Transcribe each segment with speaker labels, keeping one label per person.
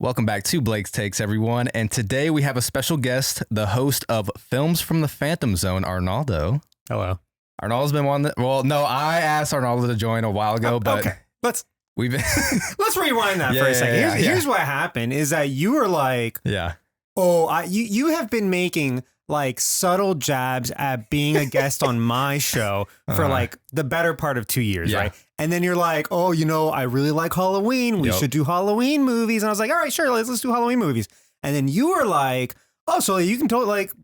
Speaker 1: Welcome back to Blake's Takes, everyone. And today we have a special guest, the host of Films from the Phantom Zone, Arnaldo.
Speaker 2: Hello.
Speaker 1: Arnaldo's been one. I asked Arnaldo to join a while ago, but
Speaker 2: okay. Let's
Speaker 1: let's
Speaker 2: rewind that for a second. Here's what happened: is that you were like, you have been making like subtle jabs at being a guest on my show for like the better part of 2 years, right? And then you're like, oh, I really like Halloween. We should do Halloween movies. And I was like, all right, sure, let's do Halloween movies. And then you were like, oh, so you can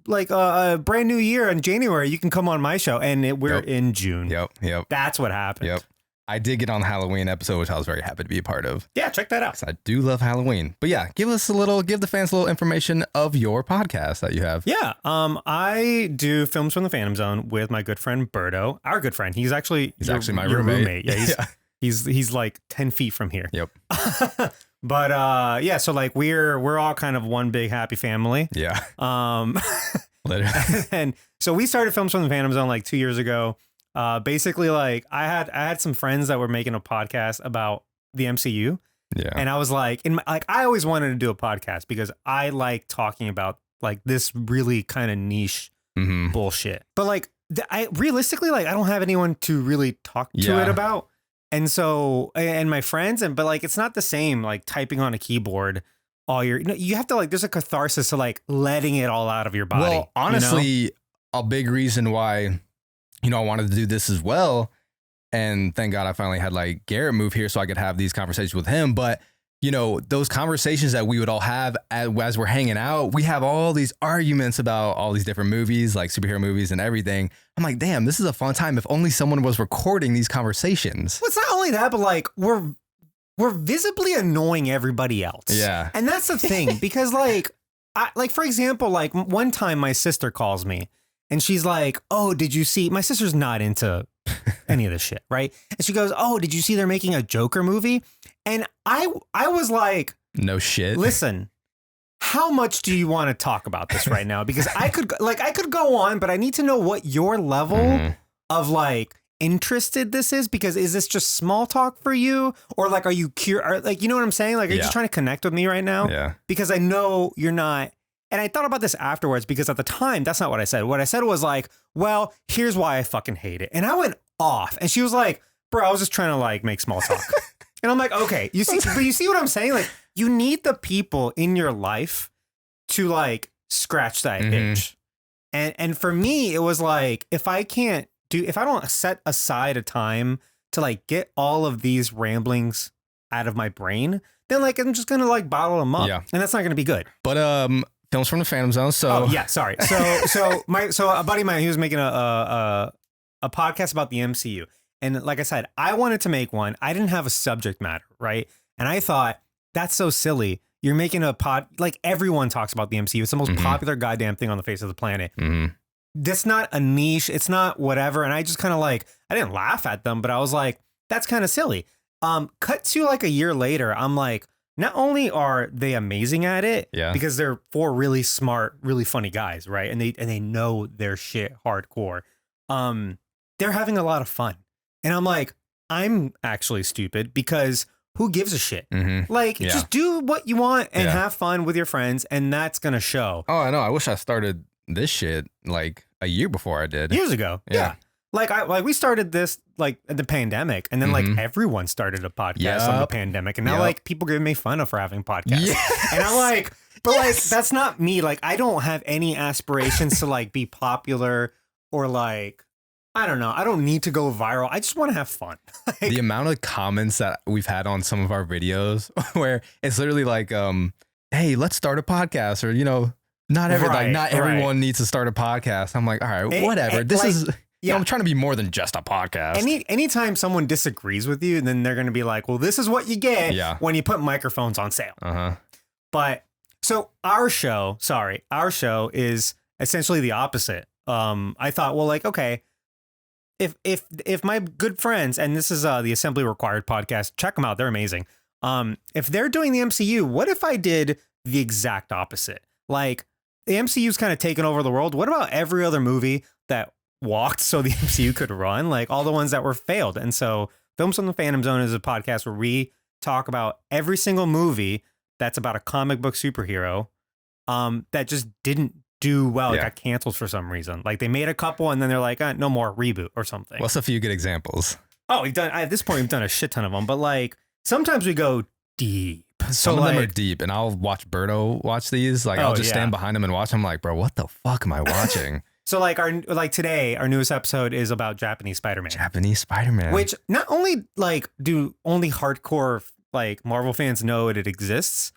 Speaker 2: like a brand new year in January, you can come on my show. And we're in June.
Speaker 1: Yep.
Speaker 2: That's what happened.
Speaker 1: Yep. I did get on the Halloween episode, which I was very happy to be a part of.
Speaker 2: Yeah, check that out.
Speaker 1: I do love Halloween. But yeah, give the fans a little information of your podcast that you have.
Speaker 2: Yeah, I do Films from the Phantom Zone with my good friend Berto, our good friend. He's actually
Speaker 1: my roommate.
Speaker 2: Yeah, he's like 10 feet from here.
Speaker 1: Yep.
Speaker 2: But so like we're all kind of one big happy family.
Speaker 1: Yeah.
Speaker 2: Literally. And so we started Films from the Phantom Zone like 2 years ago. Basically, like I had some friends that were making a podcast about the MCU.
Speaker 1: Yeah.
Speaker 2: And I was like, I always wanted to do a podcast because I like talking about like this really kind of niche bullshit. But like, I realistically, like, I don't have anyone to really talk to it about. And so, and my friends, but like, it's not the same, like typing on a keyboard all you have to like, there's a catharsis to like letting it all out of your body.
Speaker 1: Well, honestly, a big reason why, I wanted to do this as well. And thank God I finally had like Garrett move here so I could have these conversations with him. But, those conversations that we would all have as we're hanging out, we have all these arguments about all these different movies, like superhero movies and everything. I'm like, damn, this is a fun time. If only someone was recording these conversations.
Speaker 2: Well, it's not only that, but like we're visibly annoying everybody else.
Speaker 1: Yeah.
Speaker 2: And that's the thing, because like, for example, like one time my sister calls me and she's like, oh, did you see, my sister's not into any of this shit, right? And she goes, oh, did you see they're making a Joker movie? And I was like,
Speaker 1: no shit.
Speaker 2: Listen, how much do you want to talk about this right now? Because I could go on, but I need to know what your level of like interested this is, because is this just small talk for you, or like are you curious? Like, you know what I'm saying? Like, are you just trying to connect with me right now?
Speaker 1: Yeah.
Speaker 2: Because I know you're not. And I thought about this afterwards, because at the time, that's not what I said. What I said was like, well, here's why I fucking hate it. And I went off, and she was like, bro, I was just trying to like make small talk. And I'm like, okay, you see what I'm saying? Like, you need the people in your life to like scratch that itch. And for me, it was like, if I don't set aside a time to like get all of these ramblings out of my brain, then like I'm just gonna like bottle them up, and that's not gonna be good.
Speaker 1: But Films from the Phantom Zone. So
Speaker 2: sorry. So a buddy of mine, he was making a podcast about the MCU. And like I said, I wanted to make one. I didn't have a subject matter, right? And I thought, that's so silly. You're making a pod, like everyone talks about the MCU. It's the most popular goddamn thing on the face of the planet. That's not a niche. It's not whatever. And I just kind of like, I didn't laugh at them, but I was like, that's kind of silly. Cut to like a year later, I'm like, not only are they amazing at it, because they're four really smart, really funny guys, right? And they know their shit hardcore. They're having a lot of fun. And I'm like, I'm actually stupid, because who gives a shit? Like, just do what you want and have fun with your friends, and that's going to show.
Speaker 1: Oh, I know. I wish I started this shit like a year before I did.
Speaker 2: Years ago. Yeah. Like we started this like the pandemic, and then like everyone started a podcast on the pandemic, and now like people give me fun for having podcasts. And I'm like, but like, that's not me. Like, I don't have any aspirations to like be popular, or like, I don't know. I don't need to go viral. I just want to have fun. Like,
Speaker 1: the amount of comments that we've had on some of our videos where it's literally like, hey, let's start a podcast, or, not everyone needs to start a podcast. I'm like, all right, whatever. This like, is, I'm trying to be more than just a podcast.
Speaker 2: Anytime someone disagrees with you, then they're going to be like, well, this is what you get when you put microphones on sale. But so our show is essentially the opposite. I thought, well, like, okay, if my good friends, and this is the Assembly Required podcast, check them out. They're amazing. If they're doing the MCU, what if I did the exact opposite? Like, the MCU's kind of taken over the world. What about every other movie that walked so the MCU could run? Like all the ones that were failed. And so Films from the Phantom Zone is a podcast where we talk about every single movie that's about a comic book superhero that just didn't do well. It
Speaker 1: Yeah.
Speaker 2: got canceled for some reason. Like they made a couple and then they're like, no more, reboot or something.
Speaker 1: What's a few good examples?
Speaker 2: Oh, at this point, we've done a shit ton of them. But like sometimes we go deep.
Speaker 1: Some of them are deep, and I'll watch Berto watch these. Like I'll just stand behind him and watch. I'm like, bro, what the fuck am I watching?
Speaker 2: So like today, our newest episode is about Japanese Spider-Man.
Speaker 1: Japanese Spider-Man.
Speaker 2: Which not only like do only hardcore like Marvel fans know it exists.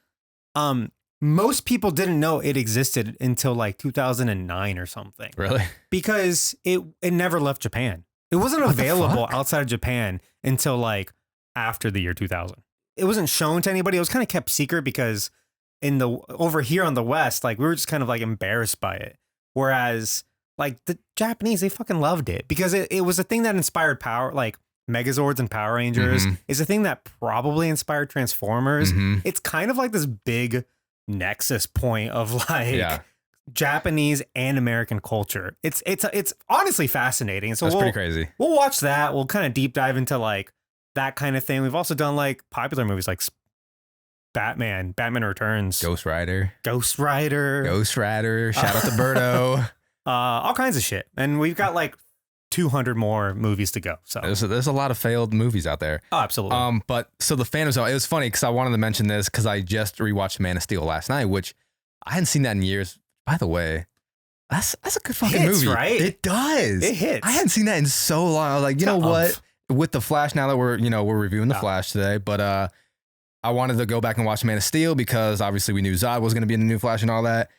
Speaker 2: Most people didn't know it existed until like 2009 or something.
Speaker 1: Really?
Speaker 2: Because it never left Japan. It wasn't available outside of Japan until like after the year 2000. It wasn't shown to anybody. It was kind of kept secret because over here on the West, like we were just kind of like embarrassed by it. Whereas like the Japanese, they fucking loved it because it was a thing that inspired power, like Megazords and Power Rangers. It's a thing that probably inspired Transformers. It's kind of like this big nexus point of like Japanese and American culture. It's honestly fascinating. So
Speaker 1: that's pretty crazy.
Speaker 2: We'll watch that. We'll kind of deep dive into like that kind of thing. We've also done like popular movies like Batman Returns,
Speaker 1: Ghost Rider.
Speaker 2: Shout out
Speaker 1: to Berto.
Speaker 2: All kinds of shit. And we've got like 200 more movies to go. So
Speaker 1: there's a lot of failed movies out there.
Speaker 2: Oh, absolutely.
Speaker 1: But so the Phantom Zone, it was funny because I wanted to mention this because I just rewatched Man of Steel last night, which I hadn't seen that in years. By the way, that's a good fucking movie,
Speaker 2: right?
Speaker 1: It does.
Speaker 2: It hits.
Speaker 1: I hadn't seen that in so long. I was like, you know what? With the Flash, now that we're reviewing the Flash today, but I wanted to go back and watch Man of Steel because obviously we knew Zod was going to be in the new Flash and all that,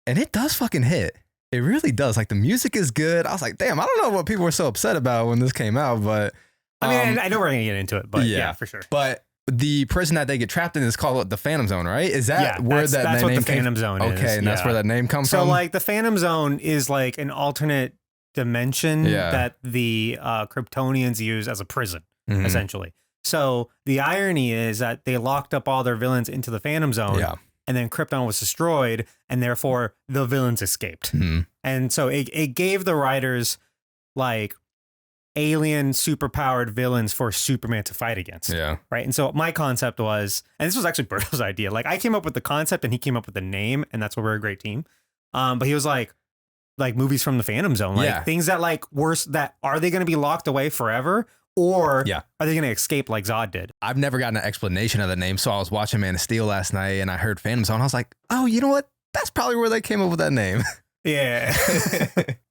Speaker 1: and it does fucking hit. It really does. Like the music is good. I was like, damn, I don't know what people were so upset about when this came out, but
Speaker 2: I mean, I know we're gonna get into it, but yeah, for sure.
Speaker 1: But the prison that they get trapped in is called the Phantom Zone, right? Is that
Speaker 2: that's what the Phantom Zone is?
Speaker 1: Okay, and that's where that name comes from.
Speaker 2: So like the Phantom Zone is like an alternate dimension that the Kryptonians use as a prison, essentially. So the irony is that they locked up all their villains into the Phantom Zone, and then Krypton was destroyed, and therefore the villains escaped. And so it gave the writers like alien superpowered villains for Superman to fight against. Yeah. Right. And so my concept was, and this was actually Berto's idea. Like I came up with the concept and he came up with the name, and that's why we're a great team. But he was like movies from the Phantom Zone, like things that like worse that are they going to be locked away forever? Or are they going to escape like Zod did? I've
Speaker 1: never gotten an explanation of the name. So I was watching Man of Steel last night and I heard Phantom Zone. I was like, oh, you know what? That's probably where they came up with that name.
Speaker 2: Yeah.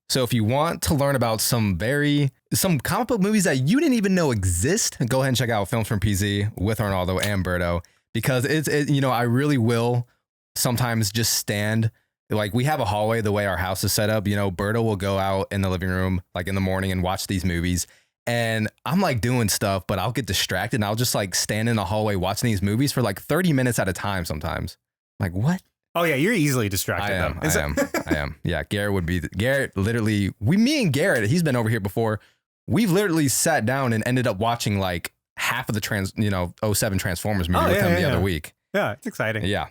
Speaker 1: So if you want to learn about some comic book movies that you didn't even know exist, go ahead and check out Films from PZ with Arnaldo and Berto, because I really will sometimes just stand. Like we have a hallway the way our house is set up. Berto will go out in the living room like in the morning and watch these movies. And I'm like doing stuff, but I'll get distracted and I'll just like stand in the hallway watching these movies for like 30 minutes at a time sometimes. Like, what?
Speaker 2: Oh, yeah, you're easily distracted.
Speaker 1: I am. Yeah, Garrett literally, me and Garrett, he's been over here before. We've literally sat down and ended up watching like half of the 07 Transformers movie with him the other week.
Speaker 2: Yeah, it's exciting.
Speaker 1: Yeah.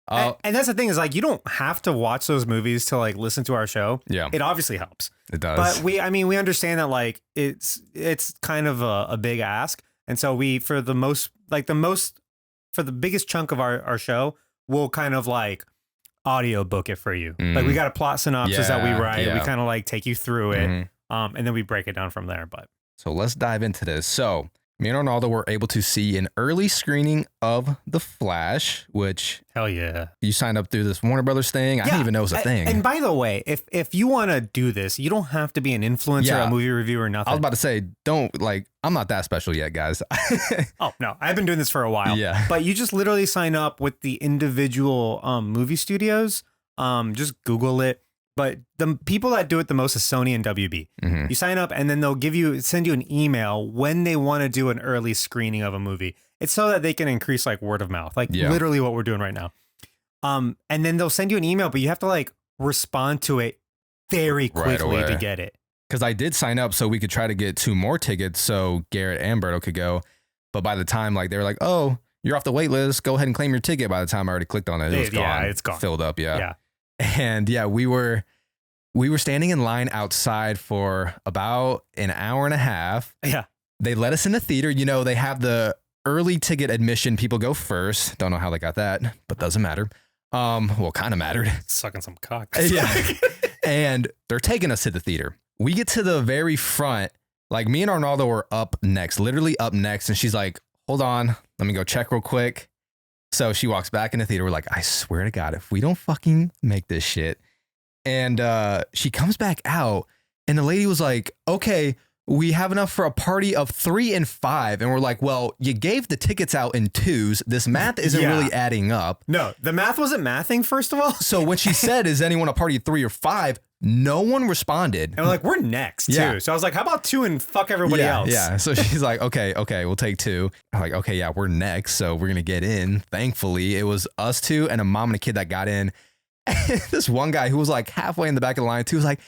Speaker 2: And that's the thing is like, you don't have to watch those movies to like listen to our show. Yeah. It obviously helps.
Speaker 1: It does.
Speaker 2: But we understand that like it's kind of a big ask. And so for the biggest chunk of our show, we'll kind of like audio book it for you. Like we got a plot synopsis that we write. Yeah. We kind of like take you through it. And then we break it down from there.
Speaker 1: So let's dive into this. So me and Arnaldo were able to see an early screening of The Flash, which
Speaker 2: hell yeah,
Speaker 1: you signed up through this Warner Brothers thing. I didn't even know it was a thing.
Speaker 2: And by the way, if you want to do this, you don't have to be an influencer, a movie reviewer, or nothing.
Speaker 1: I was about to say, I'm not that special yet, guys.
Speaker 2: Oh no, I've been doing this for a while. Yeah, but you just literally sign up with the individual movie studios. Just Google it. But the people that do it the most is Sony and WB. You sign up and then they'll send you an email when they want to do an early screening of a movie. It's so that they can increase like word of mouth, like literally what we're doing right now. And then they'll send you an email, but you have to like respond to it very quickly to get it.
Speaker 1: Because I did sign up so we could try to get 2 more tickets so Garrett and Berto could go. But by the time they were like, oh, you're off the wait list, go ahead and claim your ticket. By the time I already clicked on it, it was gone.
Speaker 2: Yeah, it's gone.
Speaker 1: Filled up, yeah. And we were standing in line outside for about an hour and a half.
Speaker 2: Yeah.
Speaker 1: They let us in the theater. They have the early ticket admission people go first. Don't know how they got that, but doesn't matter. Well, kind of mattered.
Speaker 2: Sucking some cock.
Speaker 1: Yeah. And they're taking us to the theater. We get to the very front. Like me and Arnaldo are up next, literally up next. And she's like, hold on, let me go check real quick. So she walks back in the theater. We're like, I swear to God, if we don't fucking make this shit. And she comes back out and the lady was like, okay, we have enough for a party of 3 and 5. And we're like, well, you gave the tickets out in 2s. This math isn't really adding up.
Speaker 2: No, the math wasn't mathing, first of all.
Speaker 1: So when she said, is anyone a party of 3 or 5? No one responded.
Speaker 2: And we're like, we're next too. So I was like, how about 2 and fuck everybody else?
Speaker 1: Yeah. So she's like, okay, we'll take 2. I'm like, okay, yeah, we're next. So we're going to get in. Thankfully, it was us 2 and a mom and a kid that got in. And this one guy who was like halfway in the back of the line too was like,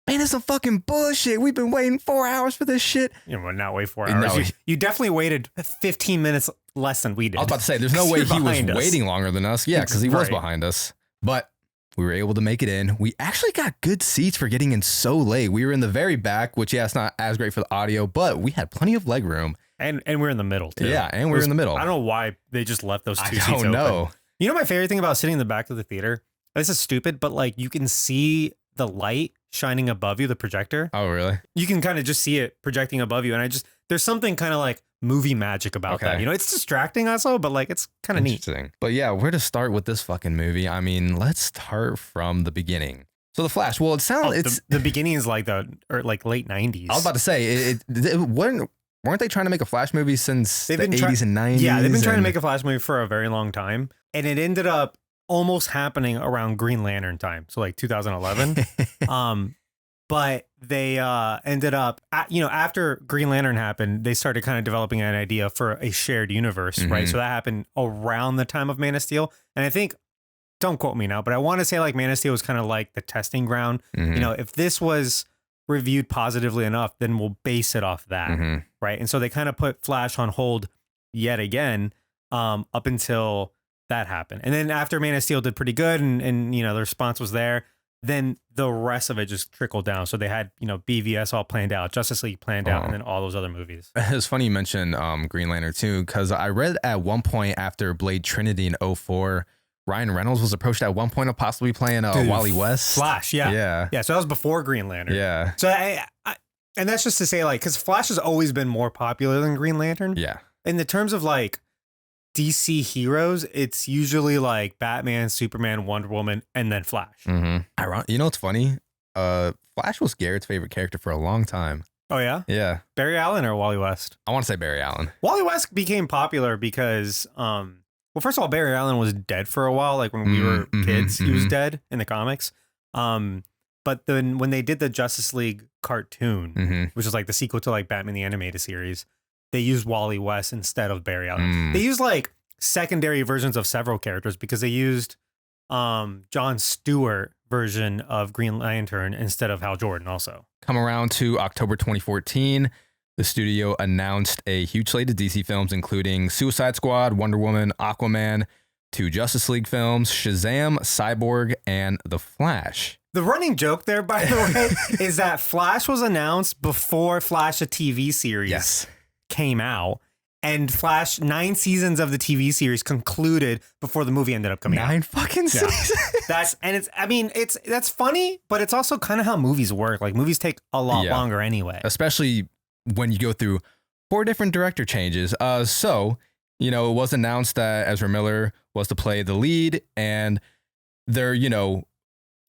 Speaker 1: man, it's some fucking bullshit. We've been waiting 4 hours for this shit.
Speaker 2: You know, not wait 4 hours. No, you definitely waited 15 minutes less than we did.
Speaker 1: I was about to say, there's no way he was waiting longer than us. Yeah, because he was behind us. But we were able to make it in. We actually got good seats for getting in so late. We were in the very back, which, yeah, it's not as great for the audio, but we had plenty of leg room.
Speaker 2: And we're in the middle, too.
Speaker 1: Yeah, and we're in the middle.
Speaker 2: I don't know why they just left those 2 seats open.
Speaker 1: I don't know.
Speaker 2: You know my favorite thing about sitting in the back of the theater? This is stupid, but like you can see the light shining above you, the projector.
Speaker 1: Oh, really?
Speaker 2: You can kind of just see it projecting above you. And there's something kind of like movie magic about that. You know, it's distracting also, but like it's kind of neat.
Speaker 1: But yeah, where to start with this fucking movie? I mean, let's start from the beginning. So The Flash, well,
Speaker 2: the beginning is like like late 90s.
Speaker 1: I was about to say, weren't they trying to make a Flash movie since the 80s and 90s?
Speaker 2: Yeah, they've been trying to make a Flash movie for a very long time. And it ended up almost happening around Green Lantern time. So like 2011. But they ended up, after Green Lantern happened, they started kind of developing an idea for a shared universe, right? So that happened around the time of Man of Steel. And I think, don't quote me now, but I want to say like Man of Steel was kind of like the testing ground. You know, if this was reviewed positively enough, then we'll base it off that, right? And so they kind of put Flash on hold yet again up until that happened. And then after Man of Steel did pretty good and you know, the response was there, then the rest of it just trickled down. So they had, you know, BVS all planned out, Justice League planned out, and then all those other movies.
Speaker 1: It's funny you mentioned Green Lantern too, because I read at one point after Blade Trinity in 2004, Ryan Reynolds was approached at one point of possibly playing Wally West.
Speaker 2: Flash, yeah. So that was before Green Lantern.
Speaker 1: Yeah.
Speaker 2: So and that's just to say, like, because Flash has always been more popular than Green Lantern.
Speaker 1: Yeah. In
Speaker 2: the terms of like DC heroes, it's usually like Batman, Superman, Wonder Woman, and then Flash.
Speaker 1: You know what's funny? Flash was Garrett's favorite character for a long time.
Speaker 2: Oh, yeah?
Speaker 1: Yeah.
Speaker 2: Barry Allen or Wally West?
Speaker 1: I want to say Barry Allen.
Speaker 2: Wally West became popular because, well, first of all, Barry Allen was dead for a while. Like when we were kids, he was dead in the comics. But then when they did the Justice League cartoon, which is like the sequel to like Batman the Animated Series, they used Wally West instead of Barry Allen. They used like secondary versions of several characters because they used Jon Stewart version of Green Lantern instead of Hal Jordan also.
Speaker 1: Come around to October 2014, the studio announced a huge slate of DC films, including Suicide Squad, Wonder Woman, Aquaman, 2 Justice League films, Shazam, Cyborg, and The Flash.
Speaker 2: The running joke there, by the way, is that Flash was announced before Flash, a TV series, came out. And Flash, 9 seasons of the TV series concluded before the movie ended up coming out.
Speaker 1: 9 fucking seasons.
Speaker 2: That's funny, but it's also kind of how movies work. Like movies take a lot longer anyway.
Speaker 1: Especially when you go through 4 different director changes. So, you know, it was announced that Ezra Miller was to play the lead, and their, you know,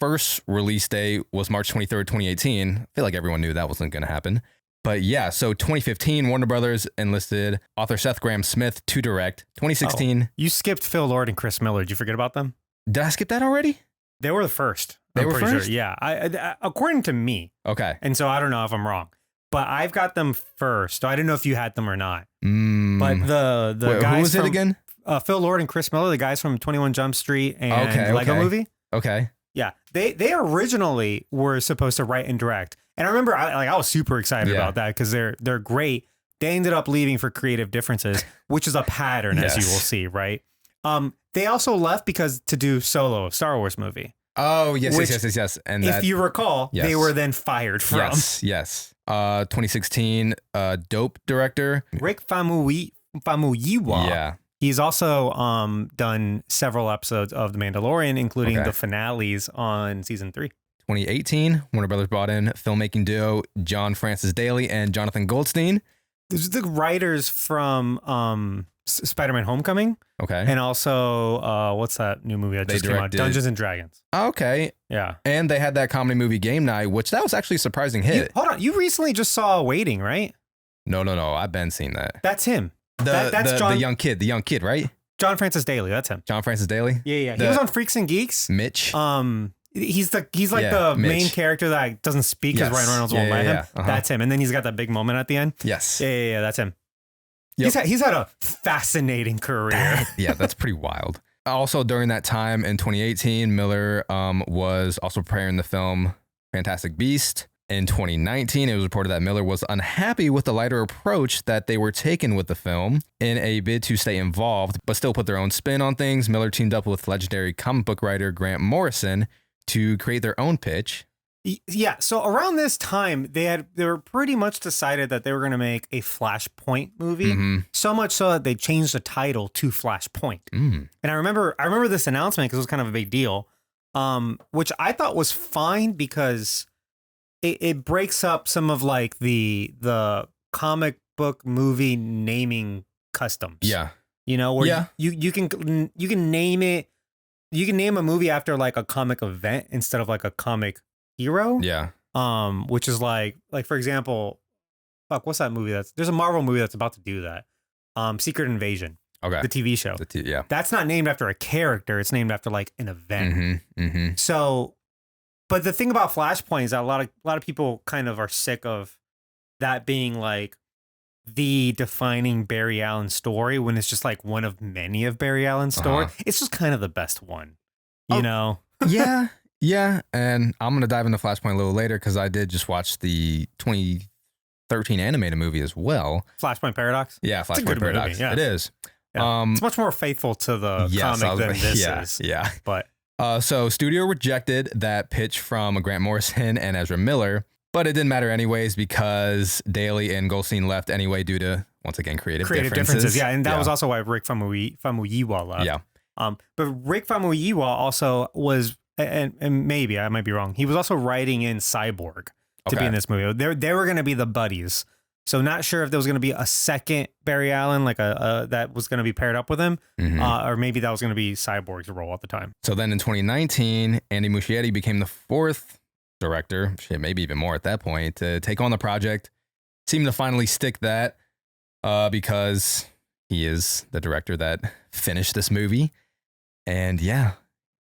Speaker 1: first release date was March 23rd, 2018. I feel like everyone knew that wasn't going to happen. But yeah, so 2015, Warner Brothers enlisted author Seth Grahame-Smith to direct. 2016.
Speaker 2: You skipped Phil Lord and Chris Miller. Did you forget about them?
Speaker 1: Did I skip that already?
Speaker 2: They were the first.
Speaker 1: They were first?
Speaker 2: Sure. Yeah. I according to me.
Speaker 1: Okay.
Speaker 2: And so I don't know if I'm wrong. But I've got them first. So I didn't know if you had them or not. But the
Speaker 1: Wait,
Speaker 2: guys
Speaker 1: who was it again?
Speaker 2: Phil Lord and Chris Miller, the guys from 21 Jump Street and Lego Movie.
Speaker 1: Okay.
Speaker 2: Yeah. They originally were supposed to write and direct. And I remember I was super excited about that because they're great. They ended up leaving for creative differences, which is a pattern, as you will see, right? They also left because to do Solo, a Star Wars movie.
Speaker 1: Oh, yes. And
Speaker 2: if you recall, they were then fired from.
Speaker 1: Yes. 2016, Dope director.
Speaker 2: Rick Famuyiwa. Famuyiwa.
Speaker 1: Yeah.
Speaker 2: He's also done several episodes of The Mandalorian, including
Speaker 1: Okay.
Speaker 2: the finales on season 3.
Speaker 1: 2018, Warner Brothers brought in filmmaking duo John Francis Daly and Jonathan Goldstein.
Speaker 2: These are the writers from Spider-Man Homecoming.
Speaker 1: Okay.
Speaker 2: And also, what's that new movie that
Speaker 1: They
Speaker 2: just came out?
Speaker 1: directed-
Speaker 2: Dungeons and Dragons.
Speaker 1: Okay.
Speaker 2: Yeah.
Speaker 1: And they had that comedy movie Game Night, which that was actually a surprising hit.
Speaker 2: Hold on. You recently just saw Waiting, right?
Speaker 1: No. I've been seeing that.
Speaker 2: That's him.
Speaker 1: That's
Speaker 2: John,
Speaker 1: the young kid, right?
Speaker 2: John Francis Daly. That's him.
Speaker 1: John Francis Daly?
Speaker 2: Yeah. He was on Freaks and Geeks.
Speaker 1: Mitch?
Speaker 2: He's like the
Speaker 1: Mitch.
Speaker 2: main character that doesn't speak because
Speaker 1: Yes.
Speaker 2: Ryan Reynolds won't let him.
Speaker 1: Uh-huh.
Speaker 2: That's him. And then he's got that big moment at the end.
Speaker 1: Yes.
Speaker 2: Yeah, that's him.
Speaker 1: Yep.
Speaker 2: He's had a fascinating career.
Speaker 1: Yeah, that's pretty wild. Also, during that time in 2018, Miller was also preparing the film Fantastic Beast. In 2019, it was reported that Miller was unhappy with the lighter approach that they were taking with the film. In a bid to stay involved, but still put their own spin on things, Miller teamed up with legendary comic book writer Grant Morrison to create their own pitch.
Speaker 2: Yeah, so around this time, they were pretty much decided that they were going to make a Flashpoint movie.
Speaker 1: Mm-hmm.
Speaker 2: So much so that they changed the title to Flashpoint.
Speaker 1: Mm.
Speaker 2: And I remember this announcement because it was kind of a big deal, which I thought was fine because it breaks up some of like the comic book movie naming customs.
Speaker 1: Yeah.
Speaker 2: You know, where you can name it. You can name a movie after like a comic event instead of like a comic hero.
Speaker 1: Yeah.
Speaker 2: Which is like for example, what's that movie there's a Marvel movie that's about to do that. Secret Invasion.
Speaker 1: Okay.
Speaker 2: The TV show.
Speaker 1: Yeah.
Speaker 2: That's not named after a character, it's named after like an event.
Speaker 1: Mm-hmm. Mm-hmm.
Speaker 2: So, but the thing about Flashpoint is that a lot of people kind of are sick of that being like the defining Barry Allen story when it's just like one of many of Barry Allen's story. It's just kind of the best one, you know?
Speaker 1: Yeah. Yeah. And I'm going to dive into Flashpoint a little later because I did just watch the 2013 animated movie as well.
Speaker 2: Flashpoint Paradox?
Speaker 1: Yeah,
Speaker 2: It's a
Speaker 1: Flashpoint
Speaker 2: good
Speaker 1: Paradox.
Speaker 2: movie, yeah.
Speaker 1: It is.
Speaker 2: Yeah. It's much more faithful to the comic than this is.
Speaker 1: Yeah.
Speaker 2: But
Speaker 1: So studio rejected that pitch from Grant Morrison and Ezra Miller, but it didn't matter anyways because Daly and Goldstein left anyway due to, once again, creative differences.
Speaker 2: Yeah, and that was also why Rick Famuyiwa left.
Speaker 1: Yeah.
Speaker 2: But Rick Famuyiwa also was, and maybe I might be wrong, he was also writing in Cyborg to be in this movie. They were going to be the buddies. So not sure if there was going to be a second Barry Allen, like that was going to be paired up with him, or maybe that was going to be Cyborg's role at the time.
Speaker 1: So then in 2019, Andy Muschietti became the fourth director, maybe even more at that point, to take on the project. Seemed to finally stick that because he is the director that finished this movie. And yeah,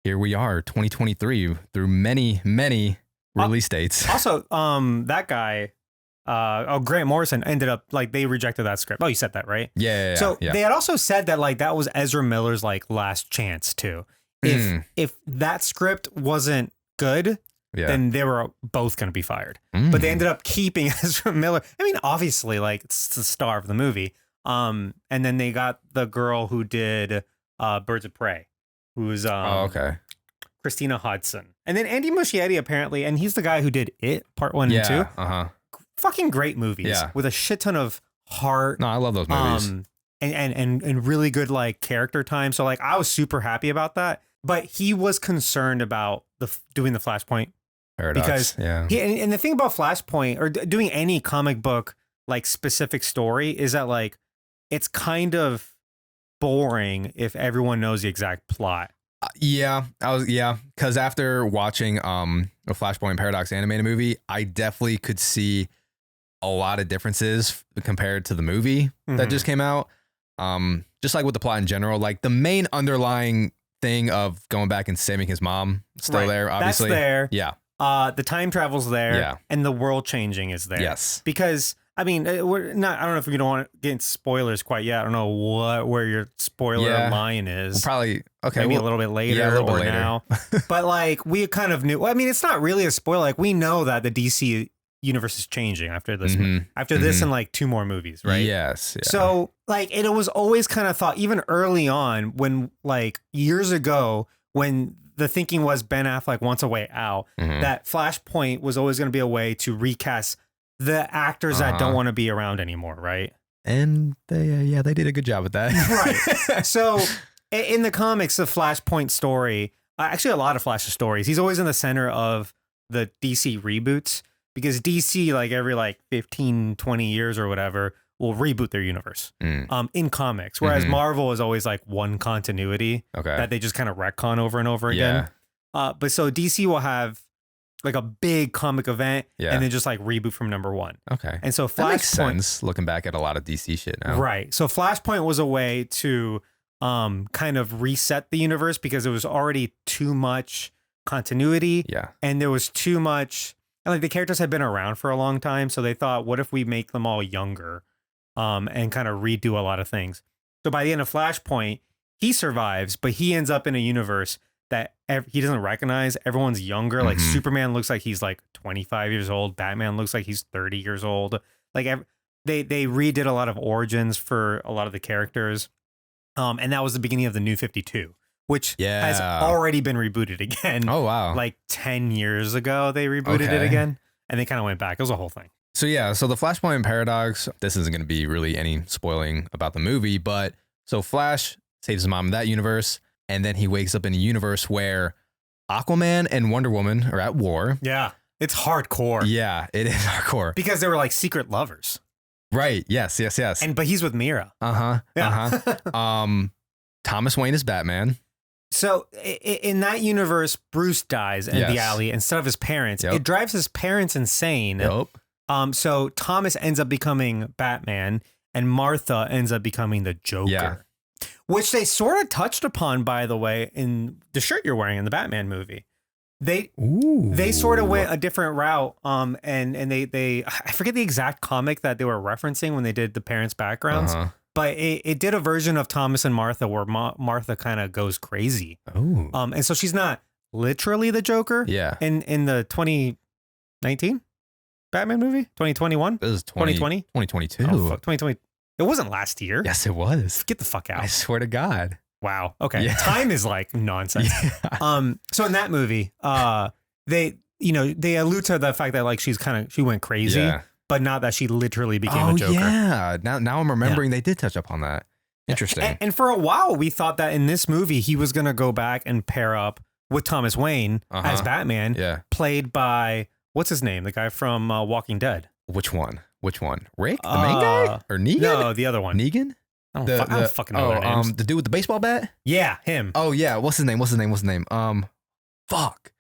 Speaker 1: here we are, 2023, through many, many release dates.
Speaker 2: Also, that guy... Grant Morrison ended up like they rejected that script. Oh, you said that, right?
Speaker 1: Yeah.
Speaker 2: So they had also said that like that was Ezra Miller's like last chance too. If that script wasn't good, then they were both going to be fired. But they ended up keeping Ezra Miller. I mean, obviously, like it's the star of the movie. And then they got the girl who did Birds of Prey, who's Christina Hodson, and then Andy Muschietti apparently, and he's the guy who did It Part 1 and 2. Fucking great movies with a shit ton of heart.
Speaker 1: No, I love those movies.
Speaker 2: And really good like character time. So like I was super happy about that. But he was concerned about doing the Flashpoint
Speaker 1: Paradox.
Speaker 2: Because and the thing about Flashpoint or doing any comic book like specific story is that like it's kind of boring if everyone knows the exact plot.
Speaker 1: Because after watching a Flashpoint Paradox animated movie, I definitely could see a lot of differences compared to the movie that just came out. Just like with the plot in general, like the main underlying thing of going back and saving his mom still there, obviously.
Speaker 2: That's there.
Speaker 1: Yeah.
Speaker 2: The time travel's there.
Speaker 1: Yeah.
Speaker 2: And the world changing is there.
Speaker 1: Yes.
Speaker 2: Because I mean, we're not. I don't know if we don't want to get into spoilers quite yet. I don't know where your spoiler line is.
Speaker 1: We'll probably
Speaker 2: maybe a little bit later or now. But like we kind of knew. Well, I mean, it's not really a spoiler. Like we know that the DC universe is changing after this. After this and like 2 more movies, right?
Speaker 1: Yes. Yeah.
Speaker 2: So like it was always kind of thought, even early on, when like years ago, when the thinking was Ben Affleck wants a way out, that Flashpoint was always going to be a way to recast the actors that don't want to be around anymore, right?
Speaker 1: And they did a good job with that.
Speaker 2: Right. So in the comics, the Flashpoint story, actually a lot of Flash's stories, he's always in the center of the DC reboots because DC, like every 15, 20 years or whatever, will reboot their universe in comics. Whereas Marvel is always like one continuity that they just kind of retcon over and over again. But so DC will have like a big comic event and then just like reboot from number one.
Speaker 1: Okay.
Speaker 2: And so
Speaker 1: that makes sense looking back at a lot of DC shit now.
Speaker 2: Right. So Flashpoint was a way to kind of reset the universe because it was already too much continuity.
Speaker 1: Yeah.
Speaker 2: And there was too much, and like the characters had been around for a long time. So they thought, what if we make them all younger and kind of redo a lot of things? So by the end of Flashpoint, he survives, but he ends up in a universe that he doesn't recognize. Everyone's younger. Like Superman looks like he's like 25 years old. Batman looks like he's 30 years old. Like they redid a lot of origins for a lot of the characters. And that was the beginning of the New 52, which has already been rebooted again.
Speaker 1: Oh, wow.
Speaker 2: Like 10 years ago, they rebooted it again. And they kind of went back. It was a whole thing.
Speaker 1: So the Flashpoint paradox, this isn't going to be really any spoiling about the movie, but so Flash saves his mom in that universe. And then he wakes up in a universe where Aquaman and Wonder Woman are at war.
Speaker 2: Yeah. It's hardcore.
Speaker 1: Yeah, it is hardcore.
Speaker 2: Because they were like secret lovers.
Speaker 1: Right. Yes.
Speaker 2: But he's with Mira.
Speaker 1: Thomas Wayne is Batman.
Speaker 2: So in that universe, Bruce dies in the alley instead of his parents. It drives his parents insane. So Thomas ends up becoming Batman and Martha ends up becoming the Joker. Yeah. Which they sort of touched upon, by the way, in the shirt you're wearing in the Batman movie. They sort of went a different route. And they I forget the exact comic that they were referencing when they did the parents' backgrounds. But it did a version of Thomas and Martha where Martha kind of goes crazy. And so she's not literally the Joker.
Speaker 1: Yeah.
Speaker 2: In the 2019 Batman movie? 2021?
Speaker 1: It was 2020? 2022.
Speaker 2: Oh, fuck, 2020. It wasn't last year.
Speaker 1: Yes, it was.
Speaker 2: Get the fuck out.
Speaker 1: I swear to God.
Speaker 2: Wow. Okay. Yeah. Time is like nonsense. Yeah. So in that movie, they allude to the fact that like she went crazy, but not that she literally became a Joker.
Speaker 1: Yeah. Now I'm remembering they did touch upon that. Interesting.
Speaker 2: And for a while, we thought that in this movie, he was going to go back and pair up with Thomas Wayne as Batman, played by, what's his name? The guy from Walking Dead.
Speaker 1: Which one? Rick? The main guy? Or Negan?
Speaker 2: No, the other one.
Speaker 1: Negan?
Speaker 2: I don't fucking know their names.
Speaker 1: The dude with the baseball bat?
Speaker 2: Yeah, him.
Speaker 1: Oh, yeah. What's his name? Fuck.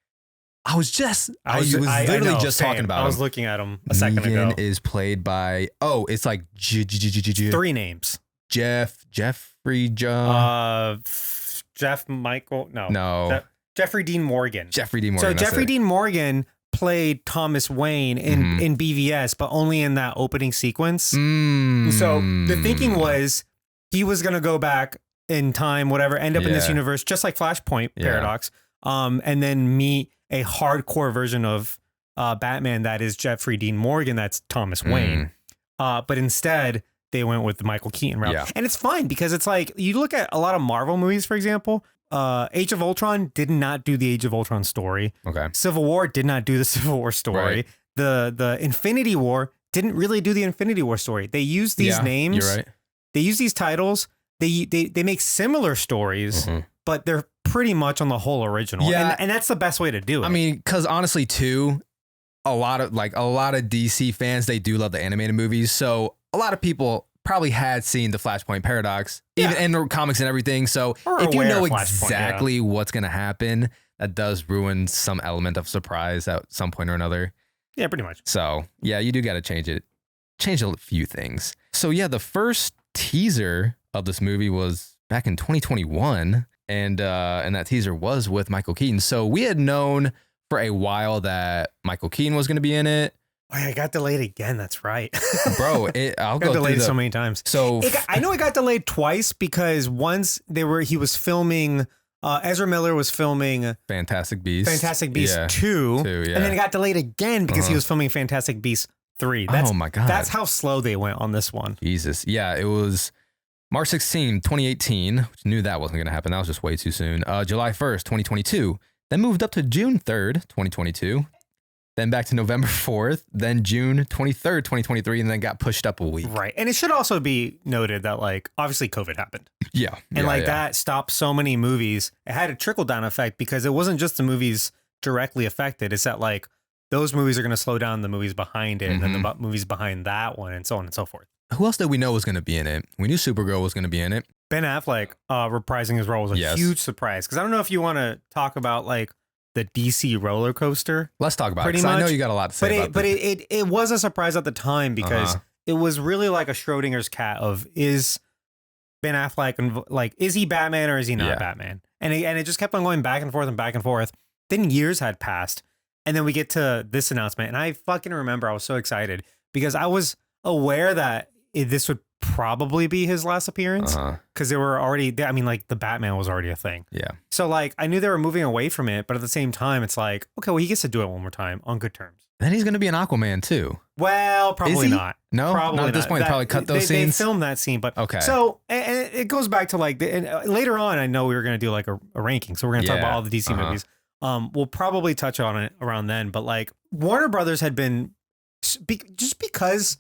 Speaker 1: I was literally just talking about him.
Speaker 2: I was looking at him a second ago.
Speaker 1: Negan is played by, it's like
Speaker 2: three names.
Speaker 1: Jeffrey John.
Speaker 2: Jeffrey Dean Morgan.
Speaker 1: So
Speaker 2: Jeffrey Dean Morgan played Thomas Wayne in BVS, but only in that opening sequence. So the thinking was he was going to go back in time, whatever, end up in this universe, just like Flashpoint paradox, and then meet a hardcore version of Batman that is Jeffrey Dean Morgan, that's Thomas Wayne. But instead, they went with the Michael Keaton route. Yeah. And it's fine because it's like, you look at a lot of Marvel movies, for example, Age of Ultron did not do the Age of Ultron story.
Speaker 1: Okay.
Speaker 2: Civil War did not do the Civil War story. Right. The Infinity War didn't really do the Infinity War story. They use these names.
Speaker 1: You're right.
Speaker 2: They use these titles. They make similar stories, but they're pretty much on the whole original.
Speaker 1: Yeah.
Speaker 2: And that's the best way to do it.
Speaker 1: I mean, because honestly, too, a lot of DC fans, they do love the animated movies. So a lot of people probably had seen the Flashpoint paradox, even in the comics and everything. So if you know exactly what's going to happen, that does ruin some element of surprise at some point or another.
Speaker 2: Yeah, pretty much.
Speaker 1: So yeah, you do got to change a few things. So yeah, the first teaser of this movie was back in 2021, and that teaser was with Michael Keaton. So we had known for a while that Michael Keaton was going to be in it.
Speaker 2: Oh, yeah, it got delayed again. That's right.
Speaker 1: Bro, I'll go
Speaker 2: delayed so many times.
Speaker 1: So
Speaker 2: I know it got delayed twice because once he was filming, Ezra Miller was filming
Speaker 1: Fantastic Beasts
Speaker 2: 2, and then it got delayed again because he was filming Fantastic Beasts 3.
Speaker 1: Oh my God.
Speaker 2: That's how slow they went on this one.
Speaker 1: Jesus. Yeah, it was March 16, 2018, which knew that wasn't going to happen. That was just way too soon. July 1st, 2022. Then moved up to June 3rd, 2022. then back to November 4th, then June 23rd, 2023, and then got pushed up a week.
Speaker 2: Right. And it should also be noted that, like, obviously COVID happened.
Speaker 1: Yeah.
Speaker 2: And that stopped so many movies. It had a trickle down effect because it wasn't just the movies directly affected. It's that, like, those movies are going to slow down the movies behind it and then the movies behind that one and so on and so forth.
Speaker 1: Who else did we know was going to be in it? We knew Supergirl was going to be in it.
Speaker 2: Ben Affleck reprising his role was a huge surprise. Because I don't know if you want to talk about, like, the DC roller coaster.
Speaker 1: Let's talk about it, because I know you got a lot to say about this.
Speaker 2: But it was a surprise at the time because it was really like a Schrodinger's cat of, is Ben Affleck, like, is he Batman or is he not Batman? And it just kept on going back and forth and back and forth. Then years had passed. And then we get to this announcement. And I fucking remember I was so excited because I was aware that this would probably be his last appearance because they were already, I mean, like, the Batman was already a thing.
Speaker 1: Yeah.
Speaker 2: So, like, I knew they were moving away from it, but at the same time, it's like, okay, well, he gets to do it one more time on good terms.
Speaker 1: Then he's going to be an Aquaman too.
Speaker 2: Well, probably not.
Speaker 1: No,
Speaker 2: probably
Speaker 1: not at this point. They probably cut those scenes.
Speaker 2: They filmed that scene, but
Speaker 1: okay.
Speaker 2: So, and it goes back to, like, later on, I know we were going to do, like, a ranking, so we're going to talk about all the DC movies. We'll probably touch on it around then, but, like, Warner Brothers had been, just because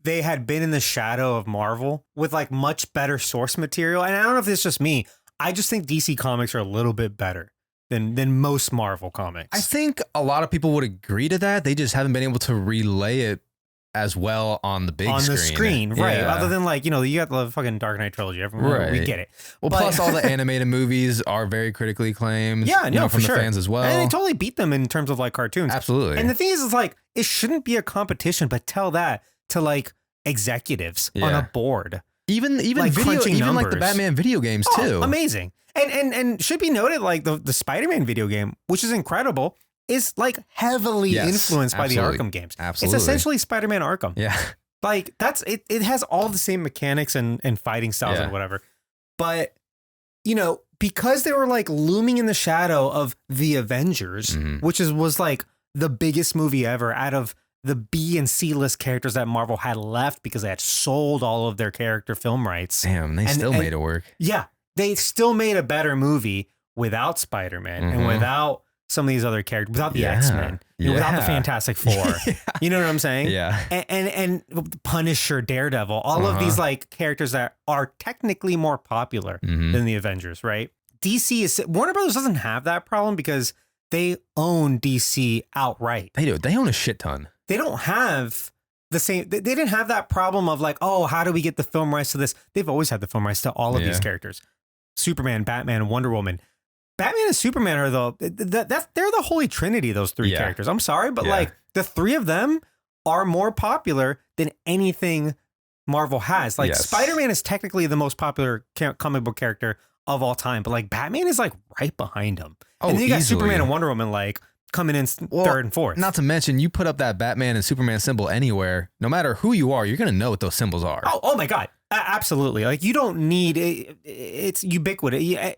Speaker 2: they had been in the shadow of Marvel with, like, much better source material. And I don't know if it's just me. I just think DC comics are a little bit better than most Marvel comics.
Speaker 1: I think a lot of people would agree to that. They just haven't been able to relay it as well on the big screen.
Speaker 2: On the screen, right. Other than, like, you know, you got the fucking Dark Knight trilogy. Everyone, we get it.
Speaker 1: Well, plus all the animated movies are very critically acclaimed.
Speaker 2: Yeah, no,
Speaker 1: from
Speaker 2: for
Speaker 1: the fans as well.
Speaker 2: And they totally beat them in terms of, like, cartoons.
Speaker 1: Absolutely.
Speaker 2: And the thing is, like, it shouldn't be a competition, but tell that to, like, executives on a board.
Speaker 1: Even
Speaker 2: like
Speaker 1: video, even
Speaker 2: numbers.
Speaker 1: like the Batman video games too.
Speaker 2: Amazing. And should be noted, like, the Spider-Man video game, which is incredible, is, like, heavily influenced by the Arkham games.
Speaker 1: Absolutely.
Speaker 2: It's essentially Spider-Man Arkham.
Speaker 1: Yeah.
Speaker 2: Like, that's it. It has all the same mechanics and fighting styles and whatever. But, you know, because they were, like, looming in the shadow of the Avengers, which was like the biggest movie ever out of the B and C list characters that Marvel had left because they had sold all of their character film rights.
Speaker 1: Damn, they still made it work.
Speaker 2: Yeah. They still made a better movie without Spider-Man and without some of these other characters, without the X-Men, without the Fantastic Four. You know what I'm saying?
Speaker 1: Yeah.
Speaker 2: And Punisher, Daredevil, all of these, like, characters that are technically more popular than the Avengers, right? Warner Brothers doesn't have that problem because they own DC outright.
Speaker 1: They do. They own a shit ton.
Speaker 2: They don't have the same. They didn't have that problem of, like, oh, how do we get the film rights to this? They've always had the film rights to all of these characters. Superman, Batman, Wonder Woman. Batman and Superman are they're the holy trinity, those three characters. I'm sorry, but like, the three of them are more popular than anything Marvel has. Like, Spider-Man is technically the most popular comic book character of all time, but, like, Batman is, like, right behind him. And then you got Superman and Wonder Woman, like, coming in third and fourth.
Speaker 1: Not to mention, you put up that Batman and Superman symbol anywhere, no matter who you are, you're going to know what those symbols are.
Speaker 2: Oh my God. Absolutely. Like, you don't need it. It's ubiquitous.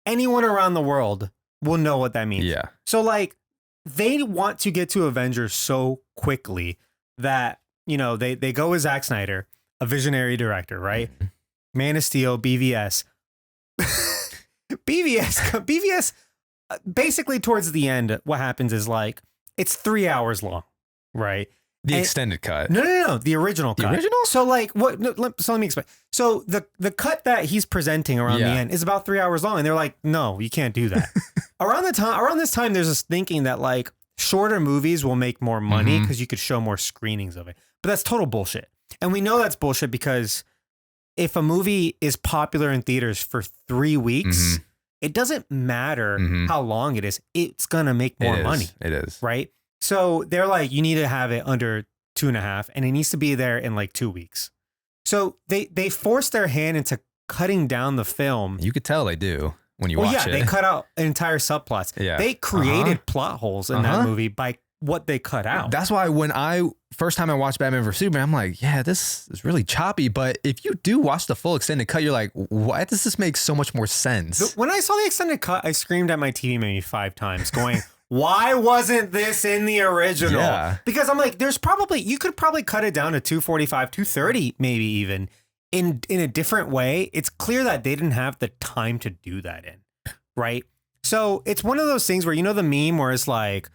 Speaker 2: Anyone around the world will know what that means.
Speaker 1: Yeah.
Speaker 2: So, like, they want to get to Avengers so quickly that, you know, they go with Zack Snyder, a visionary director, right? Man of Steel, BVS. BVS, basically towards the end, what happens is, like, it's 3 hours long, right?
Speaker 1: The extended cut.
Speaker 2: No. The original cut.
Speaker 1: The original?
Speaker 2: So, like, so let me explain. So the cut that he's presenting around the end is about 3 hours long. And they're like, no, you can't do that. Around this time, there's this thinking that, like, shorter movies will make more money because you could show more screenings of it. But that's total bullshit. And we know that's bullshit because if a movie is popular in theaters for 3 weeks, it doesn't matter how long it is. It's going to make more money.
Speaker 1: It is.
Speaker 2: Right? So they're like, you need to have it under 2.5, and it needs to be there in, like, 2 weeks. So they forced their hand into cutting down the film.
Speaker 1: You could tell they do when you watch it.
Speaker 2: They cut out entire subplots.
Speaker 1: Yeah.
Speaker 2: They created plot holes in that movie by what they cut out.
Speaker 1: That's why when first time I watched Batman vs Superman, I'm like, yeah, this is really choppy. But if you do watch the full extended cut, you're like, why does this make so much more sense?
Speaker 2: When I saw the extended cut, I screamed at my TV maybe 5 times going, why wasn't this in the original?
Speaker 1: Yeah.
Speaker 2: Because I'm like, you could probably cut it down to 245, 230, maybe even in a different way. It's clear that they didn't have the time to do that in, right? So it's one of those things where, you know, the meme where it's like,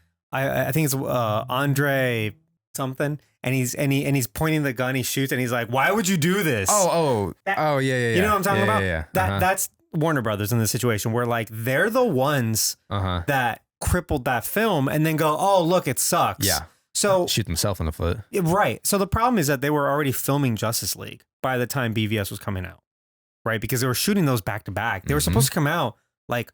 Speaker 2: I think it's Andre something, and he's pointing the gun, he shoots, and he's like, "Why would you do this?"
Speaker 1: Yeah.
Speaker 2: You know what I'm talking about?
Speaker 1: Yeah.
Speaker 2: That's Warner Brothers in this situation where like they're the ones that crippled that film, and then go, "Oh, look, it sucks."
Speaker 1: Yeah.
Speaker 2: So
Speaker 1: shoot themselves in the foot.
Speaker 2: Right. So the problem is that they were already filming Justice League by the time BVS was coming out, right? Because they were shooting those back to back. They were supposed to come out like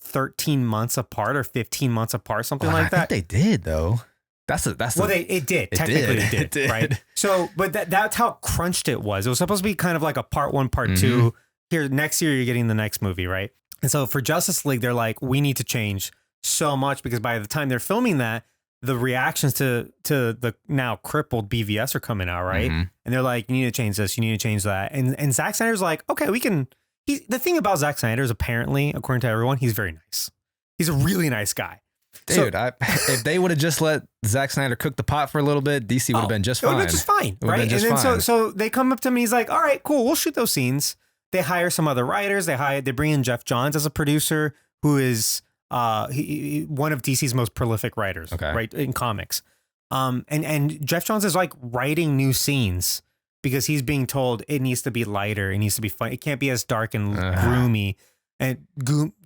Speaker 2: 13 months apart or 15 months apart, something like that.
Speaker 1: I think they did though.
Speaker 2: It did. Technically it did. Right. So, but that's how crunched it was. It was supposed to be kind of like a part 1, part 2. Here, next year, you're getting the next movie, right? And so for Justice League, they're like, we need to change so much because by the time they're filming that, the reactions to the now crippled BVS are coming out, right? And they're like, you need to change this, you need to change that. And Zack Snyder's like, okay, we can. The thing about Zack Snyder is apparently, according to everyone, he's very nice. He's a really nice guy.
Speaker 1: Dude, if they would have just let Zack Snyder cook the pot for a little bit, DC would have been just fine.
Speaker 2: It would have been just fine, right? And then so they come up to me, he's like, all right, cool, we'll shoot those scenes. They hire some other writers. They bring in Jeff Johns as a producer, who is one of DC's most prolific writers, right, in comics. And Jeff Johns is like writing new scenes because he's being told it needs to be lighter, it needs to be fun, it can't be as dark and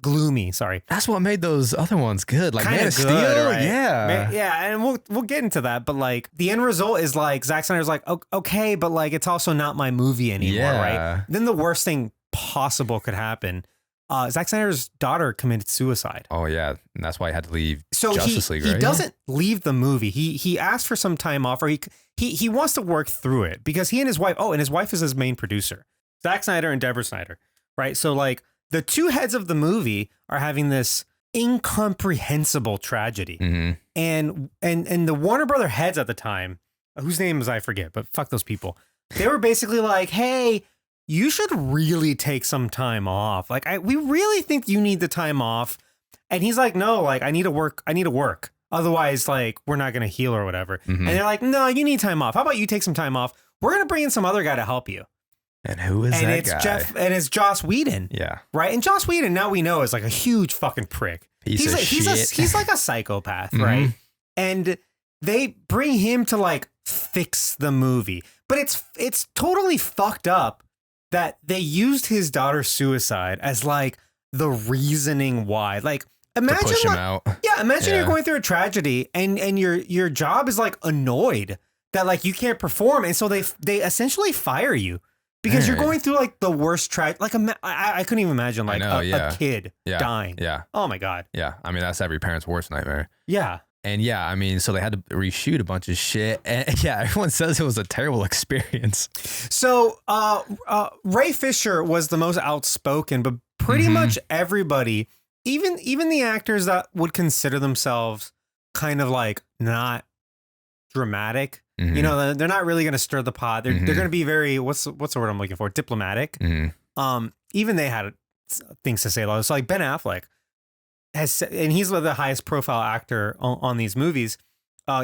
Speaker 2: gloomy. Sorry,
Speaker 1: that's what made those other ones good, like Man of Steel,
Speaker 2: right?
Speaker 1: yeah,
Speaker 2: and we'll get into that. But like the end result is like Zack Snyder's like, okay, but like it's also not my movie anymore, right? Then the worst thing possible could happen. Zack Snyder's daughter committed suicide.
Speaker 1: Oh yeah, and that's why he had to leave Justice League.
Speaker 2: He doesn't leave the movie. He asked for some time off, or he wants to work through it because he and his wife. Oh, and his wife is his main producer, Zack Snyder and Deborah Snyder, right? So like the two heads of the movie are having this incomprehensible tragedy, and the Warner Brother heads at the time, whose names I forget, but fuck those people. They were basically like, hey, you should really take some time off. Like, we really think you need the time off. And he's like, no, like, I need to work. Otherwise, like, we're not going to heal or whatever. And they're like, no, you need time off. How about you take some time off? We're going to bring in some other guy to help you.
Speaker 1: And who is that guy?
Speaker 2: And it's Joss Whedon.
Speaker 1: Yeah.
Speaker 2: Right. And Joss Whedon, now we know, is like a huge fucking prick.
Speaker 1: He's
Speaker 2: like a psychopath, right? And they bring him to like fix the movie. But it's totally fucked up that they used his daughter's suicide as like the reasoning why. Like, imagine
Speaker 1: to push him out.
Speaker 2: Yeah, imagine you're going through a tragedy and your job is like annoyed that like you can't perform, and so they essentially fire you because you're going through like the worst like I couldn't even imagine like a kid dying.
Speaker 1: Yeah.
Speaker 2: Oh my God.
Speaker 1: Yeah. I mean, that's every parent's worst nightmare.
Speaker 2: Yeah.
Speaker 1: And yeah, I mean, so they had to reshoot a bunch of shit. And yeah, everyone says it was a terrible experience.
Speaker 2: So Ray Fisher was the most outspoken, but pretty much everybody, even the actors that would consider themselves kind of like not dramatic, you know, they're not really going to stir the pot. They're going to be very, what's the word I'm looking for? Diplomatic. Even they had things to say. So like Ben Affleck and he's the highest profile actor on these movies.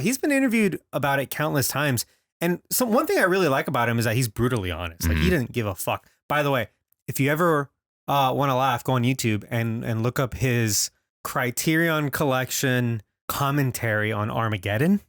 Speaker 2: He's been interviewed about it countless times. And one thing I really like about him is that he's brutally honest. Like he doesn't give a fuck. By the way, if you ever want to laugh, go on YouTube and look up his Criterion Collection commentary on Armageddon.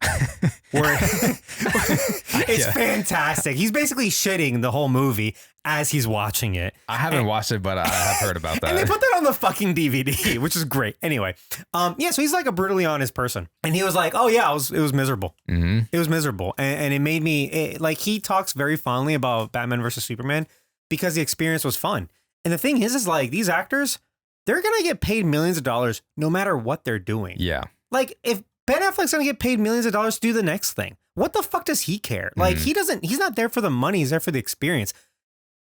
Speaker 2: Where it's fantastic. He's basically shitting the whole movie as he's watching it.
Speaker 1: I haven't watched it, but I have heard about that.
Speaker 2: And they put that on the fucking DVD, which is great. Anyway, so he's like a brutally honest person. And he was like, oh yeah, it was miserable. It was miserable. And it made me, like, he talks very fondly about Batman versus Superman because the experience was fun. And the thing is like, these actors, they're going to get paid millions of dollars no matter what they're doing.
Speaker 1: Yeah.
Speaker 2: Like, if Ben Affleck's going to get paid millions of dollars to do the next thing, what the fuck does he care? Like, he's not there for the money. He's there for the experience.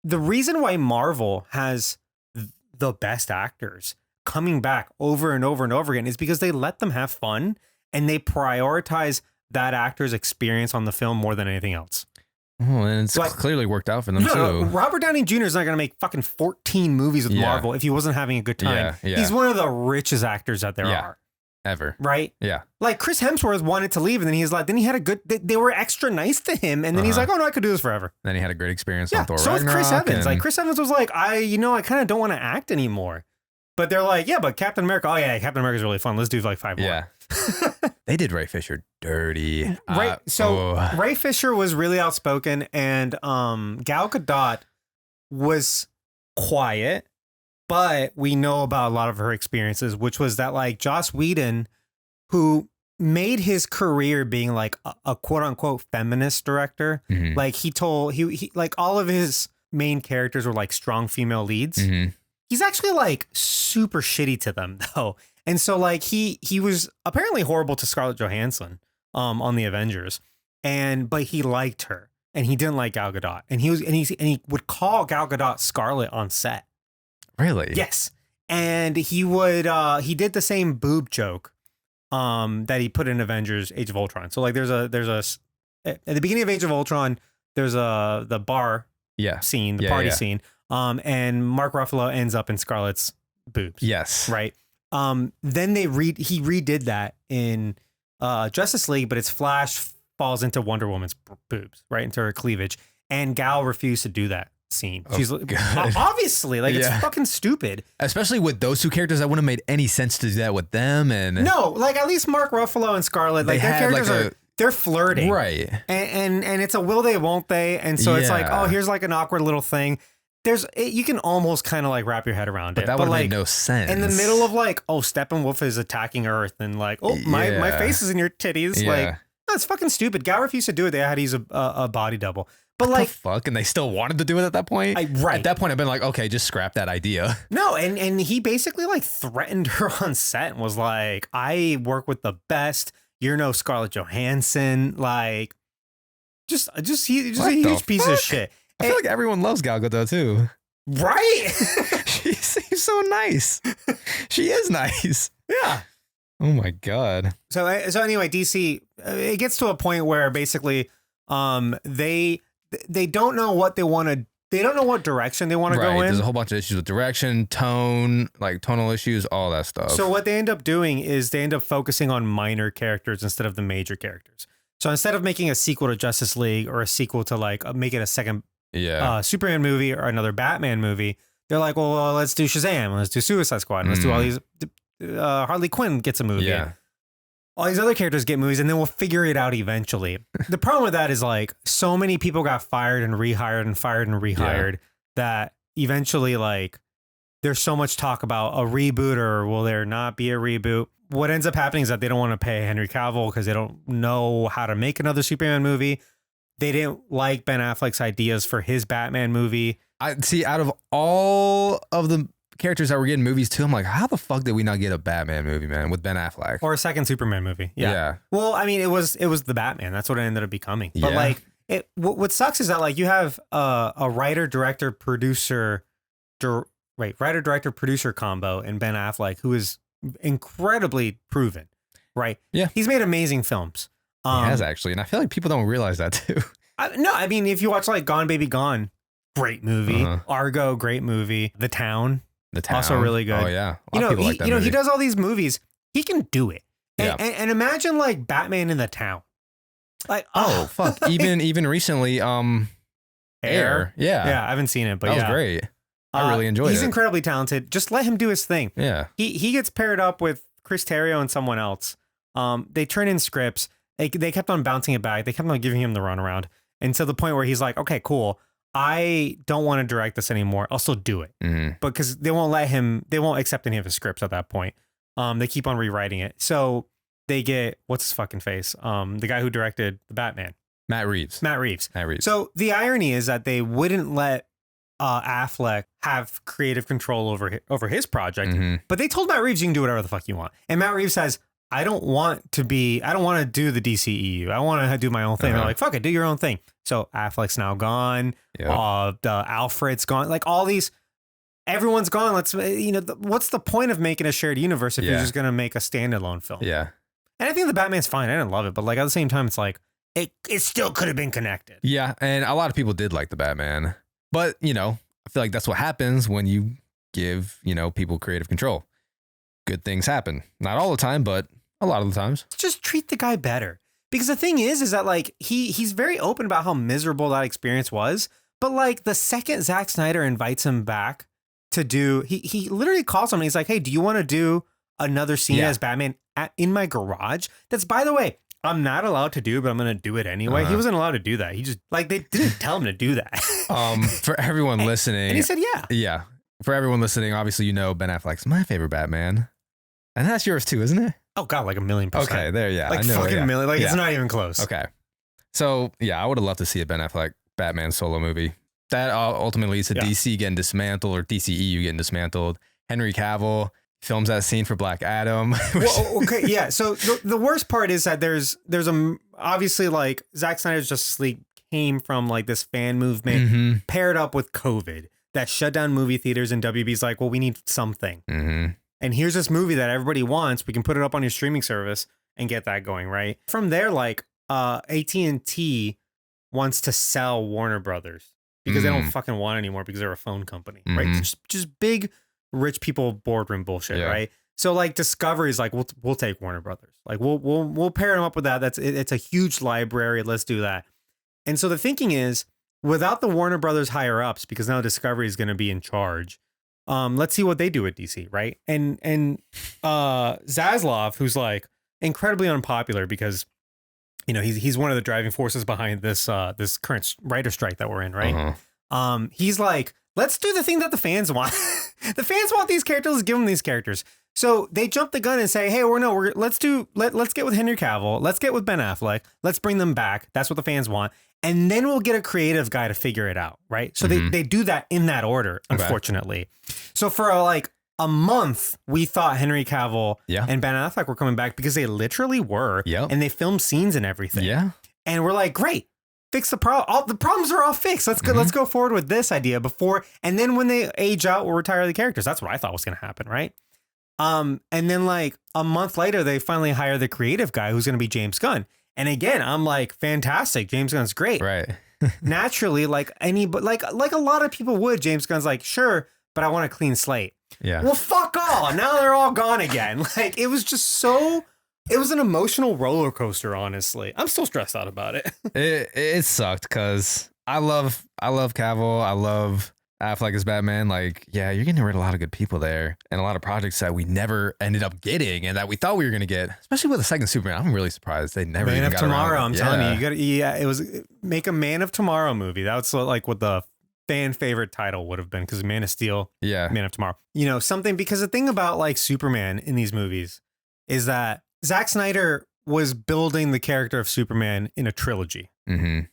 Speaker 2: The reason why Marvel has the best actors coming back over and over and over again is because they let them have fun and they prioritize that actor's experience on the film more than anything else.
Speaker 1: Oh, and it's clearly worked out for them too.
Speaker 2: No, Robert Downey Jr. is not going to make fucking 14 movies with Marvel if he wasn't having a good time. He's one of the richest actors that there are.
Speaker 1: Ever.
Speaker 2: Right?
Speaker 1: Yeah.
Speaker 2: Like Chris Hemsworth wanted to leave and then he had a good, they were extra nice to him. And then he's like, oh no, I could do this forever.
Speaker 1: Then he had a great experience on Thor
Speaker 2: so
Speaker 1: Ragnarok.
Speaker 2: So was Chris Evans. Like Chris Evans was like, I kind of don't want to act anymore. But they're like, yeah, but Captain America. Oh yeah, Captain America's really fun. Let's do like 5 more.
Speaker 1: Yeah. They did Ray Fisher dirty.
Speaker 2: Ray Fisher was really outspoken, and Gal Gadot was quiet, but we know about a lot of her experiences, which was that like Joss Whedon, who made his career being like a quote unquote feminist director.
Speaker 1: Mhm.
Speaker 2: Like he like all of his main characters were like strong female leads.
Speaker 1: Mhm.
Speaker 2: He's actually like super shitty to them though. And so like he was apparently horrible to Scarlett Johansson on the Avengers. But he liked her and he didn't like Gal Gadot. And he would call Gal Gadot Scarlett on set.
Speaker 1: Really?
Speaker 2: Yes. And he did the same boob joke that he put in Avengers Age of Ultron. So like there's a at the beginning of Age of Ultron, there's the bar scene, the party scene. And Mark Ruffalo ends up in Scarlett's boobs.
Speaker 1: Yes.
Speaker 2: Right. Then he redid that in Justice League, but it's Flash falls into Wonder Woman's boobs, right into her cleavage, and Gal refused to do that scene. She's obviously like it's fucking stupid.
Speaker 1: Especially with those two characters, that wouldn't have made any sense to do that with them. And
Speaker 2: no, like at least Mark Ruffalo and Scarlett, like their characters they're flirting,
Speaker 1: right?
Speaker 2: And it's a will they, won't they? And so it's like, oh, here's like an awkward little thing. You can almost kind of like wrap your head around it.
Speaker 1: That would make no sense.
Speaker 2: In the middle of like, oh, Steppenwolf is attacking Earth and like, oh, my face is in your titties.
Speaker 1: Yeah.
Speaker 2: Like, that's fucking stupid. Gal refused to do it. They had to use a body double. But like,
Speaker 1: fuck, and they still wanted to do it at that point?
Speaker 2: Right.
Speaker 1: At that point, I've been like, okay, just scrap that idea.
Speaker 2: No, and he basically like threatened her on set and was like, I work with the best. You're no Scarlett Johansson. Like, just a huge piece of shit.
Speaker 1: I feel like everyone loves Gal Gadot too.
Speaker 2: Right?
Speaker 1: She seems so nice. She is nice.
Speaker 2: Yeah.
Speaker 1: Oh my God.
Speaker 2: So anyway, DC, it gets to a point where basically they don't know what they want to, they don't know what direction they want to go in.
Speaker 1: There's a whole bunch of issues with direction, tone, like tonal issues, all that stuff.
Speaker 2: So what they end up doing is they end up focusing on minor characters instead of the major characters. So instead of making a sequel to Justice League or a sequel to like make it a second Superman movie or another Batman movie, they're like, well, let's do Shazam, let's do Suicide Squad, and let's do all these. Harley Quinn gets a movie.
Speaker 1: Yeah.
Speaker 2: All these other characters get movies, and then we'll figure it out eventually. The problem with that is like so many people got fired and rehired and fired and rehired that eventually like there's so much talk about a reboot or will there not be a reboot. What ends up happening is that they don't want to pay Henry Cavill because they don't know how to make another Superman movie. They didn't like Ben Affleck's ideas for his Batman movie.
Speaker 1: I see. Out of all of the characters that were getting movies too, I'm like, how the fuck did we not get a Batman movie, man, with Ben Affleck
Speaker 2: or a second Superman movie? Yeah. Well, I mean, it was the Batman. That's what it ended up becoming. But like, what sucks is that like you have a writer, director, producer, writer, director, producer combo in Ben Affleck, who is incredibly proven. Right.
Speaker 1: Yeah.
Speaker 2: He's made amazing films.
Speaker 1: He has actually, and I feel like people don't realize that too.
Speaker 2: No, I mean, if you watch like Gone Baby Gone, great movie. Argo, great movie. The Town, also really good.
Speaker 1: Oh yeah,
Speaker 2: he does all these movies. He can do it. And imagine like Batman in The Town. Like
Speaker 1: fuck, even recently, Air. Yeah,
Speaker 2: I haven't seen it, but
Speaker 1: that was great. I really enjoyed it.
Speaker 2: He's incredibly talented. Just let him do his thing.
Speaker 1: Yeah,
Speaker 2: he gets paired up with Chris Terrio and someone else. They turn in scripts. They kept on bouncing it back. They kept on giving him the runaround. And to the point where he's like, okay, cool. I don't want to direct this anymore. I'll still do it. Because they won't accept any of his scripts at that point. They keep on rewriting it. So they get, what's his fucking face? The guy who directed the Batman.
Speaker 1: Matt Reeves.
Speaker 2: So the irony is that they wouldn't let Affleck have creative control over his project. But they told Matt Reeves, you can do whatever the fuck you want. And Matt Reeves says, I don't want to do the DCEU. I want to do my own thing. They're like, fuck it, do your own thing. So Affleck's now gone. The Alfred's gone. Like all these, everyone's gone. Let's, what's the point of making a shared universe if you're just going to make a standalone film? Yeah. And I think the Batman's fine. I didn't love it, but like at the same time, it's like, it still could have been connected.
Speaker 1: Yeah. And a lot of people did like the Batman, but I feel like that's what happens when you give, people creative control. Good things happen. Not all the time, but a lot of the times.
Speaker 2: Just treat the guy better. Because the thing is that like he's very open about how miserable that experience was. But like the second Zack Snyder invites him back to do. He literally calls him and he's like, "Hey, do you want to do another scene as Batman in my garage?" That's, by the way, I'm not allowed to do, but I'm gonna do it anyway. He wasn't allowed to do that. He just they didn't tell him to do that.
Speaker 1: For everyone listening,
Speaker 2: and he said,
Speaker 1: yeah. For everyone listening, obviously Ben Affleck's my favorite Batman, and that's yours too, isn't it?
Speaker 2: Oh God, like 1,000,000%.
Speaker 1: Okay, there,
Speaker 2: like
Speaker 1: I know,
Speaker 2: fucking million. Like it's not even close.
Speaker 1: Okay, so I would have loved to see a Ben Affleck Batman solo movie. That ultimately leads to DC getting dismantled or DCEU getting dismantled. Henry Cavill films that scene for Black Adam.
Speaker 2: Well, okay, yeah. So the worst part is that there's obviously like Zack Snyder's Justice League came from like this fan movement paired up with COVID that shut down movie theaters, and WB's like, well, we need something. And here's this movie that everybody wants. We can put it up on your streaming service and get that going, right? From there, like AT&T wants to sell Warner Brothers because they don't fucking want it anymore because they're a phone company, right? Just big rich people boardroom bullshit, right? So like Discovery's like, we'll take Warner Brothers. Like we'll pair them up with that. It's a huge library. Let's do that. And so the thinking is, without the Warner Brothers higher ups, because now Discovery is going to be in charge. Let's see what they do at DC, right? And Zaslav, who's like incredibly unpopular because he's one of the driving forces behind this this current writer strike that we're in, right? He's like, let's do the thing that the fans want. The fans want these characters. Let's give them these characters. So they jump the gun and say, hey, let's get with Henry Cavill. Let's get with Ben Affleck. Let's bring them back. That's what the fans want. And then we'll get a creative guy to figure it out, right? So they do that in that order, unfortunately. So for like a month, we thought Henry Cavill and Ben Affleck were coming back because they literally were. And they filmed scenes and everything. And we're like, great. Fix the problem. All the problems are all fixed. Let's go. Let's go forward with this idea before. And then when they age out, we'll retire the characters. That's what I thought was going to happen, right? And then like a month later, they finally hire the creative guy who's going to be James Gunn. And again, I'm like, fantastic. James Gunn's great.
Speaker 1: Right.
Speaker 2: Naturally, like a lot of people would. James Gunn's like, sure, but I want a clean slate.
Speaker 1: Yeah.
Speaker 2: Well, fuck all. Now they're all gone again. Like it was just so. It was an emotional roller coaster, honestly. I'm still stressed out about it.
Speaker 1: It sucked because I love Cavill. I love Affleck as Batman. Like, yeah, you're getting rid of a lot of good people there and a lot of projects that we never ended up getting and that we thought we were going to get, especially with the second Superman. I'm really surprised they never
Speaker 2: Man
Speaker 1: even
Speaker 2: of
Speaker 1: got
Speaker 2: Tomorrow.
Speaker 1: around.
Speaker 2: I'm telling you, it was make a Man of Tomorrow movie. That's like what the fan favorite title would have been because Man of Steel, Man of Tomorrow. Something because the thing about like Superman in these movies is that Zack Snyder was building the character of Superman in a trilogy,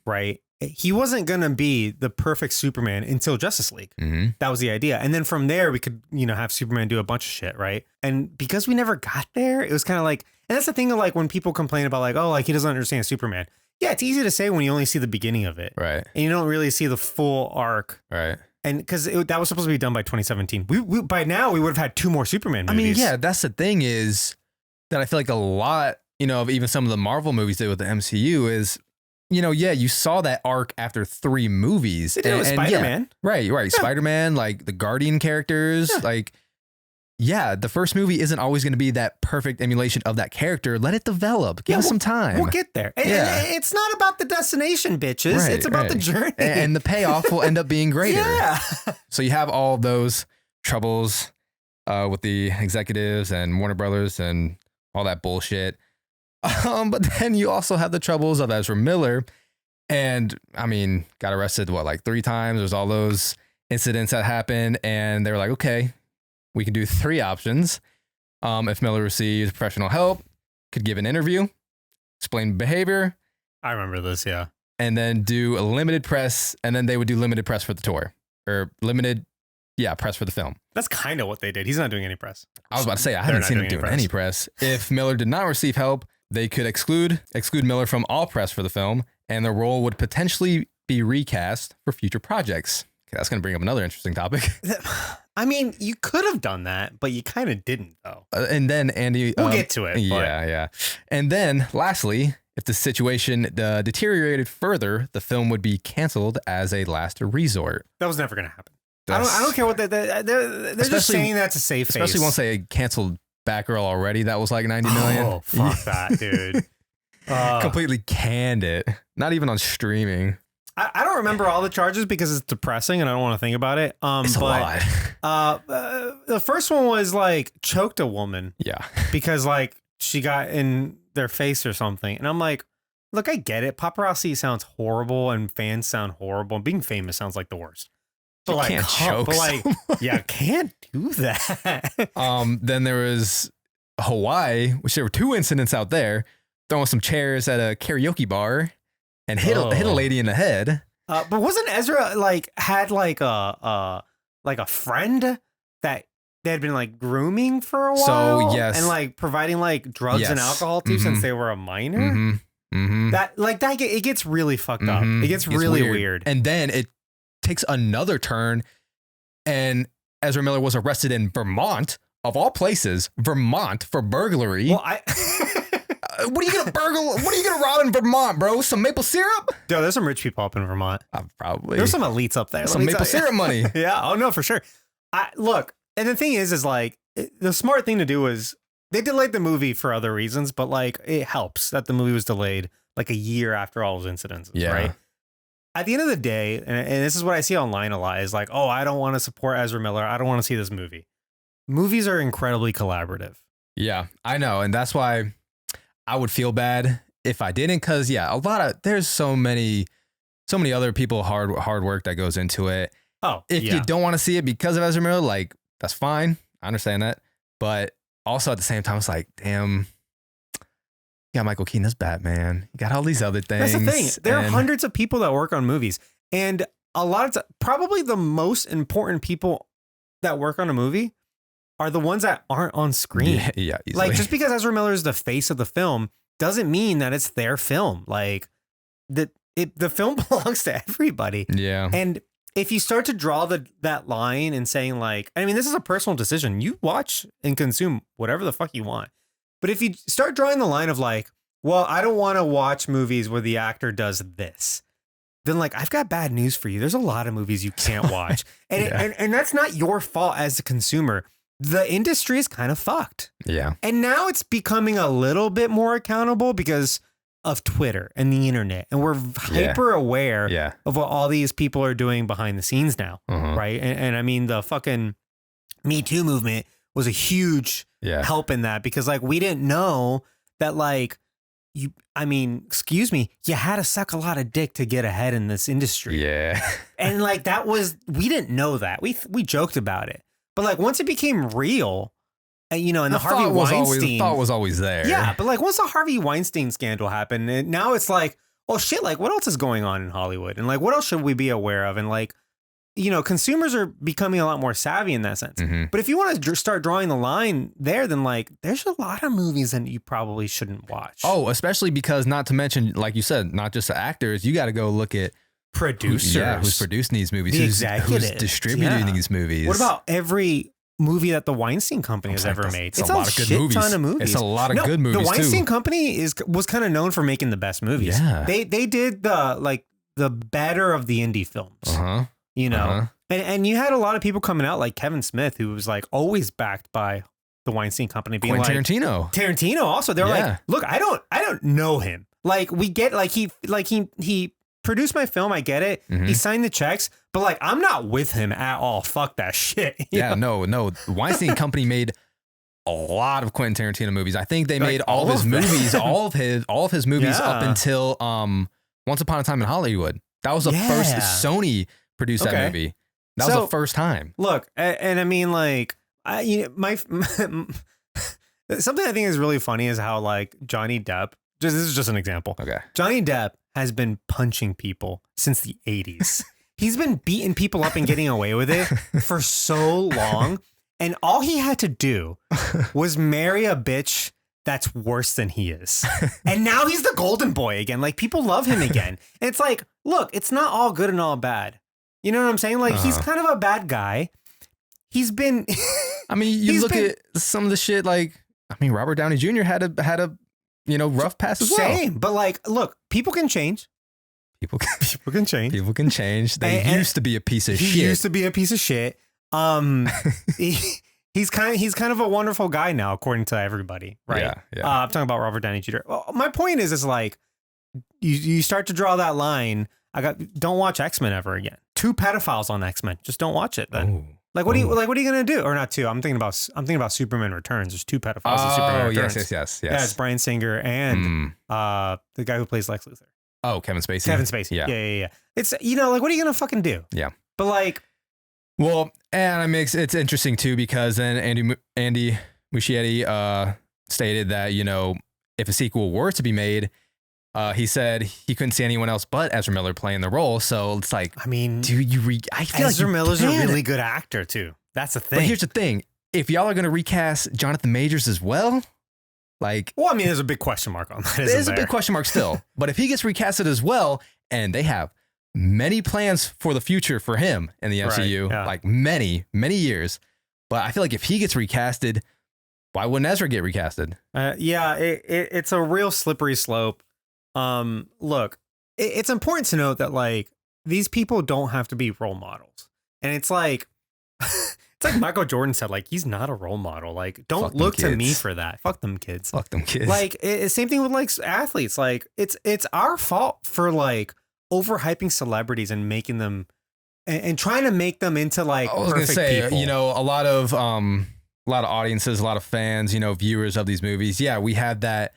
Speaker 2: right? He wasn't going to be the perfect Superman until Justice League. That was the idea. And then from there, we could, have Superman do a bunch of shit, right? And because we never got there, it was kind of like, and that's the thing of like when people complain about like, oh, like he doesn't understand Superman. Yeah, it's easy to say when you only see the beginning of it.
Speaker 1: Right.
Speaker 2: And you don't really see the full arc.
Speaker 1: Right.
Speaker 2: And because that was supposed to be done by 2017. We by now, we would have had 2 more Superman movies.
Speaker 1: I mean, yeah, that's the thing is that I feel like a lot, of even some of the Marvel movies did with the MCU is, you saw that arc after 3 movies.
Speaker 2: They did it with Spider-Man.
Speaker 1: Right. Yeah. Spider-Man, like the Guardian characters, the first movie isn't always going to be that perfect emulation of that character. Let it develop. Give us some time.
Speaker 2: We'll get there. And it's not about the destination, bitches.
Speaker 1: Right,
Speaker 2: it's about the journey.
Speaker 1: And the payoff will end up being greater.
Speaker 2: Yeah.
Speaker 1: So you have all those troubles with the executives and Warner Brothers and all that bullshit. But then you also have the troubles of Ezra Miller. And I mean, got arrested, like 3 times? There's all those incidents that happened. And they were like, okay, we can do 3 options. If Miller receives professional help, could give an interview, explain behavior.
Speaker 2: I remember this, yeah.
Speaker 1: And then do a limited press. And then they would do limited press for the tour or limited press for the film.
Speaker 2: That's kind of what they did. He's not doing any press.
Speaker 1: I was about to say, I haven't seen him doing any press. If Miller did not receive help, they could exclude Miller from all press for the film, and the role would potentially be recast for future projects. Okay, that's going to bring up another interesting topic.
Speaker 2: I mean, you could have done that, but you kind of didn't, though.
Speaker 1: And then, Andy...
Speaker 2: We'll get to it.
Speaker 1: Yeah. And then, lastly, if the situation deteriorated further, the film would be canceled as a last resort.
Speaker 2: That was never going to happen. I don't care what they're just saying that to save face.
Speaker 1: Especially once they canceled Batgirl already. That was like 90 million.
Speaker 2: Oh, fuck that, dude.
Speaker 1: Completely canned it. Not even on streaming.
Speaker 2: I don't remember all the charges because it's depressing and I don't want to think about it.
Speaker 1: It's a lot.
Speaker 2: The first one was like choked a woman.
Speaker 1: Yeah.
Speaker 2: Because like she got in their face or something. And I'm like, look, I get it. Paparazzi sounds horrible and fans sound horrible. And being famous sounds like the worst. But
Speaker 1: you
Speaker 2: like,
Speaker 1: can't choke
Speaker 2: yeah, can't do that.
Speaker 1: Then there was Hawaii, which there were 2 incidents out there, throwing some chairs at a karaoke bar and hit a lady in the head.
Speaker 2: But wasn't Ezra like had like a friend that they had been like grooming for a while?
Speaker 1: So yes,
Speaker 2: and like providing like drugs and alcohol to since they were a minor. That it gets really fucked up. It gets really weird.
Speaker 1: And then it takes another turn, and Ezra Miller was arrested in Vermont, of all places, Vermont, for burglary.
Speaker 2: Well,
Speaker 1: what are you gonna burgle? What are you gonna rob in Vermont, bro? Some maple syrup?
Speaker 2: Yo, there's some rich people up in Vermont.
Speaker 1: Probably.
Speaker 2: There's some elites up there.
Speaker 1: Some maple syrup money.
Speaker 2: Yeah. Oh no, for sure. Look, and the thing is like the smart thing to do is they delayed the movie for other reasons, but like it helps that the movie was delayed like a year after all those incidents. Yeah. Right. At the end of the day, and this is what I see online a lot, is like, oh, I don't want to support Ezra Miller. I don't want to see this movie. Movies are incredibly collaborative.
Speaker 1: Yeah, I know. And that's why I would feel bad if I didn't. Cause yeah, there's so many other people, hard work that goes into it.
Speaker 2: Oh,
Speaker 1: if you don't want to see it because of Ezra Miller, like that's fine. I understand that. But also at the same time, it's like, damn, you got Michael Keaton as Batman. You got all these other things.
Speaker 2: That's the thing. There are hundreds of people that work on movies. And a lot of times, probably the most important people that work on a movie are the ones that aren't on screen.
Speaker 1: Yeah, easily.
Speaker 2: Like, just because Ezra Miller is the face of the film doesn't mean that it's their film. Like, the film belongs to everybody.
Speaker 1: Yeah.
Speaker 2: And if you start to draw that line and saying like, I mean, this is a personal decision. You watch and consume whatever the fuck you want. But if you start drawing the line of like, well, I don't want to watch movies where the actor does this, then like, I've got bad news for you. There's a lot of movies you can't watch. And that's not your fault as a consumer. The industry is kind of fucked.
Speaker 1: Yeah.
Speaker 2: And now it's becoming a little bit more accountable because of Twitter and the internet. And we're hyper aware of what all these people are doing behind the scenes now. Right. And I mean, the fucking Me Too movement was a huge help in that, because like we didn't know that like excuse me, you had to suck a lot of dick to get ahead in this industry.
Speaker 1: Yeah.
Speaker 2: And like we didn't know that. We joked about it. But like once it became real, and the Harvey Weinstein
Speaker 1: thought was always there.
Speaker 2: Yeah, but like once the Harvey Weinstein scandal happened, and now it's like, oh shit, like what else is going on in Hollywood? And like what else should we be aware of? And like, consumers are becoming a lot more savvy in that sense. But if you want to start drawing the line there, then like there's a lot of movies that you probably shouldn't watch.
Speaker 1: Oh, especially because, not to mention, like you said, not just the actors, you got to go look at
Speaker 2: producers.
Speaker 1: Who's producing these movies,
Speaker 2: the
Speaker 1: who's distributing these movies.
Speaker 2: What about every movie that the Weinstein Company has ever made?
Speaker 1: It's a lot of good movies.
Speaker 2: Ton of movies.
Speaker 1: It's a lot of good movies too.
Speaker 2: The Weinstein Company was kind of known for making the best movies.
Speaker 1: Yeah.
Speaker 2: They did the better of the indie films. And you had a lot of people coming out like Kevin Smith, who was like always backed by the Weinstein Company, being
Speaker 1: Quentin
Speaker 2: like
Speaker 1: Tarantino
Speaker 2: also. They're like, look, I don't know him. Like we get he produced my film. I get it. He signed the checks, but like I'm not with him at all. Fuck that shit.
Speaker 1: No. The Weinstein Company made a lot of Quentin Tarantino movies. I think they made all of his movies, all of his movies up until Once Upon a Time in Hollywood. That was the first. Sony produced that movie. That was the first time.
Speaker 2: Look, and I mean, like, my something I think is really funny is how like Johnny Depp. This is just an example.
Speaker 1: Okay,
Speaker 2: Johnny Depp has been punching people since the 80s. He's been beating people up and getting away with it for so long, and all he had to do was marry a bitch that's worse than he is. And now he's the golden boy again. Like, people love him again. And it's like, look, it's not all good and all bad. You know what I'm saying? Like, he's kind of a bad guy. He's been...
Speaker 1: I mean, you look at some of the shit, like, I mean, Robert Downey Jr. had a rough past as well.
Speaker 2: Same. But like, look, people can change. People can change.
Speaker 1: People can change. They used to be a piece of shit.
Speaker 2: He used to be a piece of shit. He's kind of a wonderful guy now, according to everybody, right?
Speaker 1: Yeah.
Speaker 2: I'm talking about Robert Downey Jr. Well, my point is like, you start to draw that line don't watch X-Men ever again. 2 pedophiles on X-Men. Just don't watch it then.
Speaker 1: Ooh.
Speaker 2: Like what are you gonna do? Or not 2? I'm thinking about Superman Returns. There's 2 pedophiles in Superman Returns.
Speaker 1: Yes.
Speaker 2: Yeah, it's Bryan Singer and the guy who plays Lex Luthor.
Speaker 1: Oh, Kevin Spacey.
Speaker 2: Yeah. It's like what are you gonna fucking do?
Speaker 1: Yeah.
Speaker 2: But like,
Speaker 1: well, and I mean, it's interesting too because then Andy Muschietti stated that if a sequel were to be made, he said he couldn't see anyone else but Ezra Miller playing the role. So it's like,
Speaker 2: I mean,
Speaker 1: I feel
Speaker 2: Ezra
Speaker 1: like
Speaker 2: Miller's a really good actor too. That's the thing.
Speaker 1: But here's the thing: if y'all are gonna recast Jonathan Majors as well, like,
Speaker 2: well, I mean, there's a big question mark on that.
Speaker 1: There's a big question mark still. But if he gets recasted as well, and they have many plans for the future for him in the MCU, like many years. But I feel like if he gets recasted, why wouldn't Ezra get recasted?
Speaker 2: It's a real slippery slope. Look, it's important to note that like these people don't have to be role models, and it's like Michael Jordan said, like, he's not a role model. Like, don't look to me for that. Fuck them kids.
Speaker 1: Fuck them kids.
Speaker 2: Like, same thing with like athletes. Like, it's our fault for like overhyping celebrities and making them and trying to make them into like
Speaker 1: I was
Speaker 2: perfect
Speaker 1: gonna say,
Speaker 2: people.
Speaker 1: a lot of audiences, a lot of fans, viewers of these movies. Yeah, we have that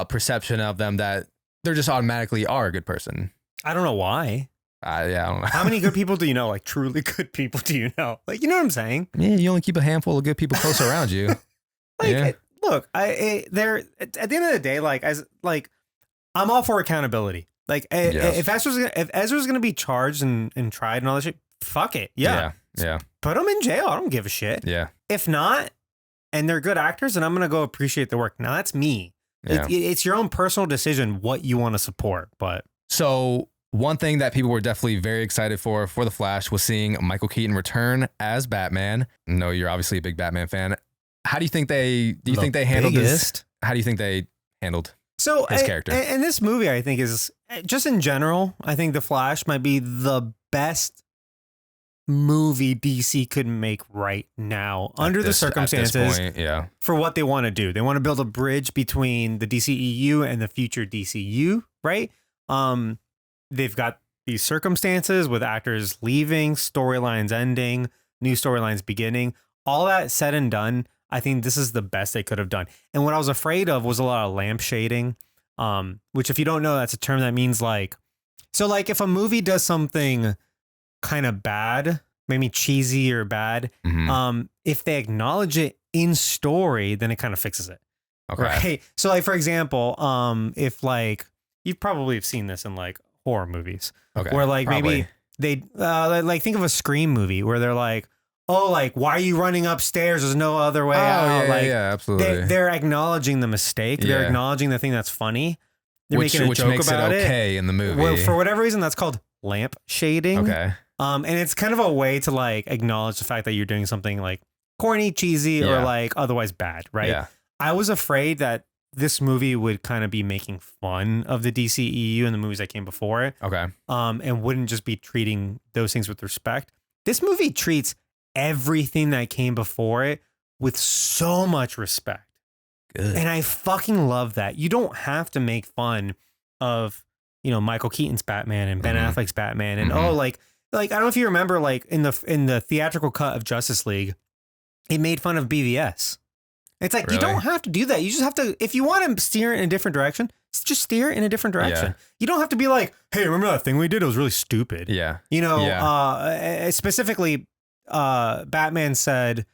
Speaker 1: perception of them that they're just automatically are a good person.
Speaker 2: I don't know why.
Speaker 1: I don't know.
Speaker 2: How many good people do you know? Like truly good people do you know? Like, you know what I'm saying?
Speaker 1: Yeah, you only keep a handful of good people close around you.
Speaker 2: Look, they're at the end of the day, I'm all for accountability. Like, if Ezra's gonna be charged and tried and all that shit, fuck it. Yeah. Put them in jail. I don't give a shit.
Speaker 1: Yeah.
Speaker 2: If not, and they're good actors, then I'm gonna go appreciate the work. Now that's me.
Speaker 1: Yeah.
Speaker 2: It's your own personal decision what you want to support. But
Speaker 1: so one thing that people were definitely very excited for The Flash was seeing Michael Keaton return as Batman. No, you're obviously a big Batman fan. How do you think they handled this? How do you think they handled his character?
Speaker 2: And this movie, I think, is just in general, I think The Flash might be the best movie DC could make right now under the circumstances
Speaker 1: at this point,
Speaker 2: for what they want to do. They want to build a bridge between the DCEU and the future DCU, right? They've got these circumstances with actors leaving, storylines ending, new storylines beginning. All that said and done, I think this is the best they could have done. And what I was afraid of was a lot of lampshading, which if you don't know, that's a term that means like if a movie does something kind of bad, maybe cheesy or bad, if they acknowledge it in story, then it kind of fixes it.
Speaker 1: Okay.
Speaker 2: Right. So like, for example, if like, you probably have seen this in like horror movies, where like maybe they like think of a Scream movie where they're like, oh, like, why are you running upstairs? There's no other way out.
Speaker 1: Yeah, absolutely.
Speaker 2: They're acknowledging the mistake. They're acknowledging the thing that's funny. They're making a joke
Speaker 1: makes
Speaker 2: about
Speaker 1: it okay in the movie.
Speaker 2: Well, for whatever reason, that's called lamp shading.
Speaker 1: Okay.
Speaker 2: And it's kind of a way to like acknowledge the fact that you're doing something like corny, cheesy, or like otherwise bad, right?
Speaker 1: Yeah.
Speaker 2: I was afraid that this movie would kind of be making fun of the DCEU and the movies that came before it.
Speaker 1: Okay.
Speaker 2: And wouldn't just be treating those things with respect. This movie treats everything that came before it with so much respect.
Speaker 1: Good.
Speaker 2: And I fucking love that. You don't have to make fun of, Michael Keaton's Batman and Ben Affleck's Batman. And like I don't know if you remember, like in the theatrical cut of Justice League, it made fun of BVS. It's like, you don't have to do that. You just have to, if you want to steer it in a different direction, just steer it in a different direction. Yeah. You don't have to be like, hey, remember that thing we did? It was really stupid.
Speaker 1: Yeah.
Speaker 2: Specifically, Batman said,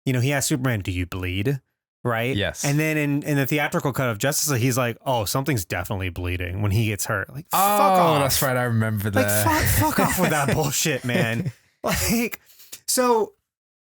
Speaker 2: he asked Superman, do you bleed? Right?
Speaker 1: Yes.
Speaker 2: And then in the theatrical cut of Justice League, he's like, oh, something's definitely bleeding when he gets hurt. Like, fuck off.
Speaker 1: That's right. I remember that.
Speaker 2: Like, fuck off with that bullshit, man. Like, so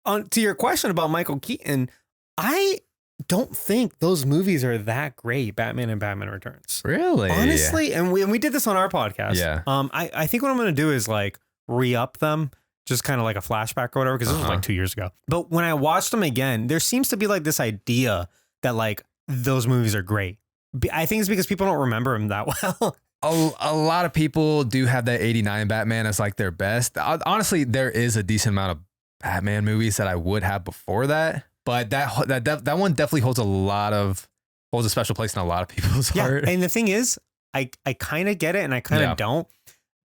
Speaker 2: to your question about Michael Keaton, I don't think those movies are that great, Batman and Batman Returns.
Speaker 1: Really?
Speaker 2: Honestly, and we did this on our podcast.
Speaker 1: Yeah.
Speaker 2: I think what I'm going to do is like re-up them, just kind of like a flashback or whatever, because this was like 2 years ago. But when I watched them again, there seems to be like this idea that like those movies are great. I think it's because people don't remember them that well.
Speaker 1: A lot of people do have that 89 Batman as like their best. Honestly, there is a decent amount of Batman movies that I would have before that. But that one definitely holds a special place in a lot of people's heart.
Speaker 2: And the thing is, I kind of get it and I kind of don't.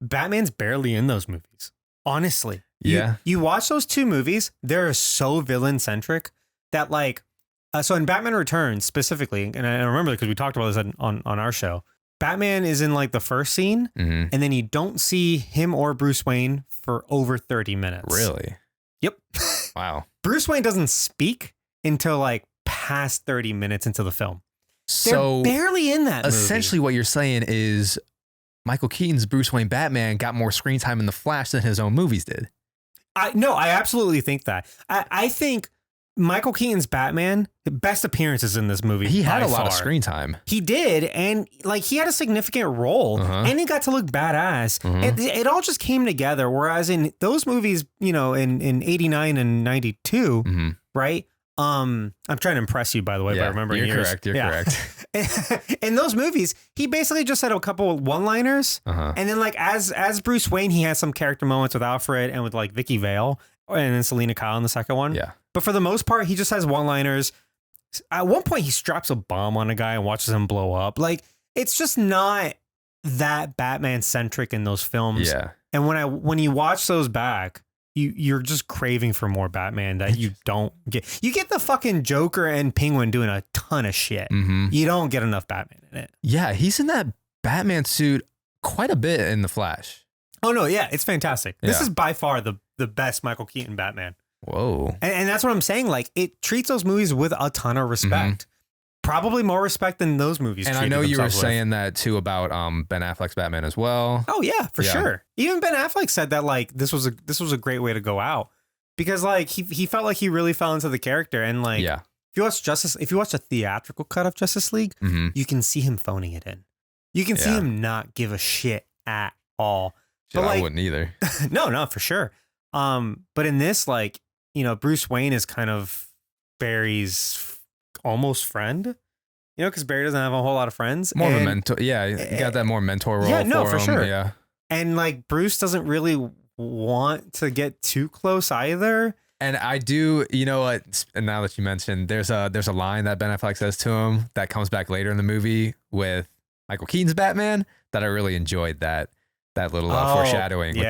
Speaker 2: Batman's barely in those movies. Honestly.
Speaker 1: Yeah.
Speaker 2: You watch those two movies, they're so villain centric that like, so in Batman Returns specifically, and I remember because we talked about this on our show, Batman is in like the first scene and then you don't see him or Bruce Wayne for over 30 minutes.
Speaker 1: Really?
Speaker 2: Yep.
Speaker 1: Wow.
Speaker 2: Bruce Wayne doesn't speak until like past 30 minutes into the film.
Speaker 1: So
Speaker 2: they're barely in that
Speaker 1: essentially
Speaker 2: movie.
Speaker 1: what you're saying is Michael Keaton's Bruce Wayne Batman got more screen time in The Flash than his own movies did.
Speaker 2: I absolutely think that. I think Michael Keaton's Batman, the best appearances in this movie.
Speaker 1: He had a lot of screen time.
Speaker 2: He did. And like he had a significant role and he got to look badass. It all just came together. Whereas in those movies, you know, in 89 and 92, right? I'm trying to impress you, by the way, by remembering
Speaker 1: You're correct. You're correct.
Speaker 2: In those movies, he basically just had a couple one-liners, and then like as Bruce Wayne, he had some character moments with Alfred and with like Vicky Vale, and then Selena Kyle in the second one.
Speaker 1: Yeah.
Speaker 2: But for the most part, he just has one-liners. At one point, he straps a bomb on a guy and watches him blow up. Like it's just not that Batman-centric in those films.
Speaker 1: Yeah.
Speaker 2: And when you watch those back, you're just craving for more Batman that you don't get. You get the fucking Joker and Penguin doing a ton of shit. You don't get enough Batman in it.
Speaker 1: Yeah, he's in that Batman suit quite a bit in The Flash.
Speaker 2: Oh, no, yeah, it's fantastic. This
Speaker 1: Yeah.
Speaker 2: is by far the best Michael Keaton Batman.
Speaker 1: Whoa.
Speaker 2: And that's what I'm saying. Like, it treats those movies with a ton of respect. Probably more respect than those movies.
Speaker 1: And I know you were saying that too about Ben Affleck's Batman as well.
Speaker 2: Oh yeah, for sure. Even Ben Affleck said that like this was a great way to go out because like he felt like he really fell into the character and like if you watch a theatrical cut of Justice League, you can see him phoning it in. You can see him not give a shit at all.
Speaker 1: Shit,
Speaker 2: but like,
Speaker 1: I wouldn't either.
Speaker 2: No, for sure. But in this, like, you know, Bruce Wayne is kind of Barry's almost friend, you know, because Barry doesn't have a whole lot of friends.
Speaker 1: More of a mentor. Yeah, you got that more mentor role.
Speaker 2: Yeah, no, for
Speaker 1: him.
Speaker 2: sure.
Speaker 1: Yeah.
Speaker 2: And like Bruce doesn't really want to get too close either.
Speaker 1: And I do, you know what? And now that you mentioned, there's a line that Ben Affleck says to him that comes back later in the movie with Michael Keaton's Batman that I really enjoyed that little foreshadowing with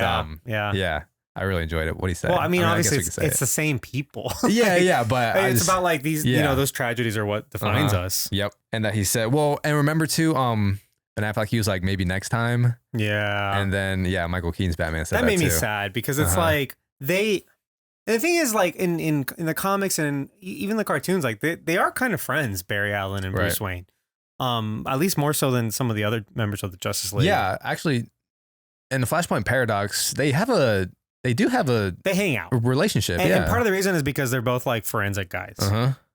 Speaker 1: yeah. I really enjoyed it. What he said.
Speaker 2: Well, I mean obviously it's the same people.
Speaker 1: yeah, but
Speaker 2: it's about like these, you know, those tragedies are what defines us.
Speaker 1: Yep. And that he said, well, and remember too, Ben Affleck, he was like, maybe next time.
Speaker 2: Yeah.
Speaker 1: And then, Michael Keaton's Batman said that
Speaker 2: made
Speaker 1: too.
Speaker 2: me sad because it's like the thing is like in the comics and even the cartoons, like they are kind of friends, Barry Allen and Bruce Wayne. At least more so than some of the other members of the Justice League.
Speaker 1: Yeah, actually, in the Flashpoint Paradox, they hang out relationship.
Speaker 2: And part of the reason is because they're both like forensic guys.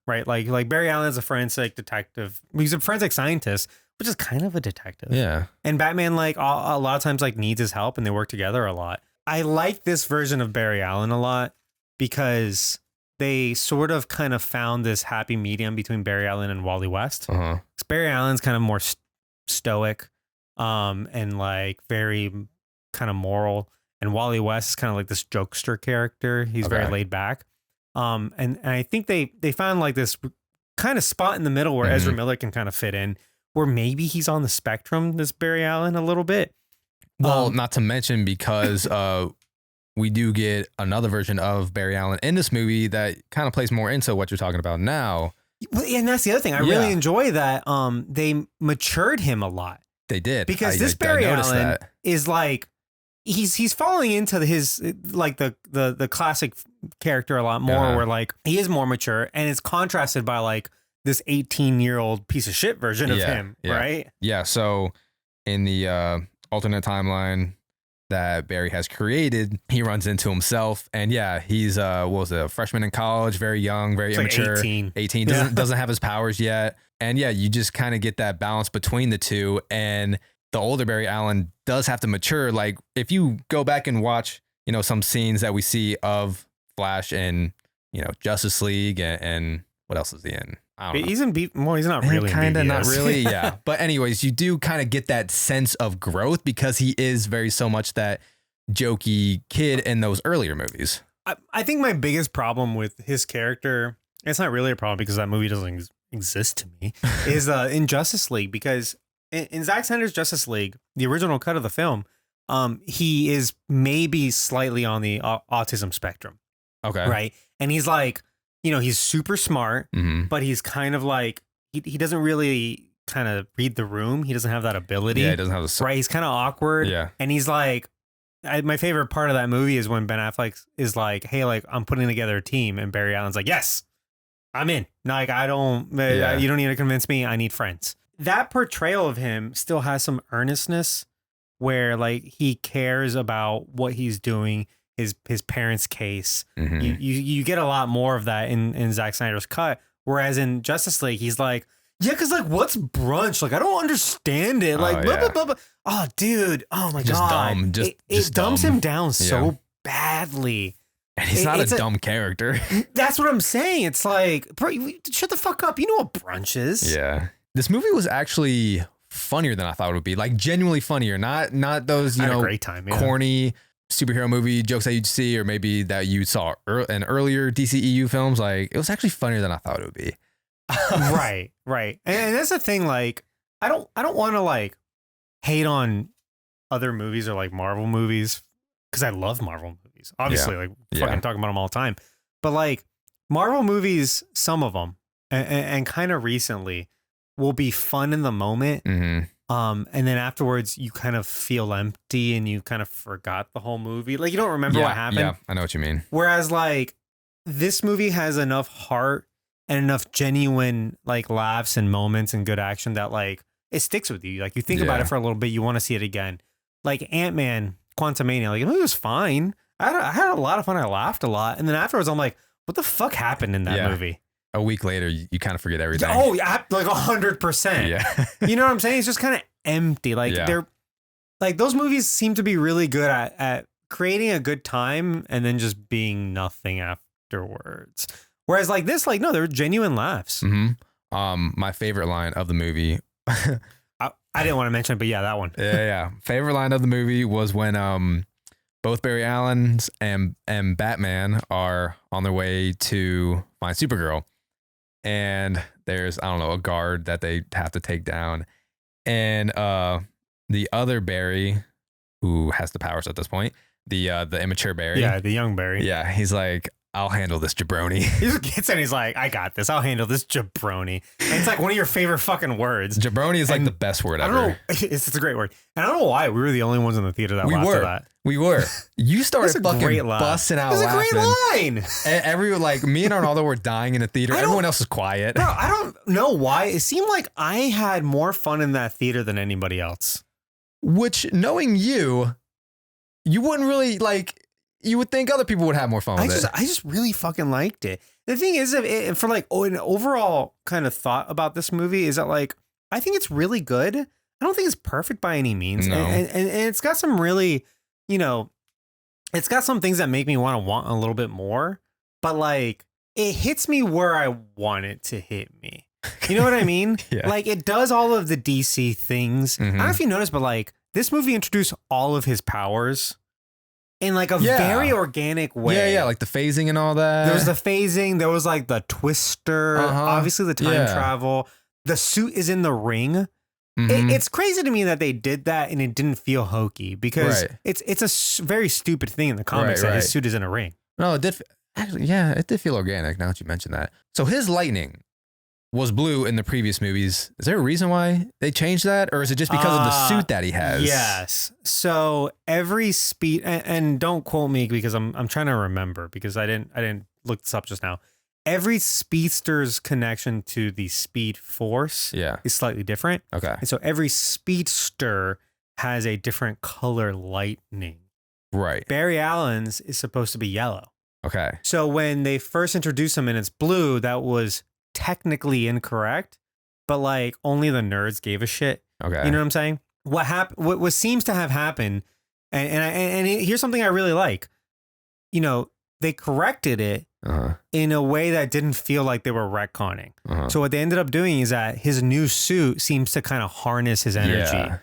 Speaker 2: Right? Like Barry Allen's a forensic detective. He's a forensic scientist, which is kind of a detective.
Speaker 1: Yeah.
Speaker 2: And Batman, like a lot of times, like needs his help, and they work together a lot. I like this version of Barry Allen a lot because they sort of kind of found this happy medium between Barry Allen and Wally West. Barry Allen's kind of more stoic, and like very kind of moral. And Wally West is kind of like this jokester character. He's very laid back. And I think they found like this kind of spot in the middle where Ezra Miller can kind of fit in, where maybe he's on the spectrum, this Barry Allen, a little bit.
Speaker 1: Well, not to mention because we do get another version of Barry Allen in this movie that kind of plays more into what you're talking about now.
Speaker 2: And that's the other thing. I really enjoy that they matured him a lot.
Speaker 1: They did.
Speaker 2: Because this Barry Allen is like, he's falling into his like the classic character a lot more where like he is more mature and it's contrasted by like this 18-year-old piece of shit version of him, right? Yeah.
Speaker 1: So in the alternate timeline that Barry has created, he runs into himself and he's a freshman in college, very young, very immature. 18 doesn't have his powers yet. And you just kind of get that balance between the two. And the older Barry Allen does have to mature. Like if you go back and watch, you know, some scenes that we see of Flash and, you know, Justice League and what else is he in? I don't know.
Speaker 2: He's in he's not really
Speaker 1: kind of not really. Yeah. But anyways, you do kind of get that sense of growth because he is very so much that jokey kid in those earlier movies.
Speaker 2: I think my biggest problem with his character, it's not really a problem because that movie doesn't exist to me, is in Justice League because in Zack Snyder's Justice League, the original cut of the film, he is maybe slightly on the autism spectrum.
Speaker 1: Okay.
Speaker 2: Right. And he's like, he's super smart, but he's kind of like, he doesn't really kind of read the room. He doesn't have that ability.
Speaker 1: Yeah, he doesn't have the...
Speaker 2: Right. He's kind of awkward.
Speaker 1: Yeah.
Speaker 2: And he's like, my favorite part of that movie is when Ben Affleck is like, hey, like, I'm putting together a team. And Barry Allen's like, yes, I'm in. Like, you don't need to convince me. I need friends. That portrayal of him still has some earnestness where like he cares about what he's doing, his parents' case. You get a lot more of that in Zack Snyder's cut. Whereas in Justice League, he's like, yeah, because like, what's brunch? Like, I don't understand it. Like, blah, blah, blah, blah. Oh, dude. Oh, my
Speaker 1: just
Speaker 2: God.
Speaker 1: Dumb. Just
Speaker 2: it dumbs
Speaker 1: dumb.
Speaker 2: him down so badly.
Speaker 1: And he's not a dumb character.
Speaker 2: That's what I'm saying. It's like, bro, shut the fuck up. You know what brunch is.
Speaker 1: Yeah. This movie was actually funnier than I thought it would be. Like, genuinely funnier. Not those,
Speaker 2: I had a great time,
Speaker 1: corny superhero movie jokes that you'd see, or maybe that you saw in earlier DCEU films. Like, it was actually funnier than I thought it would be.
Speaker 2: Right. And that's the thing. Like, I don't want to like hate on other movies or like Marvel movies, because I love Marvel movies. Obviously, like fucking talking about them all the time. But like Marvel movies, some of them, and kind of recently, will be fun in the moment. And then afterwards, you kind of feel empty and you kind of forgot the whole movie. Like, you don't remember what happened.
Speaker 1: Yeah, I know what you mean.
Speaker 2: Whereas like this movie has enough heart and enough genuine like laughs and moments and good action that like it sticks with you. Like, you think about it for a little bit, you want to see it again. Like Ant-Man, Quantumania, like, it was fine. I had a lot of fun. I laughed a lot. And then afterwards, I'm like, what the fuck happened in that movie?
Speaker 1: A week later, you kind of forget everything.
Speaker 2: Oh, yeah, like 100%.
Speaker 1: Yeah.
Speaker 2: You know what I'm saying? It's just kind of empty. Like, they're like, those movies seem to be really good at creating a good time and then just being nothing afterwards. Whereas like this, like, no, there were genuine laughs.
Speaker 1: My favorite line of the movie.
Speaker 2: I didn't want to mention it, but yeah, that one.
Speaker 1: Yeah. Favorite line of the movie was when both Barry Allen's and Batman are on their way to find Supergirl. And there's, I don't know, a guard that they have to take down. And the other Barry, who has the powers at this point, the immature Barry.
Speaker 2: Yeah, the young Barry.
Speaker 1: Yeah, he's like, I'll handle this jabroni.
Speaker 2: He just gets in, he's like, I got this. I'll handle this jabroni. And it's like one of your favorite fucking words.
Speaker 1: Jabroni is like the best word ever.
Speaker 2: I don't know. It's a great word. And I don't know why we were the only ones in the theater that laughed at that.
Speaker 1: We were. You started fucking
Speaker 2: laugh.
Speaker 1: busting out
Speaker 2: laughing.
Speaker 1: laughing.
Speaker 2: It's a great line.
Speaker 1: And like, me and Arnaldo were dying in the theater. Everyone else was quiet.
Speaker 2: Bro, I don't know why. It seemed like I had more fun in that theater than anybody else.
Speaker 1: Which, knowing you wouldn't really like... You would think other people would have more fun with it.
Speaker 2: I just really fucking liked it. The thing is, for like an overall kind of thought about this movie is that like, I think it's really good. I don't think it's perfect by any means.
Speaker 1: No.
Speaker 2: And it's got some really, it's got some things that make me want a little bit more, but like it hits me where I want it to hit me. You know what I mean?
Speaker 1: Yeah.
Speaker 2: Like, it does all of the DC things. I don't know if you noticed, but like this movie introduced all of his powers in like a very organic way.
Speaker 1: Yeah, like the phasing and all that.
Speaker 2: There was the phasing. There was like the twister. Obviously the time travel. The suit is in the ring. It's crazy to me that they did that and it didn't feel hokey because it's a very stupid thing in the comics that his suit is in a ring.
Speaker 1: No, it did. Actually, yeah, it did feel organic now that you mentioned that. So his lightning was blue in the previous movies. Is there a reason why they changed that? Or is it just because of the suit that he has?
Speaker 2: Yes. So every speed, and don't quote me because I'm trying to remember because I didn't look this up just now. Every speedster's connection to the speed force is slightly different.
Speaker 1: Okay.
Speaker 2: And so every speedster has a different color lightning.
Speaker 1: Right.
Speaker 2: Barry Allen's is supposed to be yellow.
Speaker 1: Okay.
Speaker 2: So when they first introduced him and it's blue, that was technically incorrect, but like only the nerds gave a shit.
Speaker 1: Okay.
Speaker 2: You know what I'm saying? What happened? What seems to have happened, and here's something I really like. They corrected it in a way that didn't feel like they were retconning. So what they ended up doing is that his new suit seems to kind of harness his energy,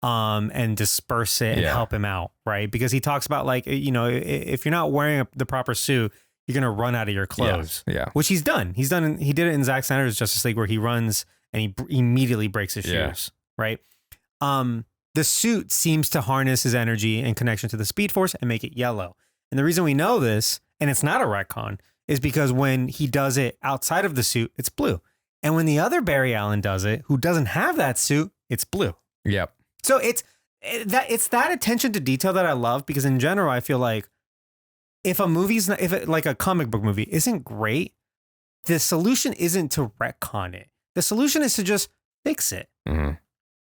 Speaker 2: and disperse it and help him out, right? Because he talks about like, if you're not wearing the proper suit, you're going to run out of your clothes.
Speaker 1: Yeah.
Speaker 2: Which he's done. He did it in Zack Snyder's Justice League where he runs and he immediately breaks his shoes. Right. the suit seems to harness his energy and connection to the Speed Force and make it yellow. And the reason we know this, and it's not a retcon, is because when he does it outside of the suit, it's blue. And when the other Barry Allen does it, who doesn't have that suit, it's blue.
Speaker 1: Yep.
Speaker 2: So it's that attention to detail that I love, because in general, I feel like if a movie's not, like a comic book movie isn't great, the solution isn't to retcon it. The solution is to just fix it.
Speaker 1: Mm-hmm.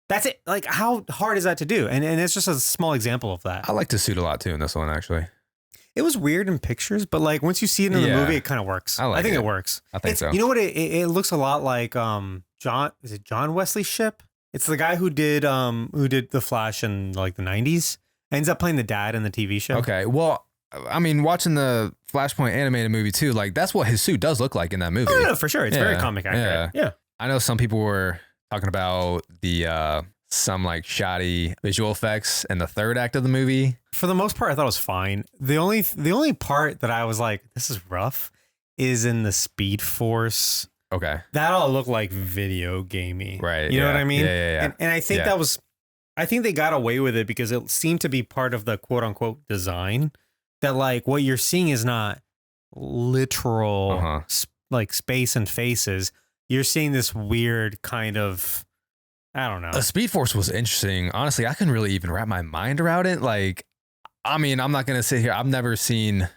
Speaker 2: That's it. Like, how hard is that to do? And it's just a small example of that.
Speaker 1: I like the suit a lot too in this one, actually.
Speaker 2: It was weird in pictures, but like once you see it in the movie, it kind of works. I think it works.
Speaker 1: I think so.
Speaker 2: You know what? It looks a lot like John Wesley Shipp? It's the guy who did The Flash in like the 90s. Ends up playing the dad in the TV show.
Speaker 1: Okay. Well, I mean, watching the Flashpoint animated movie too, like that's what his suit does look like in that movie.
Speaker 2: Oh, no, for sure. It's very comic accurate. Yeah.
Speaker 1: I know some people were talking about the some like shoddy visual effects in the third act of the movie.
Speaker 2: For the most part, I thought it was fine. The only part that I was like, this is rough, is in the Speed Force.
Speaker 1: Okay.
Speaker 2: That all looked like video gamey.
Speaker 1: Right.
Speaker 2: You know what I mean?
Speaker 1: Yeah.
Speaker 2: And I think I think they got away with it because it seemed to be part of the quote unquote design, that like what you're seeing is not literal like space and faces. You're seeing this weird kind of, I don't know.
Speaker 1: The Speed Force was interesting. Honestly, I couldn't really even wrap my mind around it. Like, I mean, I'm not going to sit here. I've never seen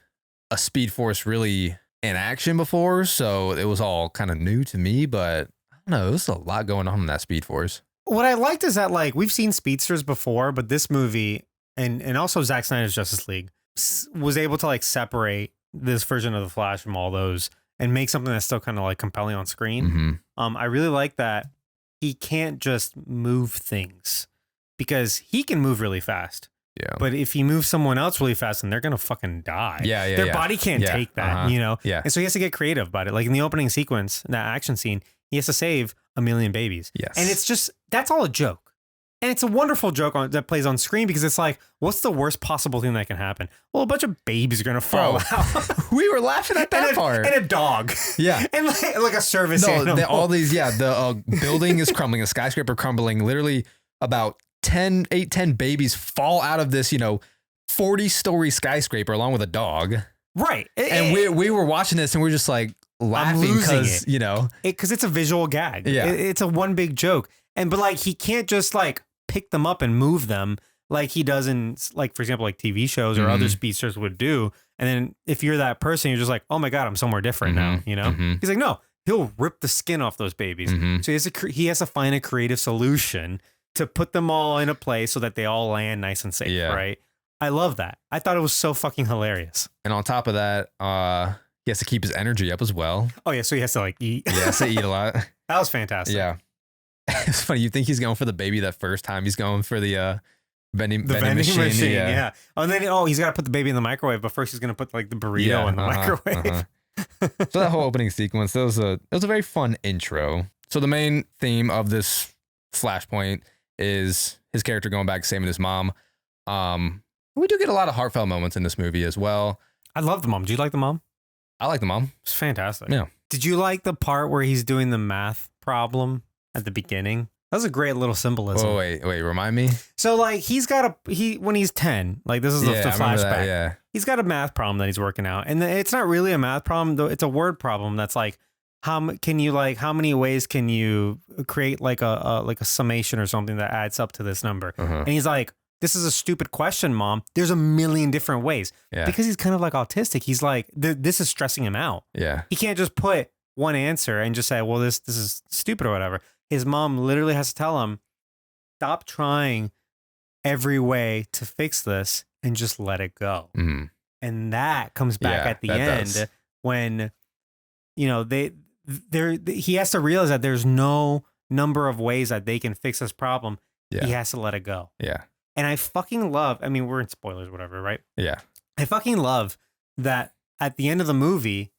Speaker 1: a Speed Force really in action before, so it was all kind of new to me, but I don't know. There's a lot going on in that Speed Force.
Speaker 2: What I liked is that, like, we've seen speedsters before, but this movie and also Zack Snyder's Justice League was able to like separate this version of the Flash from all those and make something that's still kind of like compelling on screen. I really like that he can't just move things, because he can move really fast.
Speaker 1: Yeah.
Speaker 2: But if he moves someone else really fast, then they're going to fucking die. Their body can't take that, you know?
Speaker 1: Yeah.
Speaker 2: And so he has to get creative about it. Like in the opening sequence, in that action scene, he has to save 1 million babies.
Speaker 1: Yes.
Speaker 2: And it's just, that's all a joke. And it's a wonderful joke that plays on screen, because it's like, what's the worst possible thing that can happen? Well, a bunch of babies are going to fall out.
Speaker 1: We were laughing at that part.
Speaker 2: And a dog.
Speaker 1: Yeah.
Speaker 2: And like a service animal.
Speaker 1: All these, the building is crumbling, a skyscraper crumbling. Literally about 10 babies fall out of this, 40-story skyscraper along with a dog.
Speaker 2: Right.
Speaker 1: And we were watching this and we're just like laughing because,
Speaker 2: because it's a visual gag.
Speaker 1: Yeah.
Speaker 2: It's a one big joke. But like, he can't just like pick them up and move them like he does in, like, for example, like TV shows or other speedsters would do. And then if you're that person, you're just like, oh my God, I'm somewhere different now, He's like, no, he'll rip the skin off those babies. So he has to find a creative solution to put them all in a place so that they all land nice and safe, right? I love that. I thought it was so fucking hilarious.
Speaker 1: And on top of that, he has to keep his energy up as well.
Speaker 2: Oh yeah, so he has to like eat.
Speaker 1: Yeah, he has to eat a lot.
Speaker 2: That was fantastic.
Speaker 1: Yeah. It's funny. You think he's going for the baby that first time. He's going for the vending machine.
Speaker 2: Yeah. Oh, and then he's got to put the baby in the microwave, but first he's going to put like the burrito in the microwave.
Speaker 1: So that whole opening sequence, it was a very fun intro. So the main theme of this Flashpoint is his character going back saving his mom. We do get a lot of heartfelt moments in this movie as well.
Speaker 2: I love the mom. Do you like the mom?
Speaker 1: I like the mom.
Speaker 2: It's fantastic.
Speaker 1: Yeah.
Speaker 2: Did you like the part where he's doing the math problem at the beginning? That was a great little symbolism.
Speaker 1: Oh, wait, remind me.
Speaker 2: So like when he's 10, like this is the flashback.
Speaker 1: Yeah.
Speaker 2: He's got a math problem that he's working out. And it's not really a math problem, though. It's a word problem that's like, how many ways can you create like a summation or something that adds up to this number? And he's like, this is a stupid question, Mom. There's a million different ways.
Speaker 1: Yeah.
Speaker 2: Because he's kind of like autistic. He's like, this is stressing him out.
Speaker 1: Yeah.
Speaker 2: He can't just put one answer and just say, well, this is stupid or whatever. His mom literally has to tell him, stop trying every way to fix this and just let it go. And that comes back at the end when, he has to realize that there's no number of ways that they can fix this problem.
Speaker 1: Yeah.
Speaker 2: He has to let it go.
Speaker 1: Yeah.
Speaker 2: And I fucking love, I mean, we're in spoilers, whatever, right?
Speaker 1: Yeah.
Speaker 2: I fucking love that at the end of the movie,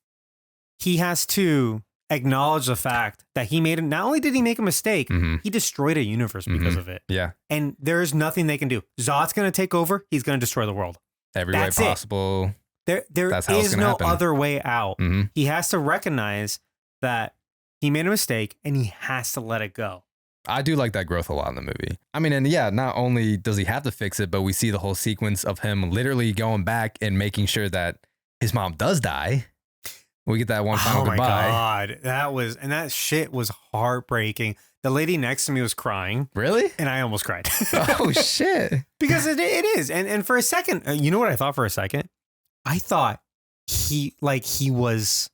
Speaker 2: he has to acknowledge the fact that he made it. Not only did he make a mistake, he destroyed a universe because of it.
Speaker 1: Yeah.
Speaker 2: And there's nothing they can do. Zod's going to take over. He's going to destroy the world.
Speaker 1: Every way possible.
Speaker 2: There is no other way out. He has to recognize that he made a mistake and he has to let it go.
Speaker 1: I do like that growth a lot in the movie. I mean, and yeah, not only does he have to fix it, but we see the whole sequence of him literally going back and making sure that his mom does die. We get that one final goodbye.
Speaker 2: Oh my God. That shit was heartbreaking. The lady next to me was crying.
Speaker 1: Really?
Speaker 2: And I almost cried.
Speaker 1: Oh shit.
Speaker 2: Because it is. And for a second, you know what I thought for a second? I thought he was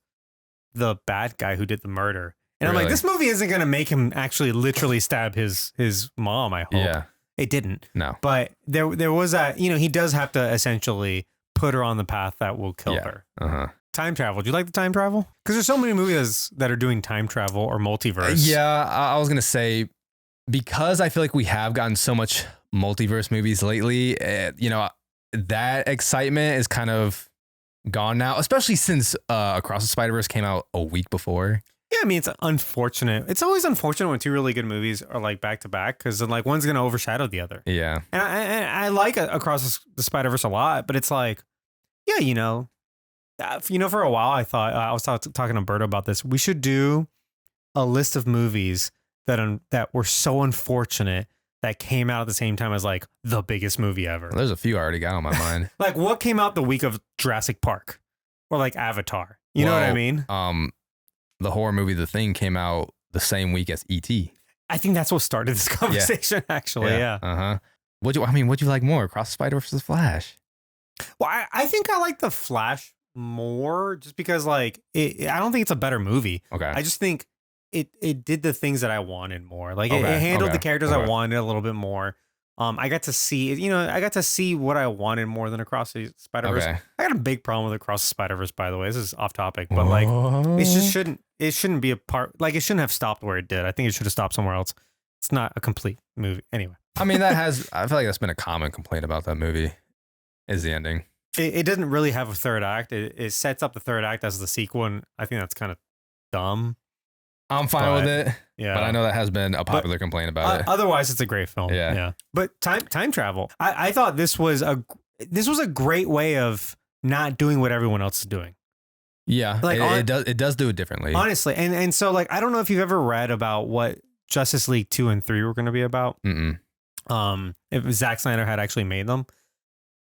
Speaker 2: the bad guy who did the murder. And I'm like, this movie isn't going to make him actually literally stab his mom, I hope.
Speaker 1: Yeah.
Speaker 2: It didn't.
Speaker 1: No.
Speaker 2: But there was that, he does have to essentially put her on the path that will kill her.
Speaker 1: Uh-huh.
Speaker 2: Time travel. Do you like the time travel? Because there's so many movies that are doing time travel or multiverse.
Speaker 1: Yeah, I was going to say, because I feel like we have gotten so much multiverse movies lately, that excitement is kind of gone now, especially since Across the Spider-Verse came out a week before.
Speaker 2: Yeah, I mean, it's unfortunate. It's always unfortunate when two really good movies are like back to back because then like one's going to overshadow the other.
Speaker 1: Yeah.
Speaker 2: And I like Across the Spider-Verse a lot, but it's like, yeah, for a while I thought, I was talking to Berto about this. We should do a list of movies that were so unfortunate that came out at the same time as like the biggest movie ever.
Speaker 1: Well, there's a few I already got on my mind.
Speaker 2: Like what came out the week of Jurassic Park or like Avatar? You know what I mean?
Speaker 1: The horror movie The Thing came out the same week as E.T.
Speaker 2: I think that's what started this conversation, actually. Yeah.
Speaker 1: Uh-huh. What'd you like more? Across the Spider-Verse or The Flash?
Speaker 2: Well, I think I like The Flash more just because like I don't think it's a better movie.
Speaker 1: Okay.
Speaker 2: I just think it did the things that I wanted more. Like it handled the characters I wanted a little bit more. I got to see what I wanted more than Across the Spider-Verse.
Speaker 1: Okay.
Speaker 2: I got a big problem with Across the Spider-Verse, by the way. This is off topic, but like it shouldn't be a part, like it shouldn't have stopped where it did. I think it should have stopped somewhere else. It's not a complete movie. Anyway.
Speaker 1: I mean, I feel like that's been a common complaint about that movie is the ending.
Speaker 2: It doesn't really have a third act. It sets up the third act as the sequel, and I think that's kind of dumb.
Speaker 1: I'm fine with it.
Speaker 2: Yeah.
Speaker 1: But I know that has been a popular complaint about it.
Speaker 2: Otherwise, it's a great film. Yeah. But time travel. I thought this was a great way of not doing what everyone else is doing.
Speaker 1: Yeah. Like it does do it differently.
Speaker 2: Honestly. And so like I don't know if you've ever read about what Justice League 2 and 3 were going to be about. If Zack Snyder had actually made them.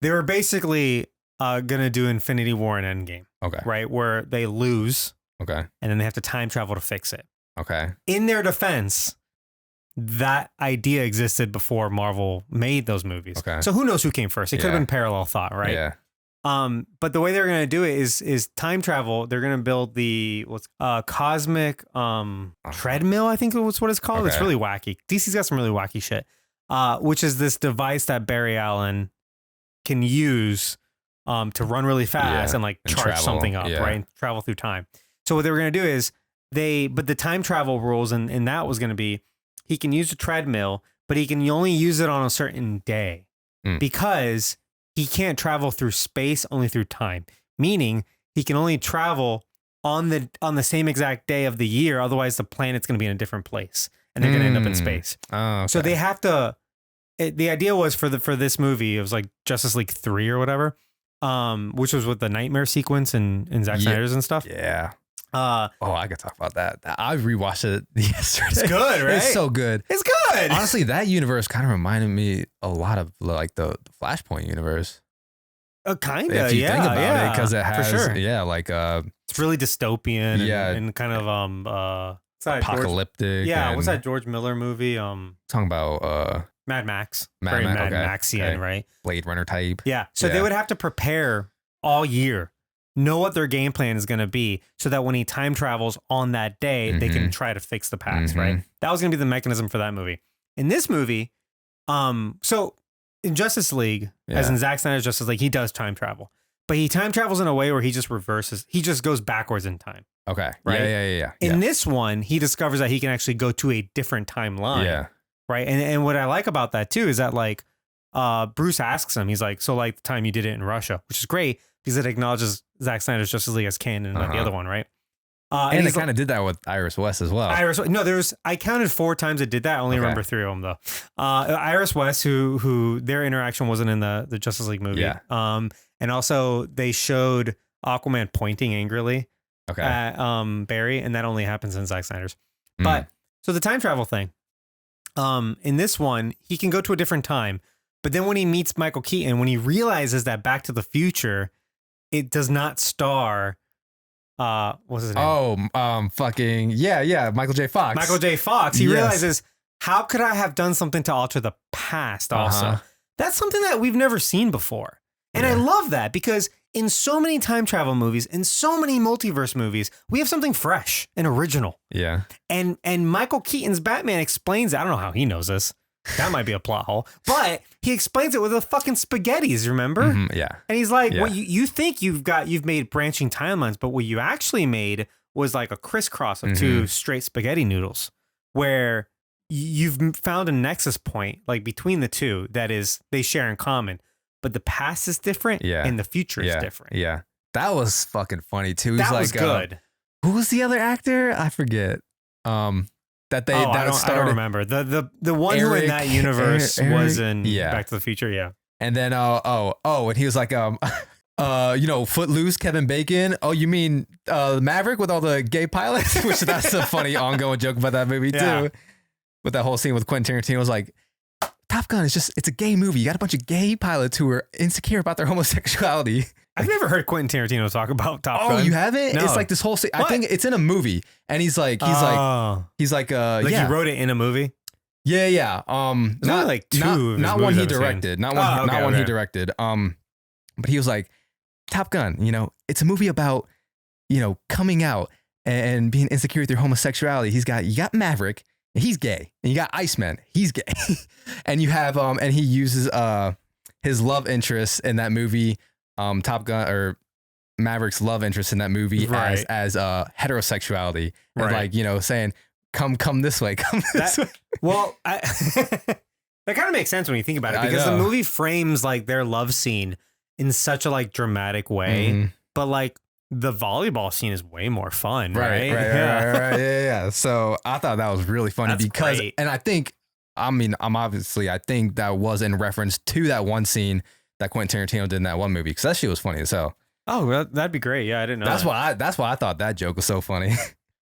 Speaker 2: They were basically going to do Infinity War and Endgame.
Speaker 1: Okay.
Speaker 2: Right? Where they lose.
Speaker 1: Okay.
Speaker 2: And then they have to time travel to fix it.
Speaker 1: Okay.
Speaker 2: In their defense, that idea existed before Marvel made those movies. Okay. So who knows who came first? It could have been parallel thought, right?
Speaker 1: Yeah.
Speaker 2: But the way they're going to do it is time travel. They're going to build the cosmic treadmill, I think that's what it's called. Okay. It's really wacky. DC's got some really wacky shit. Which is this device that Barry Allen can use to run really fast and like charge something up, right? And travel through time. So what they were going to do is but the time travel rules and that was going to be, he can use the treadmill, but he can only use it on a certain day because he can't travel through space, only through time. Meaning he can only travel on the same exact day of the year. Otherwise the planet's going to be in a different place and they're going to end up in space. Oh, okay. So they have to, the idea was for this movie, it was like Justice League 3 or whatever, which was with the nightmare sequence and Zack Snyder's and stuff.
Speaker 1: Yeah. I could talk about that. I rewatched it yesterday.
Speaker 2: It's good, right?
Speaker 1: It's so good.
Speaker 2: It's good.
Speaker 1: Honestly, that universe kind of reminded me a lot of like the Flashpoint universe.
Speaker 2: Kind of,
Speaker 1: if you think about it, because it has,
Speaker 2: for sure.
Speaker 1: It's
Speaker 2: really dystopian, and kind of
Speaker 1: apocalyptic.
Speaker 2: What's that George Miller movie?
Speaker 1: Talking about
Speaker 2: Mad Max,
Speaker 1: Mad
Speaker 2: Maxian, right?
Speaker 1: Blade Runner type.
Speaker 2: Yeah, so they would have to prepare all year. Know what their game plan is going to be so that when he time travels on that day, they can try to fix the past, right? That was going to be the mechanism for that movie. In this movie, so in Justice League, as in Zack Snyder's Justice League, he does time travel. But he time travels in a way where he just goes backwards in time.
Speaker 1: Okay.
Speaker 2: Right?
Speaker 1: Yeah.
Speaker 2: In this one, he discovers that he can actually go to a different timeline.
Speaker 1: Yeah.
Speaker 2: Right? And what I like about that too is that like Bruce asks him, he's like, so like the time you did it in Russia, which is great because it acknowledges Zack Snyder's Justice League as canon, like the other one, right?
Speaker 1: And they kind of did that with Iris West as well.
Speaker 2: I counted 4 times it did that. I only remember 3 of them though. Iris West, who their interaction wasn't in the Justice League movie. Yeah. And also they showed Aquaman pointing angrily at Barry, and that only happens in Zack Snyder's. But so the time travel thing, In this one, he can go to a different time. But then when he meets Michael Keaton, when he realizes that Back to the Future, it does not star, what's his name?
Speaker 1: Fucking, yeah, Michael J. Fox.
Speaker 2: Michael J. Fox. He realizes, how could I have done something to alter the past also? That's something that we've never seen before. And I love that because in so many time travel movies, in so many multiverse movies, we have something fresh and original.
Speaker 1: Yeah.
Speaker 2: And Michael Keaton's Batman explains it. I don't know how he knows this. That might be a plot hole. But he explains it with the fucking spaghettis, remember?
Speaker 1: Mm-hmm, yeah.
Speaker 2: And he's like, well, you think you've made branching timelines, but what you actually made was like a crisscross of two straight spaghetti noodles where you've found a nexus point like between the two that is they share in common. But the past is different and the future is different.
Speaker 1: Yeah. That was fucking funny too.
Speaker 2: That was good.
Speaker 1: Who was the other actor? I forget. I don't
Speaker 2: remember. The one who in that universe was in Back to the Future, yeah.
Speaker 1: And then and he was like Footloose, Kevin Bacon. Oh, you mean Maverick with all the gay pilots? Which that's a funny ongoing joke about that movie too. With that whole scene with Quentin Tarantino was like, Top Gun it's a gay movie. You got a bunch of gay pilots who are insecure about their homosexuality.
Speaker 2: I've never heard Quentin Tarantino talk about Top Gun.
Speaker 1: Oh, you haven't?
Speaker 2: No.
Speaker 1: It's like this whole scene. I think it's in a movie, and he's like, he wrote
Speaker 2: it in a movie.
Speaker 1: Yeah.
Speaker 2: Not like two.
Speaker 1: Not one he directed. Not one he directed. But he was like, Top Gun. It's a movie about coming out and being insecure with your homosexuality. You got Maverick. He's gay, and you got Iceman. He's gay, and you have and he uses his love interest in that movie, Top Gun or Maverick's love interest in that movie as heterosexuality, and saying come this way, come this way.
Speaker 2: Well, that kind of makes sense when you think about it because the movie frames like their love scene in such a like dramatic way, but like. The volleyball scene is way more fun, right?
Speaker 1: Yeah. So I thought that was really funny and I think that was in reference to that one scene that Quentin Tarantino did in that one movie because that shit was funny as hell.
Speaker 2: Oh, that'd be great. Yeah, I didn't know.
Speaker 1: That's why I thought that joke was so funny.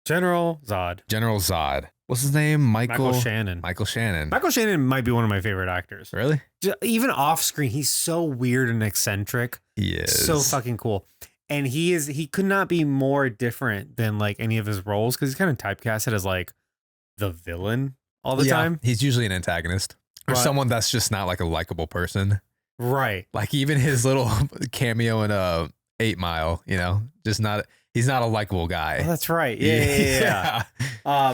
Speaker 2: General Zod.
Speaker 1: What's his name? Michael
Speaker 2: Shannon.
Speaker 1: Michael Shannon
Speaker 2: might be one of my favorite actors.
Speaker 1: Really?
Speaker 2: Even off screen, he's so weird and eccentric.
Speaker 1: He is
Speaker 2: so fucking cool. And he could not be more different than like any of his roles because he's kind of typecasted as like the villain all the time. He's
Speaker 1: usually an antagonist or someone that's just not like a likable person.
Speaker 2: Right.
Speaker 1: Like even his little cameo in 8 Mile, he's not a likable guy.
Speaker 2: Oh, that's right. Yeah.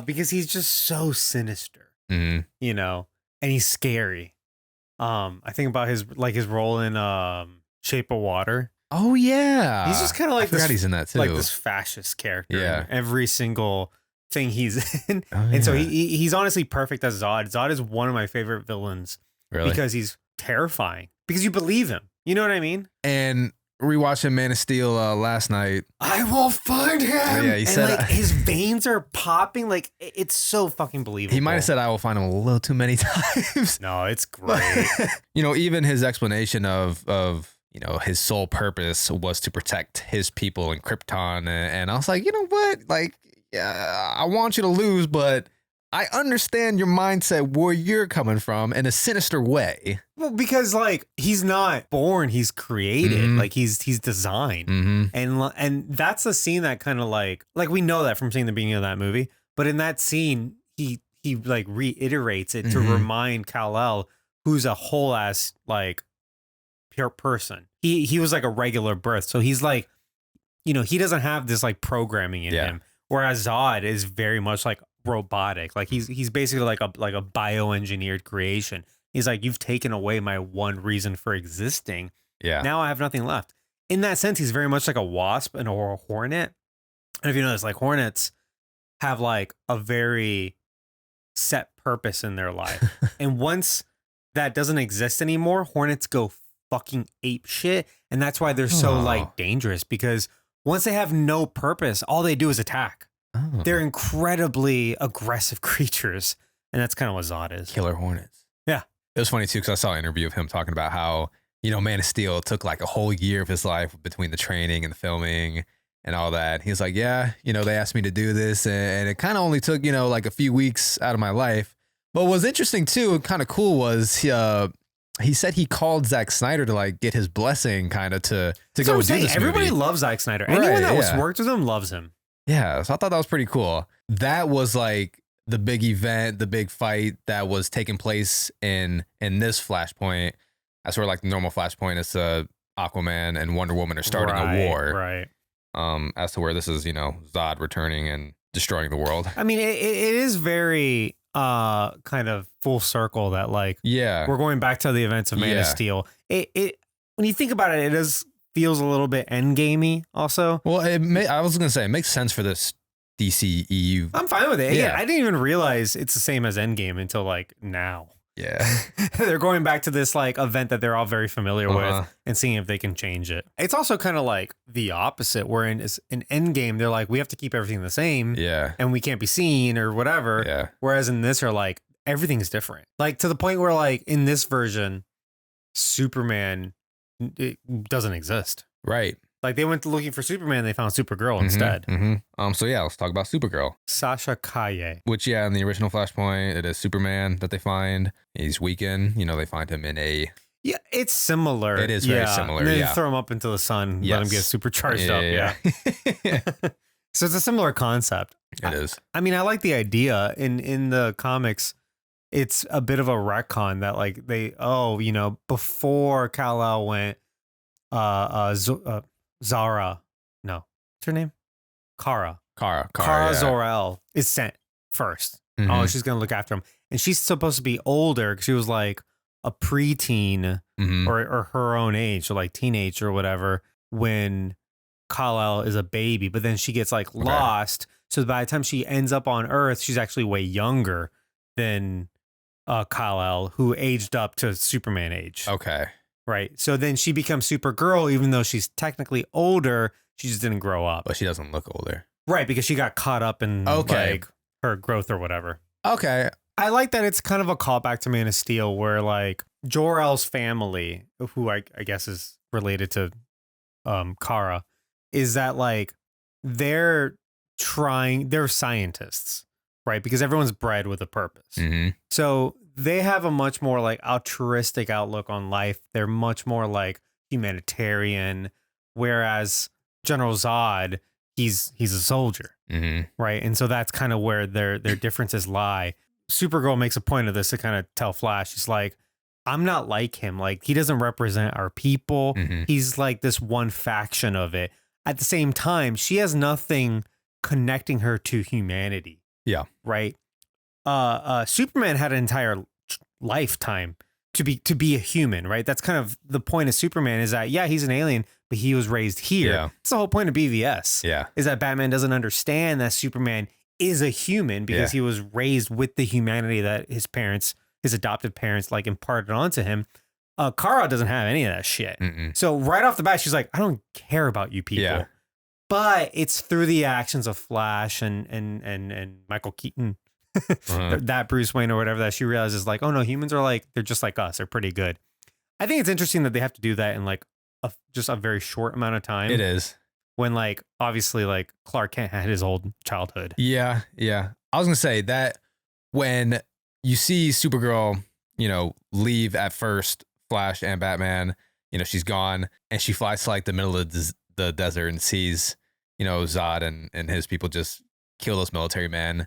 Speaker 2: Because he's just so sinister, and he's scary. I think about his role in Shape of Water.
Speaker 1: Oh yeah,
Speaker 2: he's just kind of like
Speaker 1: he's in that too,
Speaker 2: like this fascist character.
Speaker 1: Yeah,
Speaker 2: in every single thing he's in, and so he's honestly perfect as Zod. Zod is one of my favorite villains, because he's terrifying. Because you believe him, you know what I mean?
Speaker 1: And rewatching Man of Steel last night,
Speaker 2: I will find him.
Speaker 1: Yeah, he said
Speaker 2: his veins are popping. Like it's so fucking believable.
Speaker 1: He might have said, "I will find him" a little too many times.
Speaker 2: No, it's great.
Speaker 1: Even his explanation of his sole purpose was to protect his people in Krypton. And I was like, you know what? Like, yeah, I want you to lose, but I understand your mindset where you're coming from in a sinister way.
Speaker 2: Well, because like he's not born, he's created. Like he's designed. And that's a scene that kind of like we know that from seeing the beginning of that movie. But in that scene, he like reiterates it to remind Kal-El, who's a whole ass like pure person. He was like a regular birth. So he's like, he doesn't have this like programming in him. Whereas Zod is very much like robotic. Like he's basically like a bioengineered creation. He's like, you've taken away my one reason for existing.
Speaker 1: Yeah.
Speaker 2: Now I have nothing left. In that sense, he's very much like a wasp and or a hornet. And if you notice, like hornets have like a very set purpose in their life. And once that doesn't exist anymore, hornets go fucking ape shit. And that's why they're so like dangerous, because once they have no purpose, all they do is attack. They're incredibly aggressive creatures. And that's kind of what Zod is.
Speaker 1: Killer hornets.
Speaker 2: Yeah.
Speaker 1: It was funny too, because I saw an interview of him talking about how, Man of Steel took like a whole year of his life between the training and the filming and all that. He's like, yeah, they asked me to do this and it kind of only took, like a few weeks out of my life. But what's interesting too, and kind of cool, was he said he called Zack Snyder to like get his blessing, kind of to go do this
Speaker 2: Everybody
Speaker 1: movie.
Speaker 2: loves Zack Snyder. Anyone that
Speaker 1: yeah.
Speaker 2: worked with him loves him.
Speaker 1: Yeah, so I thought that was pretty cool. That was like the big event, the big fight that was taking place in this Flashpoint. That's where like the normal Flashpoint is Aquaman and Wonder Woman are starting a war.
Speaker 2: Right.
Speaker 1: As to where this is, Zod returning and destroying the world.
Speaker 2: I mean, it is very kind of full circle that like we're going back to the events of Man of Steel. It when you think about it, it feels a little bit endgamey also.
Speaker 1: Well, I was gonna say it makes sense for this DCEU.
Speaker 2: I'm fine with it. Yeah, I didn't even realize it's the same as Endgame until like now.
Speaker 1: Yeah.
Speaker 2: They're going back to this like event that they're all very familiar with and seeing if they can change it. It's also kind of like the opposite, where in Endgame, they're like, we have to keep everything the same.
Speaker 1: Yeah.
Speaker 2: And we can't be seen or whatever.
Speaker 1: Yeah.
Speaker 2: Whereas in this, are like, everything's different. Like to the point where like in this version, Superman doesn't exist.
Speaker 1: Right.
Speaker 2: Like they went looking for Superman, they found Supergirl instead.
Speaker 1: So yeah, let's talk about Supergirl.
Speaker 2: Sasha Calle.
Speaker 1: Which in the original Flashpoint, it is Superman that they find. He's weakened. They find him in a...
Speaker 2: Yeah, it's similar.
Speaker 1: It is very similar.
Speaker 2: And then you throw him up into the sun, let him get supercharged up. Yeah. So it's a similar concept.
Speaker 1: It is.
Speaker 2: I mean, I like the idea. In the comics, it's a bit of a retcon that like before Kal-El went, Zara, no, what's her name? Kara Zor-El is sent first. Oh, she's gonna look after him, and she's supposed to be older because she was like a preteen or her own age, or like teenage or whatever, when Kal-El is a baby. But then she gets like lost, so by the time she ends up on Earth, she's actually way younger than Kal-El, who aged up to Superman age.
Speaker 1: Okay.
Speaker 2: Right. So then she becomes Supergirl, even though she's technically older. She just didn't grow up.
Speaker 1: But she doesn't look older.
Speaker 2: Right. Because she got caught up in like her growth or whatever.
Speaker 1: Okay.
Speaker 2: I like that it's kind of a callback to Man of Steel, where like Jor-El's family, who I guess is related to Kara, is that like they're scientists, right? Because everyone's bred with a purpose. So they have a much more like altruistic outlook on life. They're much more like humanitarian, whereas General Zod, he's a soldier, right? And so that's kind of where their differences lie. Supergirl makes a point of this to kind of tell Flash, she's like, I'm not like him. Like he doesn't represent our people. He's like this one faction of it. At the same time, she has nothing connecting her to humanity. Yeah. Right. Superman had an entire lifetime to be a human, right? That's kind of the point of Superman, is that he's an alien, but he was raised here. That's the whole point of BVS. Is that Batman doesn't understand that Superman is a human because he was raised with the humanity that his adopted parents like imparted onto him. Kara doesn't have any of that shit. So right off the bat, she's like, I don't care about you people. But it's through the actions of Flash and Michael Keaton, that Bruce Wayne or whatever, that she realizes like, oh no, humans are like, they're just like us. They're pretty good. I think it's interesting that they have to do that in like just a very short amount of time.
Speaker 1: It is.
Speaker 2: When like, obviously like Clark Kent had his old childhood.
Speaker 1: Yeah. I was going to say that when you see Supergirl, leave at first, Flash and Batman, she's gone, and she flies to like the middle of the desert and sees, Zod and his people just kill those military men.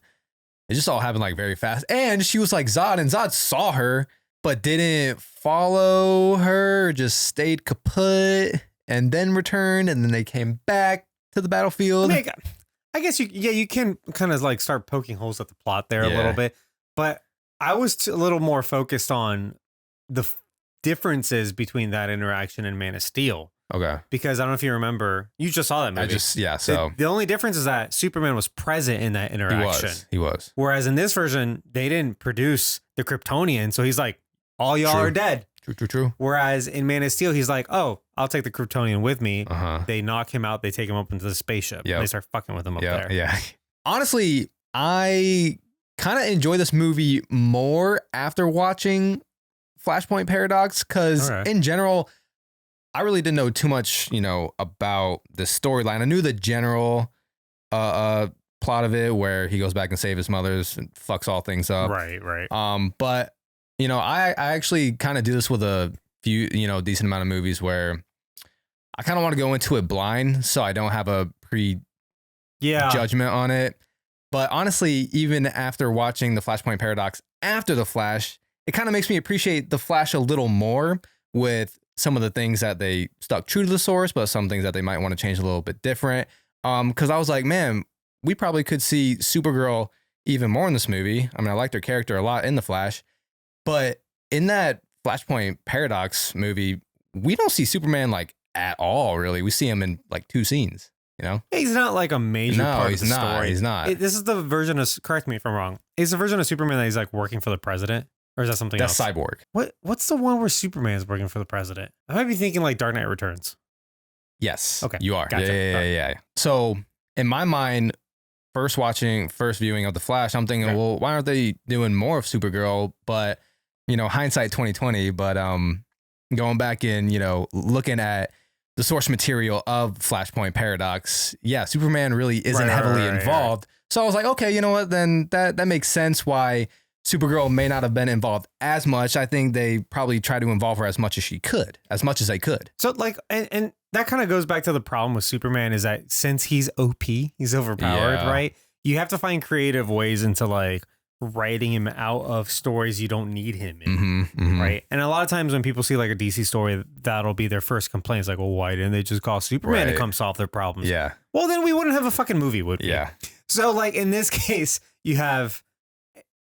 Speaker 1: It just all happened like very fast. And she was like Zod, and Zod saw her, but didn't follow her, just stayed kaput and then returned. And then they came back to the battlefield.
Speaker 2: I guess you can kind of like start poking holes at the plot there a little bit. But I was a little more focused on the differences between that interaction and Man of Steel.
Speaker 1: Okay.
Speaker 2: Because I don't know if you remember, you just saw that movie.
Speaker 1: So
Speaker 2: the only difference is that Superman was present in that interaction.
Speaker 1: He was.
Speaker 2: Whereas in this version, they didn't produce the Kryptonian, so he's like, all y'all are dead.
Speaker 1: True.
Speaker 2: Whereas in Man of Steel, he's like, oh, I'll take the Kryptonian with me. They knock him out, they take him up into the spaceship. And they start fucking with him up there.
Speaker 1: Yeah. Honestly, I kind of enjoy this movie more after watching Flashpoint Paradox, because in general, I really didn't know too much, about the storyline. I knew the general plot plot of it where he goes back and saves his mother's and fucks all things up.
Speaker 2: Right.
Speaker 1: But you know, I actually kind of do this with a few, you know, decent amount of movies where I kind of want to go into it blind, so I don't have a judgment on it. But honestly, even after watching the Flashpoint Paradox after the Flash, it kind of makes me appreciate the Flash a little more with some of the things that they stuck true to the source, but some things that they might want to change a little bit different. Because I was like, man, we probably could see Supergirl even more in this movie. I mean, I liked her character a lot in the Flash, but in that Flashpoint Paradox movie, we don't see Superman like at all, really. We see him in like 2 scenes, you know?
Speaker 2: He's not like a major part of the story.
Speaker 1: He's not.
Speaker 2: This is the version of, correct me if I'm wrong, is the version of Superman that he's like working for the president? Or is that something else?
Speaker 1: That's Cyborg.
Speaker 2: What's the one where Superman is working for the president? I might be thinking like Dark Knight Returns.
Speaker 1: Yes.
Speaker 2: Okay.
Speaker 1: You are.
Speaker 2: Gotcha.
Speaker 1: Yeah. So in my mind, first viewing of the Flash, I'm thinking, well, why aren't they doing more of Supergirl? But, you know, hindsight 2020. But going back in, you know, looking at the source material of Flashpoint Paradox, yeah, Superman really isn't heavily involved. So I was like, okay, you know what? Then that makes sense why Supergirl may not have been involved as much. I think they probably try to involve her as much as they could.
Speaker 2: So like, and that kind of goes back to the problem with Superman is that since he's OP, he's overpowered, right? You have to find creative ways into like writing him out of stories you don't need him in, right? And a lot of times when people see like a DC story, that'll be their first complaint. It's like, well, why didn't they just call Superman to come solve their problems?
Speaker 1: Yeah.
Speaker 2: Well, then we wouldn't have a fucking movie, would we?
Speaker 1: Yeah.
Speaker 2: So like in this case,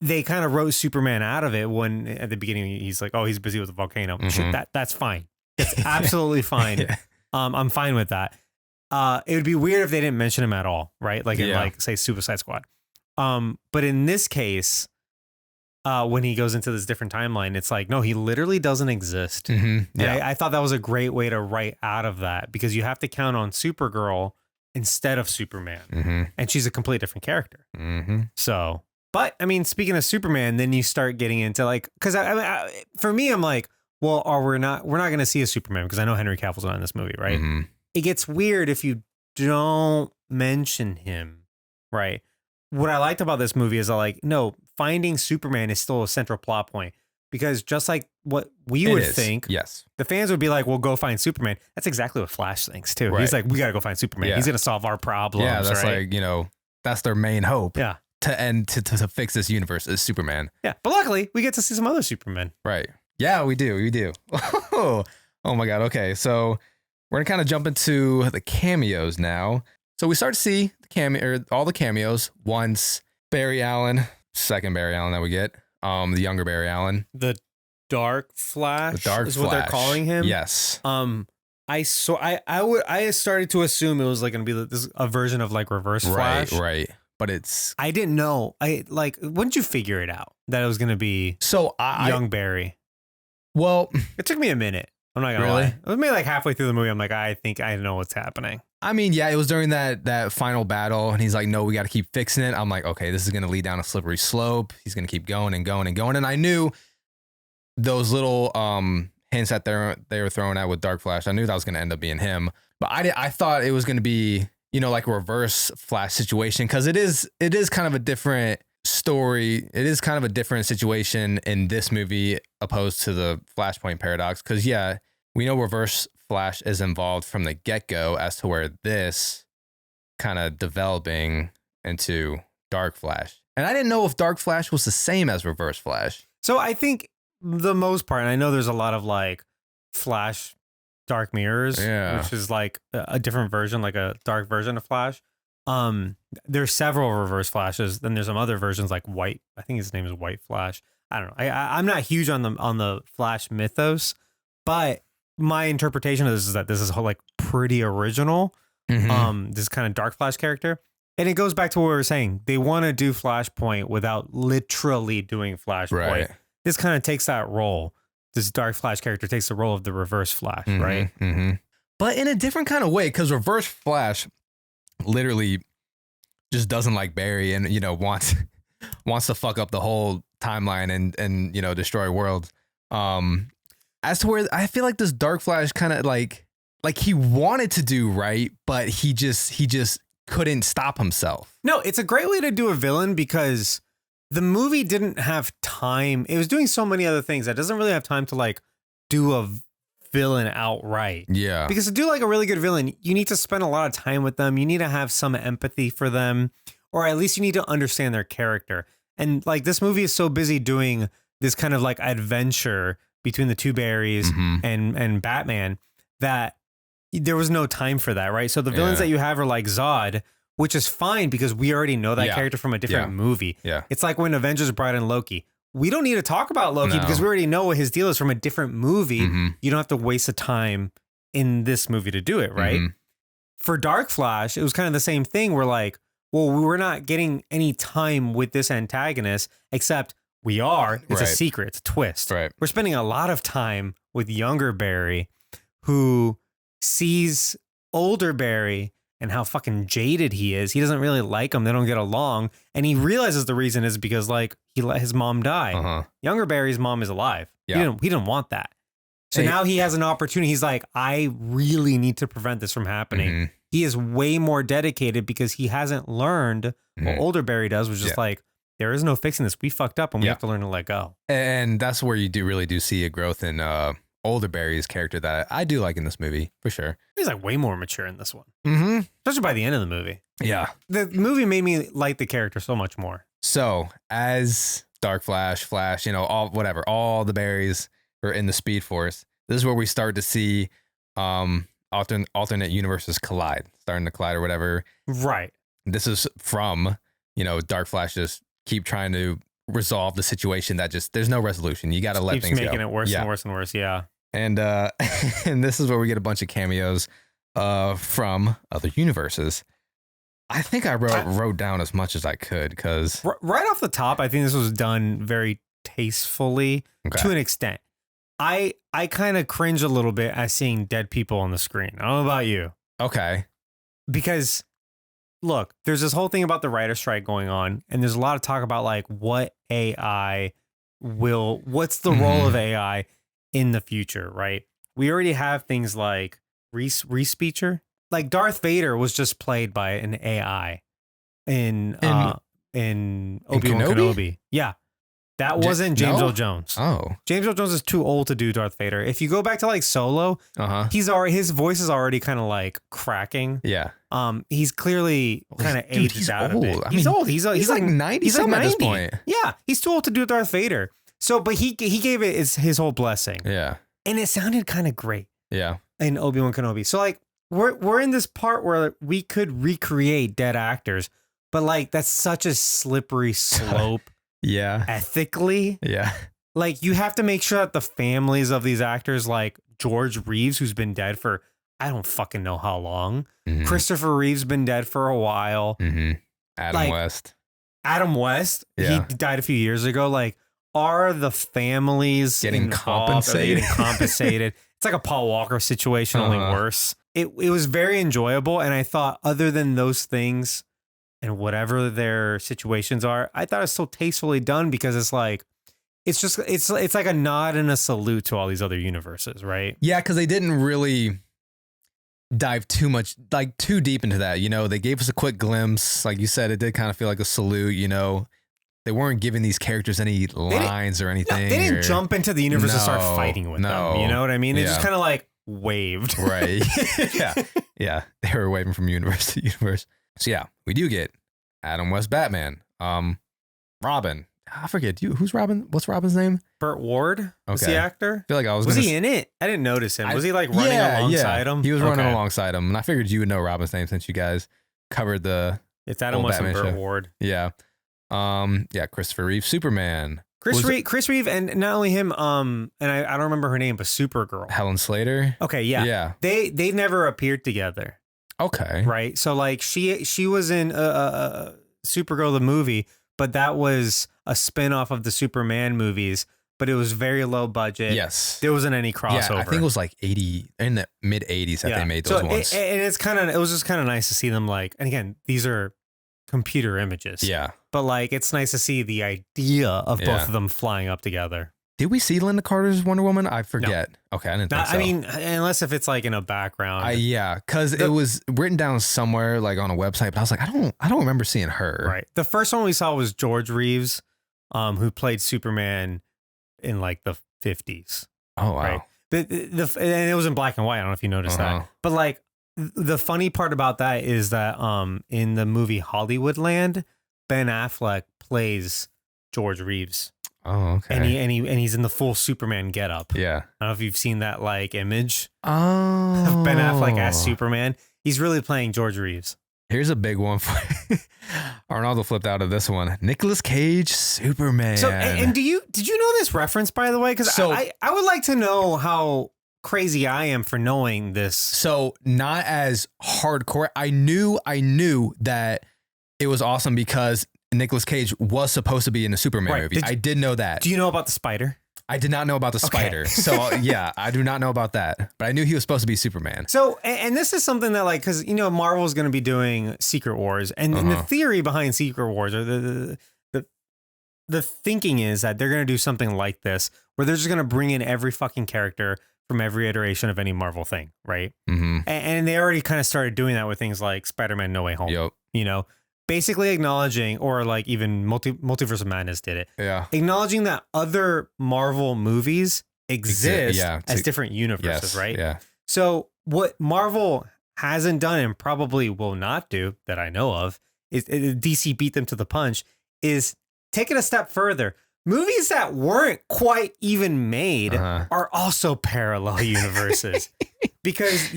Speaker 2: they kind of wrote Superman out of it when at the beginning he's like, oh, he's busy with the volcano. Shit, that's fine. It's absolutely fine. I'm fine with that. It would be weird if they didn't mention him at all, right? Like in like say Suicide Squad. But in this case, when he goes into this different timeline, it's like, no, he literally doesn't exist. And I thought that was a great way to write out of that because you have to count on Supergirl instead of Superman. And she's a completely different character. So, but I mean, speaking of Superman, then you start getting into like, because for me, I'm like, well, we're not going to see a Superman because I know Henry Cavill's not in this movie, right? It gets weird if you don't mention him, right? What I liked about this movie is no, finding Superman is still a central plot point because just like what we would think,
Speaker 1: yes,
Speaker 2: the fans would be like, well, go find Superman. That's exactly what Flash thinks too.
Speaker 1: Right.
Speaker 2: He's like, we got to go find Superman. He's going to solve our problems.
Speaker 1: Yeah, that's
Speaker 2: right?
Speaker 1: like, you know, that's their main hope.
Speaker 2: Yeah.
Speaker 1: To end to fix this universe is Superman.
Speaker 2: Yeah, but luckily we get to see some other Supermen.
Speaker 1: Right. Yeah, we do. Oh my God. Okay, so we're gonna kind of jump into the cameos now. So we start to see all the cameos once Barry Allen, second Barry Allen that we get, the younger Barry Allen,
Speaker 2: the Dark Flash,
Speaker 1: is
Speaker 2: what they're calling him.
Speaker 1: Yes.
Speaker 2: I started to assume it was like gonna be a version of like Reverse Flash.
Speaker 1: Right. But
Speaker 2: I didn't know. When did you figure it out that it was going to be young Barry?
Speaker 1: Well,
Speaker 2: it took me a minute. I'm not going to lie. It was maybe like halfway through the movie. I'm like, I think I know what's happening.
Speaker 1: I mean, yeah, it was during that final battle. And he's like, no, we got to keep fixing it. I'm like, okay, this is going to lead down a slippery slope. He's going to keep going and going and going. And I knew those little hints that they were throwing out with Dark Flash. I knew that was going to end up being him. But I thought it was going to be, you know, like a Reverse Flash situation because it is kind of a different story. It is kind of a different situation in this movie opposed to the Flashpoint Paradox because, yeah, we know Reverse Flash is involved from the get-go as to where this kind of developing into Dark Flash. And I didn't know if Dark Flash was the same as Reverse Flash.
Speaker 2: So I think the most part, and I know there's a lot of like Flash Dark Mirrors, which is like a different version, like a dark version of Flash. There's several Reverse Flashes. Then there's some other versions like White. I think his name is White Flash. I don't know. I'm not huge on the Flash mythos, but my interpretation of this is that this is like pretty original. This kind of Dark Flash character, and it goes back to what we were saying. They want to do Flashpoint without literally doing Flashpoint.
Speaker 1: Right.
Speaker 2: This kind of takes that role. This Dark Flash character takes the role of the Reverse Flash, right?
Speaker 1: But in a different kind of way, because Reverse Flash literally just doesn't like Barry and, you know, wants to fuck up the whole timeline and you know, destroy worlds. As to where I feel like this Dark Flash kind of like he wanted to do right, but he just couldn't stop himself.
Speaker 2: No, it's a great way to do a villain because the movie didn't have time. It was doing so many other things that doesn't really have time to like do a villain outright.
Speaker 1: Yeah.
Speaker 2: Because to do like a really good villain, you need to spend a lot of time with them. You need to have some empathy for them, or at least you need to understand their character. And like this movie is so busy doing this kind of like adventure between the two Barrys and Batman that there was no time for that, right? So the villains that you have are like Zod, which is fine because we already know that character from a different movie.
Speaker 1: Yeah.
Speaker 2: It's like when Avengers brought in Loki. We don't need to talk about Loki because we already know what his deal is from a different movie. You don't have to waste the time in this movie to do it, right? For Dark Flash, it was kind of the same thing. We're like, well, we're not getting any time with this antagonist, except we are. It's a secret. It's a twist.
Speaker 1: Right.
Speaker 2: We're spending a lot of time with younger Barry, who sees older Barry and how fucking jaded he is. He doesn't really like him. They don't get along. And he realizes the reason is because like he let his mom die. Younger Barry's mom is alive.
Speaker 1: Yeah.
Speaker 2: He didn't want that. So now he has an opportunity. He's like, I really need to prevent this from happening. He is way more dedicated because he hasn't learned what older Barry does, which is like, there is no fixing this. We fucked up and we have to learn to let go. And
Speaker 1: that's where you really do see a growth in older Barry's character that I do like in this movie, for sure.
Speaker 2: He's like way more mature in this one. Especially by the end of the movie.
Speaker 1: Yeah.
Speaker 2: The movie made me like the character so much more.
Speaker 1: So as Dark Flash, you know, all the Barrys are in the Speed Force. This is where we start to see alternate universes starting to collide or whatever.
Speaker 2: Right.
Speaker 1: This is from, you know, Dark Flash just keep trying to resolve the situation that just, there's no resolution. You got to let things go. Keeps
Speaker 2: making it worse and worse and worse. Yeah.
Speaker 1: And and this is where we get a bunch of cameos from other universes. I think I wrote down as much as I could because
Speaker 2: right off the top, I think this was done very tastefully to an extent. I kind of cringe a little bit at seeing dead people on the screen. I don't know about you.
Speaker 1: Okay.
Speaker 2: Because look, there's this whole thing about the writer strike going on, and there's a lot of talk about like what's the role of AI in the future, right? We already have things like re-speecher. Like Darth Vader was just played by an AI in Obi-Wan Kenobi. Yeah. That wasn't James Earl Jones.
Speaker 1: Oh.
Speaker 2: James Earl Jones is too old to do Darth Vader. If you go back to like Solo, his voice is already kind of like cracking.
Speaker 1: Yeah.
Speaker 2: He's clearly kind of aged out
Speaker 1: old.
Speaker 2: a bit.
Speaker 1: I
Speaker 2: He's
Speaker 1: mean,
Speaker 2: old. He's like
Speaker 1: 90
Speaker 2: he's like 90
Speaker 1: at this point.
Speaker 2: Yeah, he's too old to do Darth Vader. So, but he gave it his whole blessing.
Speaker 1: Yeah.
Speaker 2: And it sounded kind of great.
Speaker 1: Yeah.
Speaker 2: In Obi-Wan Kenobi. So like we're in this part where we could recreate dead actors, but like that's such a slippery slope.
Speaker 1: Yeah.
Speaker 2: Ethically.
Speaker 1: Yeah.
Speaker 2: Like you have to make sure that the families of these actors, like George Reeves, who's been dead for I don't fucking know how long. Christopher Reeve's been dead for a while.
Speaker 1: Adam West.
Speaker 2: Yeah. He died a few years ago. Like, are the families
Speaker 1: getting compensated?
Speaker 2: It's like a Paul Walker situation, only worse. It was very enjoyable. And I thought other than those things, and whatever their situations are, I thought it was so tastefully done because it's like, it's like a nod and a salute to all these other universes, right?
Speaker 1: Yeah, because they didn't really dive too deep into that. You know, they gave us a quick glimpse. Like you said, it did kind of feel like a salute, you know. They weren't giving these characters any lines or anything.
Speaker 2: They didn't jump into the universe and start fighting with them. You know what I mean? They just kind of like waved.
Speaker 1: Right. Yeah. They were waving from universe to universe. So yeah, we do get Adam West Batman. Robin. I forget. Who's Robin? What's Robin's name?
Speaker 2: Burt Ward. Was the actor?
Speaker 1: I feel like
Speaker 2: was he in it? I didn't notice him. Was he like running alongside him?
Speaker 1: He was running alongside him, and I figured you would know Robin's name since you guys covered the.
Speaker 2: It's Adam West and Burt Ward.
Speaker 1: Yeah. Christopher Reeve, Superman.
Speaker 2: Chris Reeve, and not only him, and I don't remember her name, but Supergirl.
Speaker 1: Helen Slater.
Speaker 2: Okay, yeah.
Speaker 1: Yeah.
Speaker 2: They never appeared together.
Speaker 1: Okay.
Speaker 2: Right. So like she was in Supergirl the movie, but that was a spin-off of the Superman movies, but it was very low budget.
Speaker 1: Yes.
Speaker 2: There wasn't any crossover.
Speaker 1: Yeah, I think it was like 80 in the mid 80s that they made those ones.
Speaker 2: And it was just kind of nice to see them like, and again, these are computer images.
Speaker 1: Yeah.
Speaker 2: But like it's nice to see the idea of both of them flying up together.
Speaker 1: Did we see Linda Carter's Wonder Woman? I forget. Okay, I didn't think so.
Speaker 2: I mean, unless if it's like in a background.
Speaker 1: Yeah, because it was written down somewhere like on a website, but I was like, I don't remember seeing her.
Speaker 2: Right. The first one we saw was George Reeves, who played Superman in like the 50s.
Speaker 1: Oh, wow.
Speaker 2: Right? And it was in black and white. I don't know if you noticed that. But like the funny part about that is that in the movie Hollywoodland, Ben Affleck plays George Reeves.
Speaker 1: Oh, okay.
Speaker 2: And he's in the full Superman getup.
Speaker 1: Yeah.
Speaker 2: I don't know if you've seen that like image
Speaker 1: of
Speaker 2: Ben Affleck as Superman. He's really playing George Reeves.
Speaker 1: Here's a big one for Arnaldo flipped out of this one. Nicolas Cage, Superman.
Speaker 2: So, and did you know this reference, by the way? Because I would like to know how crazy I am for knowing this.
Speaker 1: So not as hardcore. I knew that it was awesome because Nicolas Cage was supposed to be in the Superman movie. I did know that.
Speaker 2: Do you know about the spider?
Speaker 1: I did not know about the spider. So yeah, I do not know about that. But I knew he was supposed to be Superman.
Speaker 2: So, and this is something that like, because, Marvel is going to be doing Secret Wars. And the theory behind Secret Wars, or the thinking is that they're going to do something like this, where they're just going to bring in every fucking character from every iteration of any Marvel thing, right?
Speaker 1: Mm-hmm.
Speaker 2: And they already kind of started doing that with things like Spider-Man No Way Home.
Speaker 1: Yep.
Speaker 2: Basically acknowledging, or like even Multiverse of Madness did it.
Speaker 1: Yeah.
Speaker 2: Acknowledging that other Marvel movies exist as different universes, right?
Speaker 1: Yeah.
Speaker 2: So what Marvel hasn't done and probably will not do, that I know of, is DC beat them to the punch, is take it a step further. Movies that weren't quite even made are also parallel universes. Because,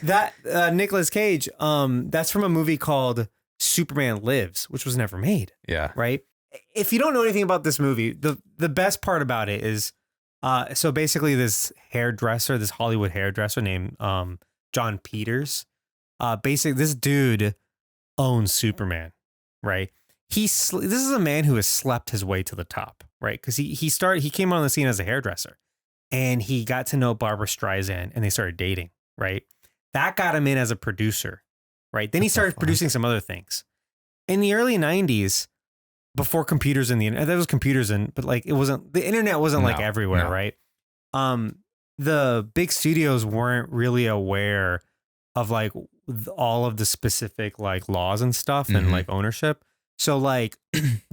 Speaker 2: that Nicolas Cage, that's from a movie called Superman Lives, which was never made.
Speaker 1: Yeah.
Speaker 2: Right. If you don't know anything about this movie, the best part about it is, so basically this Hollywood hairdresser named John Peters, basically this dude owns Superman, right? This is a man who has slept his way to the top, right? Because he came on the scene as a hairdresser, and he got to know Barbara Streisand, and they started dating, right? That got him in as a producer. Right. Then he started producing some other things in the early 90s, before computers in the internet. There was computers but like the internet wasn't like everywhere. No. Right. The big studios weren't really aware of like all of the specific like laws and stuff and like ownership. So like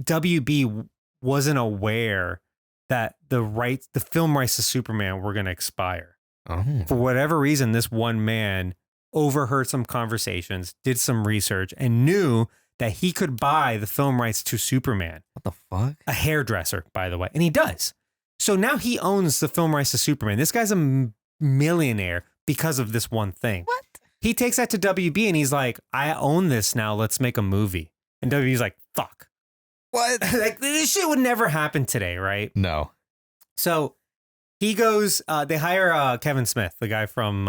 Speaker 2: WB wasn't aware that the film rights to Superman were going to expire. For whatever reason, this one man overheard some conversations, did some research, and knew that he could buy the film rights to Superman.
Speaker 1: What the fuck?
Speaker 2: A hairdresser, by the way. And he does. So now he owns the film rights to Superman. This guy's a millionaire because of this one thing.
Speaker 1: What?
Speaker 2: He takes that to WB and he's like, I own this now. Let's make a movie. And WB's like, fuck.
Speaker 1: What?
Speaker 2: Like, this shit would never happen today, right?
Speaker 1: No.
Speaker 2: So he goes, they hire Kevin Smith, the guy from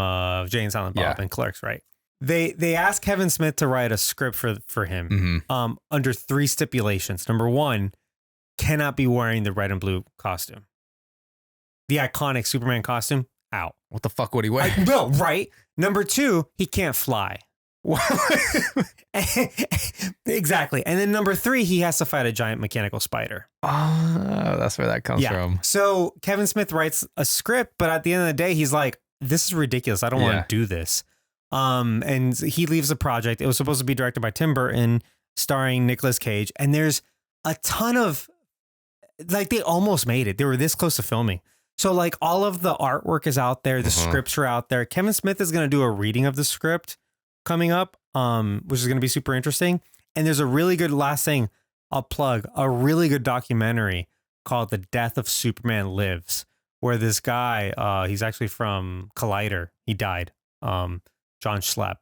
Speaker 2: Jay and Silent Bob and Clerks, right? They asked Kevin Smith to write a script for him under 3 stipulations. Number 1, cannot be wearing the red and blue costume. The iconic Superman costume, out.
Speaker 1: What the fuck would he wear?
Speaker 2: No, right? Number 2, he can't fly. Exactly. And then number 3, he has to fight a giant mechanical spider.
Speaker 1: Oh, that's where that comes from.
Speaker 2: So Kevin Smith writes a script, but at the end of the day, he's like, this is ridiculous. I don't want to do this. And he leaves the project. It was supposed to be directed by Tim Burton, starring Nicolas Cage. And there's a ton of, like, they almost made it. They were this close to filming. So like all of the artwork is out there. The scripts are out there. Kevin Smith is going to do a reading of the script coming up, which is going to be super interesting. And there's a really good, last thing I'll plug, a really good documentary called The Death of Superman Lives, where this guy, he's actually from Collider. He died. John Schlepp.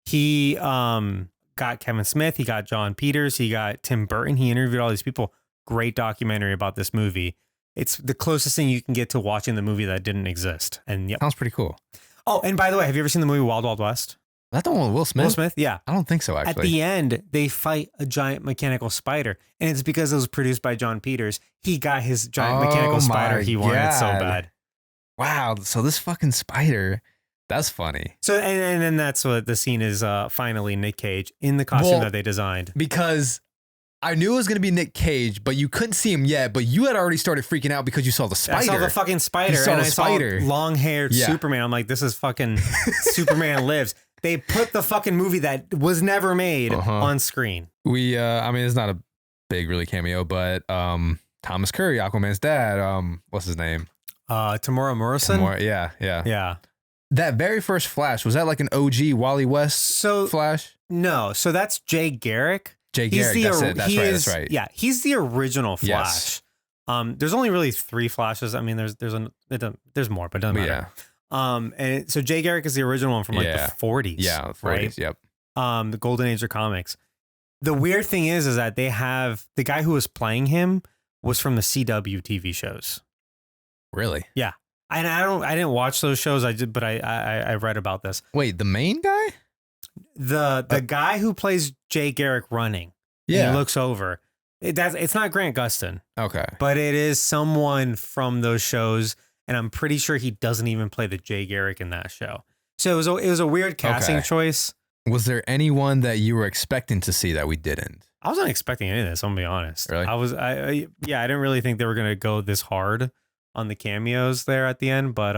Speaker 2: He got Kevin Smith. He got John Peters. He got Tim Burton. He interviewed all these people. Great documentary about this movie. It's the closest thing you can get to watching the movie that didn't exist. And
Speaker 1: sounds pretty cool.
Speaker 2: Oh, and by the way, have you ever seen the movie Wild Wild West?
Speaker 1: That the one with Will Smith?
Speaker 2: Will Smith, yeah.
Speaker 1: I don't think so, actually.
Speaker 2: At the end, they fight a giant mechanical spider. And it's because it was produced by John Peters. He got his giant mechanical spider he wanted so bad.
Speaker 1: Wow. So this fucking spider, that's funny.
Speaker 2: So, and then that's what the scene is, finally Nick Cage in the costume that they designed.
Speaker 1: Because I knew it was going to be Nick Cage, but you couldn't see him yet. But you had already started freaking out because you saw the spider.
Speaker 2: I saw the fucking spider.
Speaker 1: You saw
Speaker 2: and
Speaker 1: the spider.
Speaker 2: I saw long-haired Superman. I'm like, this is fucking Superman Lives. They put the fucking movie that was never made on screen.
Speaker 1: I mean, it's not a big really cameo, but Thomas Curry, Aquaman's dad, what's his name?
Speaker 2: Tamora Morrison?
Speaker 1: Yeah. That very first Flash, was that like an OG Wally West Flash?
Speaker 2: No, so that's Jay Garrick.
Speaker 1: That's right.
Speaker 2: Yeah, he's the original Flash. Yes. There's only really 3 Flashes. I mean, there's more, but it doesn't matter. And so Jay Garrick is the original one from like the 40s.
Speaker 1: Yeah, the 40s,
Speaker 2: right?
Speaker 1: Yep.
Speaker 2: The golden age of comics. The weird thing is that they have the guy who was playing him was from the CW TV shows.
Speaker 1: Really?
Speaker 2: Yeah. And I didn't watch those shows. But I read about this.
Speaker 1: Wait, the main guy?
Speaker 2: The guy who plays Jay Garrick running.
Speaker 1: Yeah.
Speaker 2: He looks over. It's not Grant Gustin.
Speaker 1: Okay.
Speaker 2: But it is someone from those shows. And I'm pretty sure he doesn't even play the Jay Garrick in that show. So it was a weird casting choice.
Speaker 1: Was there anyone that you were expecting to see that we didn't?
Speaker 2: I wasn't expecting any of this, I'm gonna be honest.
Speaker 1: Really?
Speaker 2: I didn't really think they were gonna go this hard on the cameos there at the end, but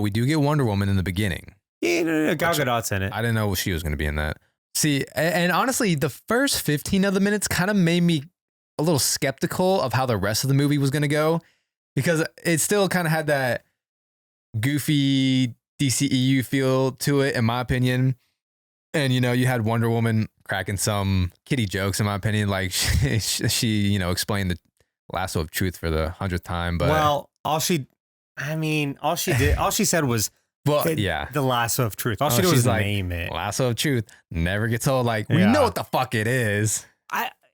Speaker 1: we do get Wonder Woman in the beginning.
Speaker 2: Yeah, no, Gal Gadot's in it.
Speaker 1: I didn't know she was gonna be in that. See, and honestly, the first 15 of the minutes kind of made me a little skeptical of how the rest of the movie was gonna go, because it still kind of had that goofy DCEU feel to it, in my opinion. And, you had Wonder Woman cracking some kitty jokes, in my opinion. Like she explained the lasso of truth for the 100th time. But
Speaker 2: all she said was, the lasso of truth. All she did was name it.
Speaker 1: Lasso of truth never gets old. Like, we know what the fuck it is.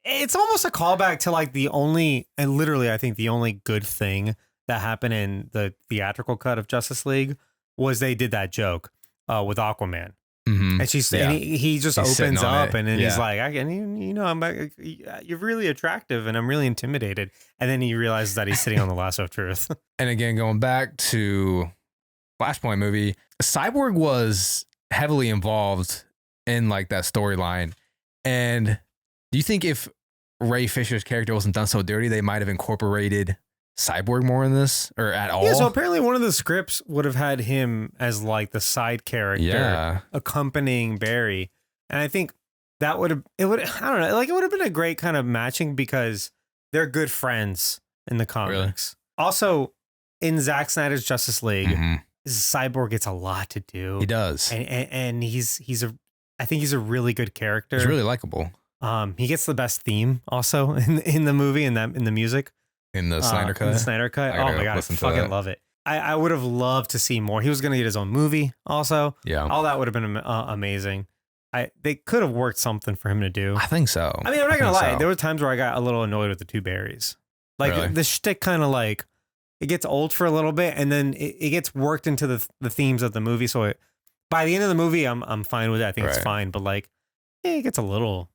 Speaker 2: It's almost a callback to like I think the only good thing that happened in the theatrical cut of Justice League was they did that joke with Aquaman.
Speaker 1: Mm-hmm.
Speaker 2: And he just opens up and then he's like, you're really attractive and I'm really intimidated. And then he realizes that he's sitting on the lasso of truth.
Speaker 1: And again, going back to Flashpoint movie, Cyborg was heavily involved in like that storyline. And do you think if Ray Fisher's character wasn't done so dirty, they might have incorporated Cyborg more in this or at all?
Speaker 2: Yeah, so apparently one of the scripts would have had him as like the side character accompanying Barry. And I think that would have been a great kind of matching because they're good friends in the comics. Really? Also, in Zack Snyder's Justice League, Cyborg gets a lot to do.
Speaker 1: He does.
Speaker 2: And I think he's a really good character.
Speaker 1: He's really likable.
Speaker 2: He gets the best theme also in the movie and in the music.
Speaker 1: In the Snyder Cut?
Speaker 2: In the Snyder Cut. Oh my God, I fucking love it. I would have loved to see more. He was going to get his own movie also. Yeah. All that would have been amazing. They could have worked something for him to do.
Speaker 1: I think so.
Speaker 2: I mean, I'm not going to lie. There were times where I got a little annoyed with the two Barrys. Like really? The shtick kind of like, it gets old for a little bit and then it gets worked into the themes of the movie. So by the end of the movie, I'm fine with it. I think it's fine. But like, it gets a little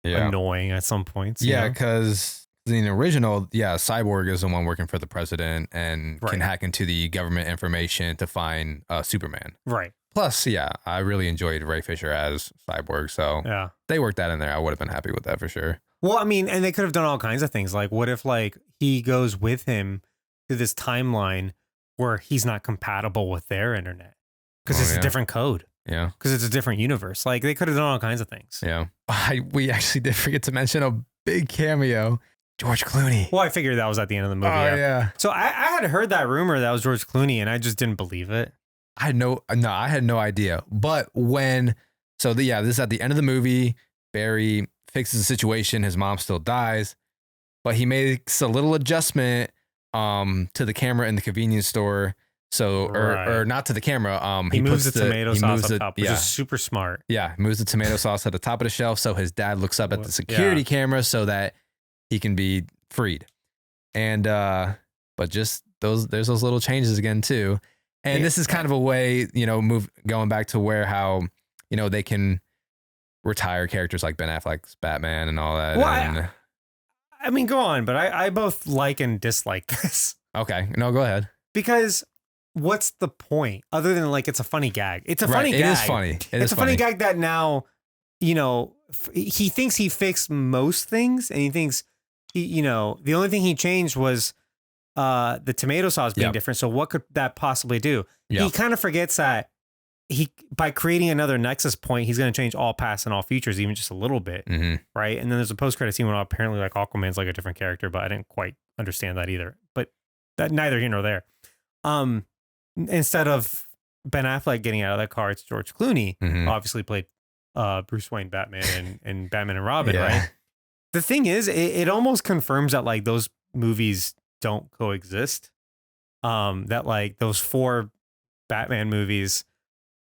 Speaker 2: annoying at some points.
Speaker 1: Yeah, because in the original, Cyborg is the one working for the president and can hack into the government information to find Superman.
Speaker 2: Right.
Speaker 1: Plus, I really enjoyed Ray Fisher as Cyborg. So they worked that in there. I would have been happy with that for sure.
Speaker 2: Well, I mean, and they could have done all kinds of things. Like, what if like he goes with him to this timeline where he's not compatible with their internet because it's a different code.
Speaker 1: Yeah.
Speaker 2: Because it's a different universe. Like, they could have done all kinds of things.
Speaker 1: Yeah. We actually did forget to mention a big cameo. George Clooney.
Speaker 2: Well, I figured that was at the end of the movie.
Speaker 1: Oh, yeah.
Speaker 2: So I had heard that rumor that was George Clooney, and I just didn't believe it.
Speaker 1: I had no idea. But this is at the end of the movie. Barry fixes the situation. His mom still dies, but he makes a little adjustment to the camera in the convenience store. So, or not to the camera.
Speaker 2: He moves the tomato sauce up top, which is super smart.
Speaker 1: Yeah, moves the tomato sauce at the top of the shelf, so his dad looks up at the security camera so that he can be freed. And but just there's those little changes again too. And this is kind of a way, going back to where how, they can retire characters like Ben Affleck's Batman and all that.
Speaker 2: Well, I mean, go on, but I both like and dislike this.
Speaker 1: Okay. No, go ahead.
Speaker 2: Because what's the point other than like it's a funny gag? It's a funny gag.
Speaker 1: It is funny.
Speaker 2: It's a funny gag that now he thinks he fixed most things, and he thinks the only thing he changed was the tomato sauce being different. So what could that possibly do? Yep. He kind of forgets that by creating another Nexus point, he's going to change all past and all futures, even just a little bit, right? And then there's a post-credit scene where apparently like Aquaman's like a different character, but I didn't quite understand that either. But that neither here nor there. Instead of Ben Affleck getting out of that car, it's George Clooney, obviously played Bruce Wayne, Batman, and Batman and Robin, right? The thing is, it almost confirms that like those movies don't coexist. That like those 4 Batman movies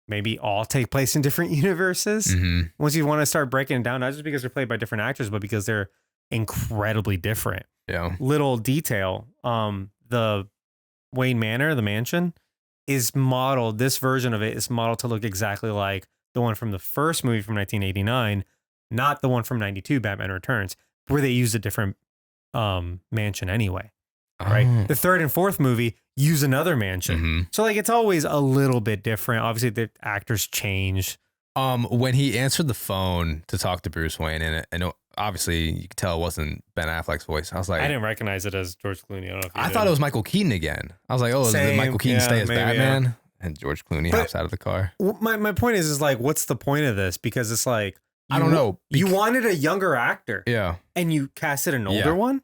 Speaker 2: maybe all take place in different universes. Once you want to start breaking it down, not just because they're played by different actors, but because they're incredibly different. Yeah. Little detail. The Wayne Manor, the mansion, is modeled. This version of it is modeled to look exactly like the one from the first movie from 1989, not the one from 92, Batman Returns, where they used a different mansion anyway. Right. The third and fourth movie use another mansion. So like it's always a little bit different. Obviously the actors change.
Speaker 1: When he answered the phone to talk to Bruce Wayne, and obviously you could tell it wasn't Ben Affleck's voice. I was like,
Speaker 2: I didn't recognize it as George Clooney. I don't know if
Speaker 1: I thought it was Michael Keaton again. I was like, oh, did Michael Keaton stay as Batman? Yeah. And George Clooney hops out of the car.
Speaker 2: My point is like, what's the point of this? Because it's like,
Speaker 1: I don't know.
Speaker 2: You wanted a younger actor.
Speaker 1: Yeah.
Speaker 2: And you casted an older one.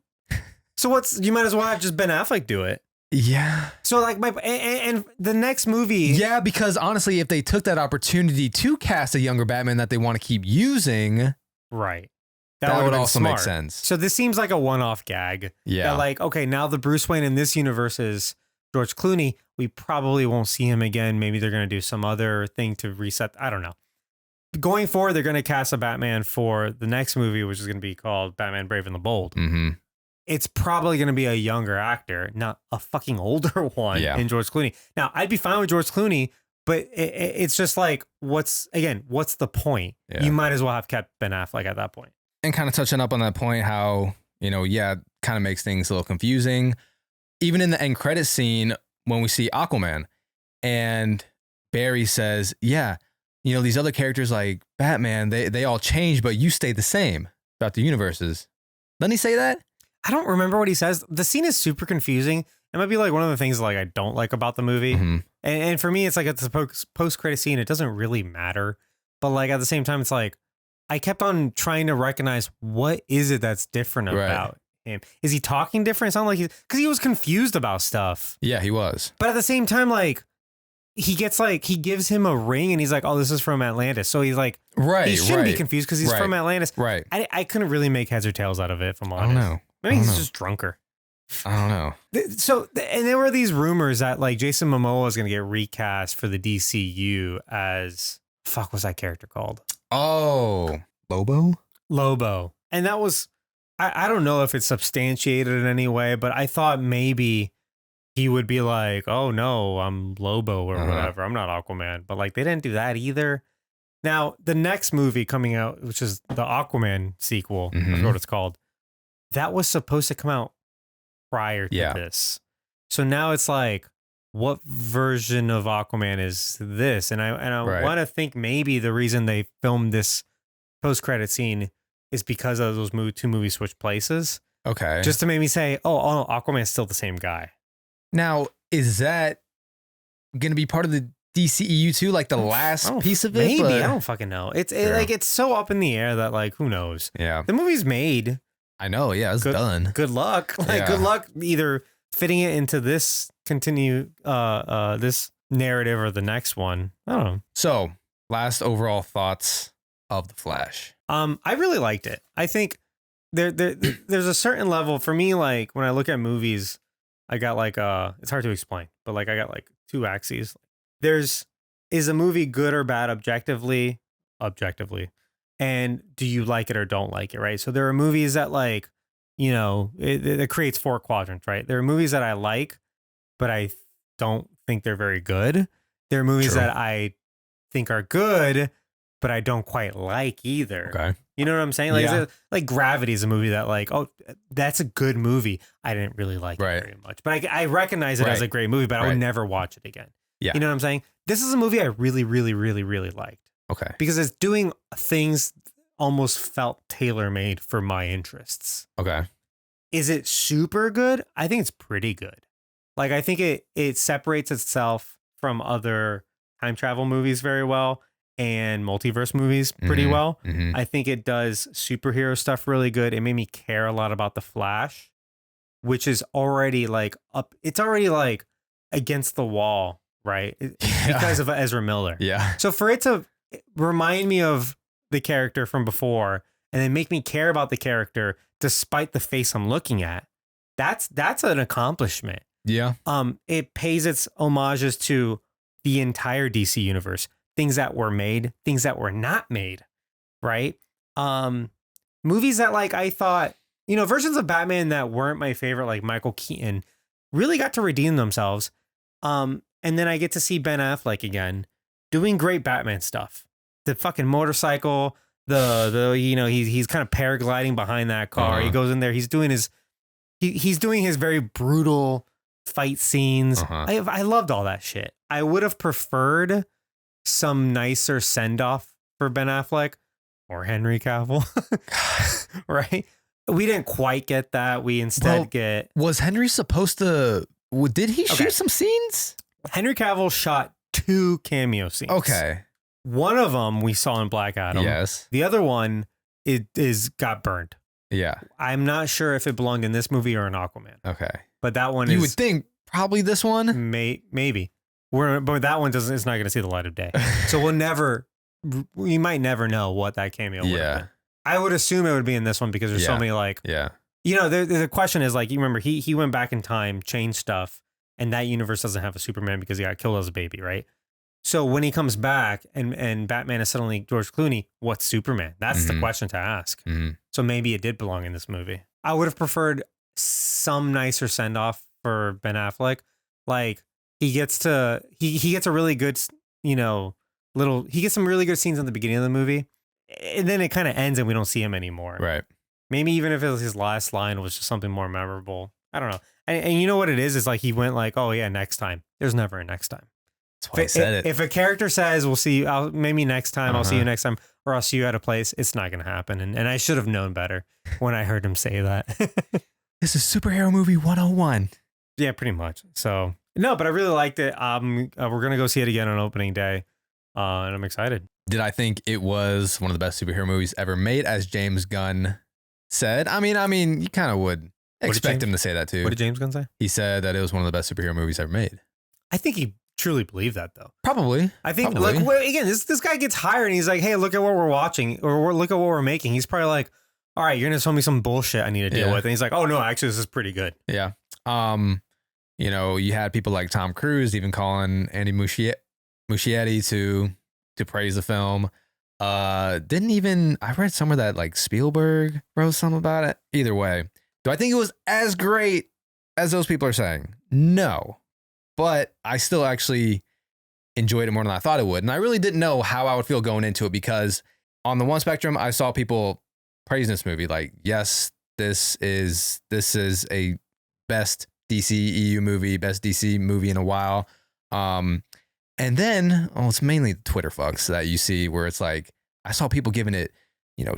Speaker 2: So you might as well have just Ben Affleck do it.
Speaker 1: Yeah.
Speaker 2: So like and the next movie.
Speaker 1: Yeah, because honestly, if they took that opportunity to cast a younger Batman that they want to keep using.
Speaker 2: Right.
Speaker 1: That would also make sense.
Speaker 2: So this seems like a one-off gag.
Speaker 1: Yeah.
Speaker 2: That like, okay, now the Bruce Wayne in this universe is George Clooney. We probably won't see him again. Maybe they're going to do some other thing to reset. I don't know. Going forward, they're going to cast a Batman for the next movie, which is going to be called Batman Brave and the Bold. It's probably going to be a younger actor, not a fucking older one in George Clooney. Now, I'd be fine with George Clooney, but it's just like, what's the point? Yeah. You might as well have kept Ben Affleck at that point.
Speaker 1: And kind of touching up on that point, how, kind of makes things a little confusing. Even in the end credit scene, when we see Aquaman and Barry says, these other characters like Batman, they all change, but you stay the same about the universes. Doesn't he say that?
Speaker 2: I don't remember what he says. The scene is super confusing. It might be like one of the things like I don't like about the movie. And for me, it's like it's a post-credit scene. It doesn't really matter. But like at the same time, it's like I kept on trying to recognize what is it that's different about him. Is he talking different? It sounded like because he was confused about stuff.
Speaker 1: Yeah, he was.
Speaker 2: But at the same time, like he gives him a ring and he's like, oh, this is from Atlantis. So he's like, he shouldn't be confused because he's from Atlantis.
Speaker 1: Right.
Speaker 2: I couldn't really make heads or tails out of it, if I'm honest.
Speaker 1: I don't know.
Speaker 2: Maybe he's just drunker.
Speaker 1: I don't know.
Speaker 2: So, and there were these rumors that like Jason Momoa was going to get recast for the DCEU as, fuck, what's that character called?
Speaker 1: Oh, Lobo.
Speaker 2: And that was, I don't know if it's substantiated in any way, but I thought maybe he would be like, oh no, I'm Lobo or whatever. I'm not Aquaman. But like they didn't do that either. Now, the next movie coming out, which is the Aquaman sequel, I forgot what it's called. That was supposed to come out prior to this. So now it's like, what version of Aquaman is this? And I want to think maybe the reason they filmed this post-credit scene is because of those two movies switch places.
Speaker 1: Okay.
Speaker 2: Just to make me say, oh, Aquaman's still the same guy.
Speaker 1: Now, is that going to be part of the DCEU too? Like the last piece of it?
Speaker 2: Maybe. I don't fucking know. It's so up in the air that like, who knows?
Speaker 1: Yeah.
Speaker 2: The movie's made.
Speaker 1: I know. Yeah, it's done.
Speaker 2: Good luck. Good luck either fitting it into this this narrative or the next one. I don't know.
Speaker 1: So, last overall thoughts of The Flash.
Speaker 2: I really liked it. I think there's a certain level for me. Like when I look at movies, I got like it's hard to explain, but like I got like two axes. Is a movie good or bad objectively? And do you like it or don't like it, right? So there are movies that like, it creates 4 quadrants, right? There are movies that I like, but I don't think they're very good. There are movies that I think are good, but I don't quite like either.
Speaker 1: Okay.
Speaker 2: You know what I'm saying? Like, like Gravity is a movie that like, oh, that's a good movie. I didn't really like it very much, but I recognize it as a great movie, but I would never watch it again.
Speaker 1: Yeah.
Speaker 2: You know what I'm saying? This is a movie I really, really, really, really liked.
Speaker 1: Okay.
Speaker 2: Because it's doing things almost felt tailor-made for my interests.
Speaker 1: Okay.
Speaker 2: Is it super good? I think it's pretty good. Like, I think it separates itself from other time travel movies very well and multiverse movies pretty well. I think it does superhero stuff really good. It made me care a lot about the Flash, which is already like it's already like against the wall, right? Because of Ezra Miller.
Speaker 1: Yeah.
Speaker 2: So for it to remind me of the character from before and then make me care about the character despite the face I'm looking at, that's an accomplishment.
Speaker 1: Yeah.
Speaker 2: It pays its homages to the entire DC universe, things that were made, things that were not made, right? Movies that like I thought, versions of Batman that weren't my favorite, like Michael Keaton, really got to redeem themselves. And then I get to see Ben Affleck again doing great Batman stuff. The fucking motorcycle, he's kind of paragliding behind that car. He goes in there, he's doing his very brutal fight scenes. I loved all that shit. I would have preferred some nicer send-off for Ben Affleck or Henry Cavill. Right? We didn't quite get that. We instead get...
Speaker 1: Was Henry supposed to... Did he shoot some scenes?
Speaker 2: Henry Cavill shot 2 cameo scenes.
Speaker 1: Okay.
Speaker 2: One of them we saw in Black Adam.
Speaker 1: Yes.
Speaker 2: The other one got burned.
Speaker 1: Yeah.
Speaker 2: I'm not sure if it belonged in this movie or in Aquaman.
Speaker 1: Okay.
Speaker 2: But that one
Speaker 1: You would think probably this one?
Speaker 2: Maybe. But that one it's not going to see the light of day. So we might never know what that cameo would have been. I would assume it would be in this one because there's so many like...
Speaker 1: Yeah.
Speaker 2: The question is like, you remember he went back in time, changed stuff, and that universe doesn't have a Superman because he got killed as a baby, right? So when he comes back and Batman is suddenly George Clooney, what's Superman? That's the question to ask. So maybe it did belong in this movie. I would have preferred some nicer send off for Ben Affleck. Like he gets a really good, he gets some really good scenes at the beginning of the movie, and then it kind of ends and we don't see him anymore.
Speaker 1: Right.
Speaker 2: Maybe even if it was his last line was just something more memorable. I don't know. And you know what it is? It's like he went like, oh yeah, next time. There's never a next time.
Speaker 1: That's why I said it.
Speaker 2: If a character says, we'll see you, maybe next time, I'll see you next time, or I'll see you at a place, it's not going to happen. And I should have known better when I heard him say that.
Speaker 1: This is Superhero Movie 101.
Speaker 2: Yeah, pretty much. So, no, but I really liked it. We're going to go see it again on opening day. And I'm excited.
Speaker 1: Did I think it was one of the best superhero movies ever made, as James Gunn said? I mean, you kind of would expect him to say that too.
Speaker 2: What did James Gunn say?
Speaker 1: He said that it was one of the best superhero movies ever made.
Speaker 2: I think he truly believed that though.
Speaker 1: Probably.
Speaker 2: I think like again, this guy gets hired and he's like, hey, look at what we're watching or look at what we're making. He's probably like, all right, you're gonna tell me some bullshit I need to deal with. And he's like, oh no, actually this is pretty good.
Speaker 1: Yeah. You had people like Tom Cruise even calling Andy Muschietti to praise the film. I read somewhere that like Spielberg wrote something about it. Either way, do I think it was as great as those people are saying? No, but I still actually enjoyed it more than I thought it would. And I really didn't know how I would feel going into it, because on the one spectrum, I saw people praising this movie. Like, yes, this is a best DCEU movie, best DC movie in a while. And then, it's mainly the Twitter fucks that you see where it's like, I saw people giving it,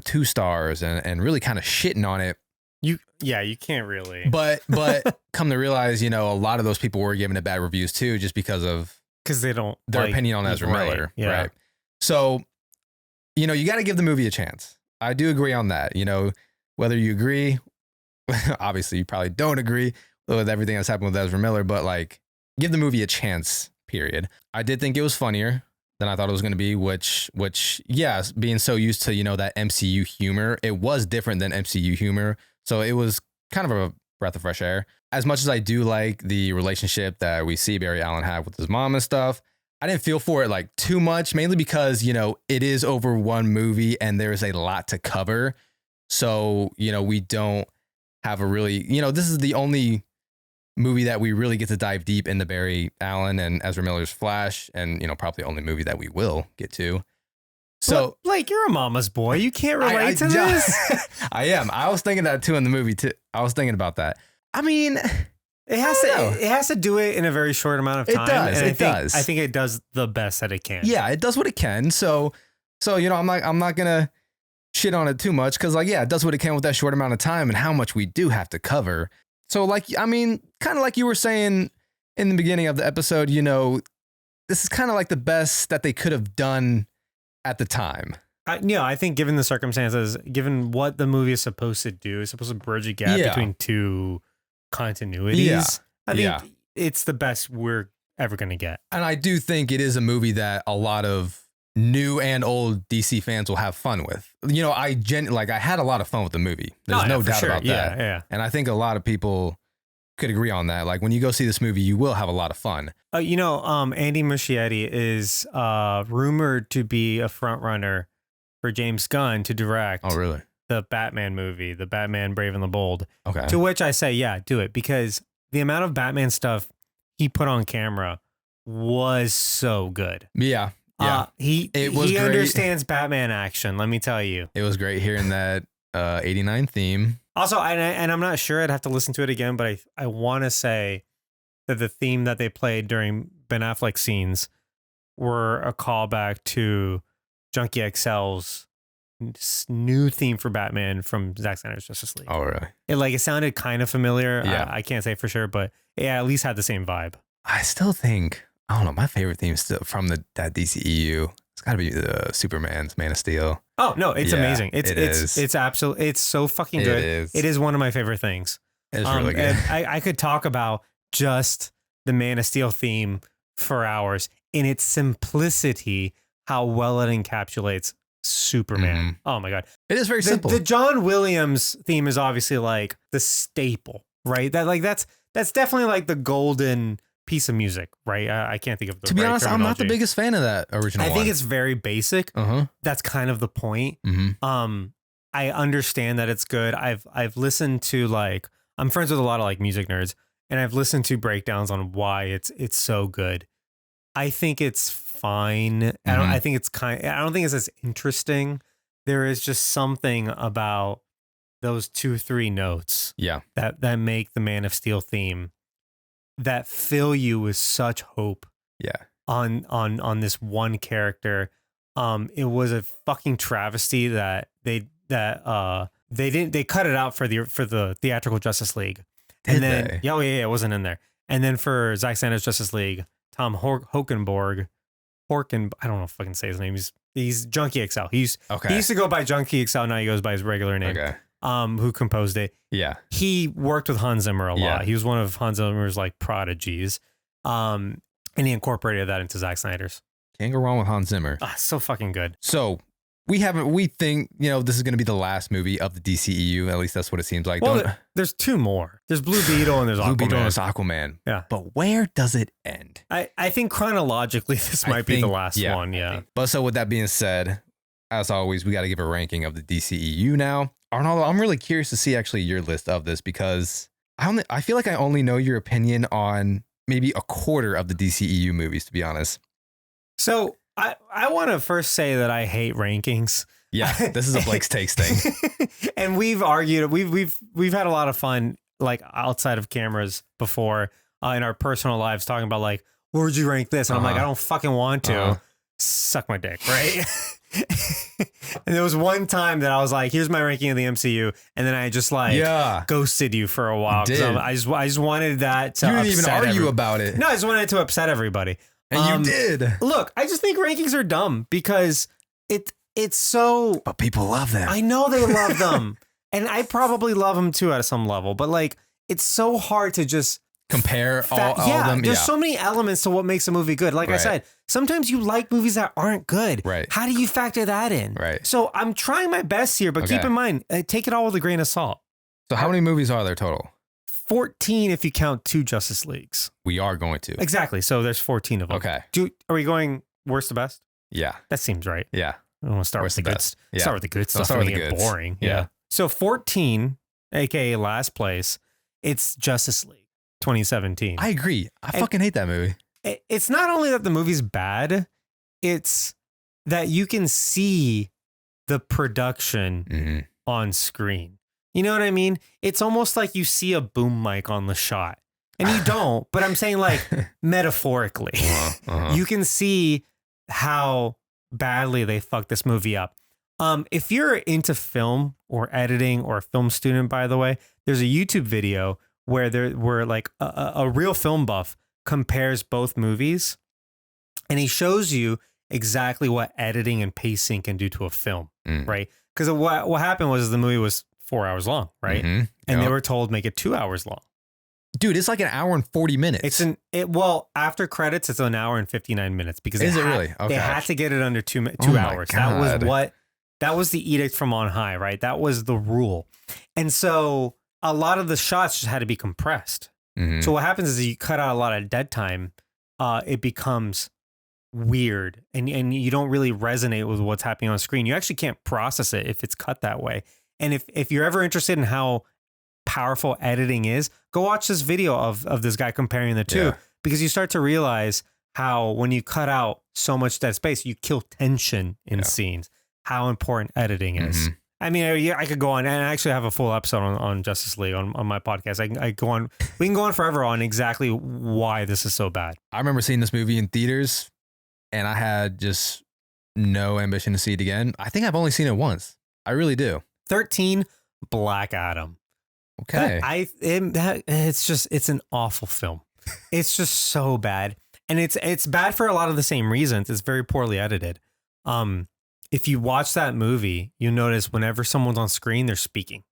Speaker 1: 2 stars and really kind of shitting on it.
Speaker 2: You can't really.
Speaker 1: But come to realize, a lot of those people were giving it bad reviews too, just because
Speaker 2: they don't
Speaker 1: their opinion on Ezra Miller.
Speaker 2: Yeah.
Speaker 1: Right. So, you got to give the movie a chance. I do agree on that. Whether you agree, obviously you probably don't agree with everything that's happened with Ezra Miller, but like, give the movie a chance. Period. I did think it was funnier than I thought it was going to be, which, yes, being so used to, that MCU humor, it was different than MCU humor. So it was kind of a breath of fresh air. As much as I do like the relationship that we see Barry Allen have with his mom and stuff, I didn't feel for it like too much, mainly because, it is over one movie and there's a lot to cover. So, we don't have a really, this is the only movie that we really get to dive deep into Barry Allen and Ezra Miller's Flash, and probably the only movie that we will get to. So,
Speaker 2: Blake, you're a mama's boy. You can't relate to this.
Speaker 1: I am. I was thinking that too in the movie too. I was thinking about that. I mean,
Speaker 2: it has to do it in a very short amount of time.
Speaker 1: It does.
Speaker 2: I think it does the best that it can.
Speaker 1: Yeah, it does what it can. So, So, I'm not gonna shit on it too much because, like, yeah, it does what it can with that short amount of time and how much we do have to cover. So, like, I mean, kind of like you were saying in the beginning of the episode, this is kind of like the best that they could have done at the time.
Speaker 2: I think given the circumstances, given what the movie is supposed to do, it's supposed to bridge a gap between two continuities. I think it's the best we're ever going to get.
Speaker 1: And I do think it is a movie that a lot of new and old DC fans will have fun with. I had a lot of fun with the movie. There's no doubt about that.
Speaker 2: Yeah.
Speaker 1: And I think a lot of people could agree on that. Like when you go see this movie, you will have a lot of fun.
Speaker 2: Andy Muschietti is rumored to be a front runner for James Gunn to direct.
Speaker 1: Oh, really?
Speaker 2: The Batman movie, the Batman Brave and the Bold.
Speaker 1: Okay.
Speaker 2: To which I say, yeah, do it, because the amount of Batman stuff he put on camera was so good.
Speaker 1: Yeah.
Speaker 2: He understands Batman action. Let me tell you,
Speaker 1: it was great hearing that 89 theme.
Speaker 2: Also, and I'm not sure. I'd have to listen to it again, but I want to say that the theme that they played during Ben Affleck scenes were a callback to Junkie XL's new theme for Batman from Zack Snyder's Justice League.
Speaker 1: Oh, really?
Speaker 2: It sounded kind of familiar.
Speaker 1: Yeah.
Speaker 2: I can't say for sure, but yeah, at least had the same vibe.
Speaker 1: I still think, I don't know, my favorite theme still from that DCEU. It's got to be the Superman's Man of Steel.
Speaker 2: Oh no, it's amazing. It's absolutely, it's so fucking good. It is one of my favorite things.
Speaker 1: It's really good.
Speaker 2: I could talk about just the Man of Steel theme for hours in its simplicity, how well it encapsulates Superman.
Speaker 1: Mm-hmm.
Speaker 2: Oh my God.
Speaker 1: It is very simple.
Speaker 2: The John Williams theme is obviously like the staple, right? That's definitely like the golden piece of music, right? I can't think of the
Speaker 1: To be honest, I'm not the biggest fan of that original one.
Speaker 2: I think it's very basic. That's kind of the point.
Speaker 1: Mm-hmm.
Speaker 2: I understand that it's good. I've listened to, like, I'm friends with a lot of like music nerds, and I've listened to breakdowns on why it's so good. I think it's fine.
Speaker 1: Mm-hmm.
Speaker 2: I don't think it's as interesting. There is just something about those 2-3 notes that make the Man of Steel theme that fill you with such hope on this one character. It was a fucking travesty that they cut it out for the theatrical Justice League. It wasn't in there. And then for Zack Snyder's Justice League, Tom Hokenborg, I don't know if I can say his name. He's Junkie XL. He used to go by Junkie XL. Now he goes by his regular name.
Speaker 1: Okay.
Speaker 2: Who composed it.
Speaker 1: Yeah.
Speaker 2: He worked with Hans Zimmer a lot. He was one of Hans Zimmer's like prodigies. And he incorporated that into Zack Snyder's.
Speaker 1: Can't go wrong with Hans Zimmer.
Speaker 2: So fucking good.
Speaker 1: So we think, this is going to be the last movie of the DCEU. At least that's what it seems like.
Speaker 2: Well, there's 2 more. There's Blue Beetle and there's Aquaman.
Speaker 1: Blue Beetle and there's Aquaman.
Speaker 2: Yeah.
Speaker 1: But where does it end?
Speaker 2: I think chronologically this might be the last one. Yeah.
Speaker 1: But so with that being said, as always, we got to give a ranking of the DCEU now. Arnaldo, I'm really curious to see actually your list of this because I feel like I only know your opinion on maybe a quarter of the DCEU movies, to be honest.
Speaker 2: So I want to first say that I hate rankings.
Speaker 1: Yeah, this is a Blake's Takes thing.
Speaker 2: And we've argued, we've had a lot of fun like outside of cameras before in our personal lives talking about like, where would you rank this? And I'm like, I don't fucking want to. Suck my dick, right? And there was one time that I was like, here's my ranking of the MCU, and then I just ghosted you for a while. I just wanted that to
Speaker 1: you didn't even argue about it.
Speaker 2: No, I just wanted it to upset everybody.
Speaker 1: And you did.
Speaker 2: Look, I just think rankings are dumb because it's so...
Speaker 1: But people love them.
Speaker 2: I know they love them. And I probably love them too at some level, but like, it's so hard to just...
Speaker 1: compare all of them.
Speaker 2: There's so many elements to what makes a movie good. Like I said, sometimes you like movies that aren't good.
Speaker 1: Right.
Speaker 2: How do you factor that in?
Speaker 1: Right.
Speaker 2: So I'm trying my best here, but keep in mind, take it all with a grain of salt.
Speaker 1: So how many movies are there total?
Speaker 2: 14 if you count 2 Justice Leagues.
Speaker 1: We are going to.
Speaker 2: Exactly. So there's 14 of them.
Speaker 1: Okay.
Speaker 2: Are we going worst to best?
Speaker 1: Yeah.
Speaker 2: That seems right.
Speaker 1: Yeah.
Speaker 2: I want to start with the good. Start with the good stuff.
Speaker 1: Start with the good.
Speaker 2: Boring. Yeah. So 14, aka last place, it's Justice League 2017.
Speaker 1: I agree. I fucking hate that movie.
Speaker 2: It's not only that the movie's bad, it's that you can see the production on screen. You know what I mean? It's almost like you see a boom mic on the shot. And you don't, but I'm saying like metaphorically. You can see how badly they fucked this movie up. If you're into film or editing or a film student, by the way, there's a YouTube video where like a real film buff compares both movies, and he shows you exactly what editing and pacing can do to a film, right? Because what happened was the movie was 4 hours long, right?
Speaker 1: Mm-hmm.
Speaker 2: And they were told make it 2 hours long.
Speaker 1: Dude, it's like an hour and 40 minutes.
Speaker 2: Well, after credits, it's an hour and 59 minutes because
Speaker 1: is it really? Okay.
Speaker 2: They had to get it under two hours. That was the edict from on high, right? That was the rule. And so a lot of the shots just had to be compressed.
Speaker 1: Mm-hmm.
Speaker 2: So what happens is you cut out a lot of dead time. It becomes weird and you don't really resonate with what's happening on screen. You actually can't process it if it's cut that way. And if you're ever interested in how powerful editing is, go watch this video of this guy comparing the two, because you start to realize how when you cut out so much dead space, you kill tension in scenes, how important editing is.
Speaker 1: Mm-hmm.
Speaker 2: I mean, I could go on, and I actually have a full episode on Justice League on my podcast. I go on, we can go on forever on exactly why this is so bad.
Speaker 1: I remember seeing this movie in theaters, and I had just no ambition to see it again. I think I've only seen it once. I really do.
Speaker 2: 13, Black Adam.
Speaker 1: Okay.
Speaker 2: It's an awful film. It's just so bad. And it's bad for a lot of the same reasons. It's very poorly edited. If you watch that movie, you notice whenever someone's on screen, they're speaking.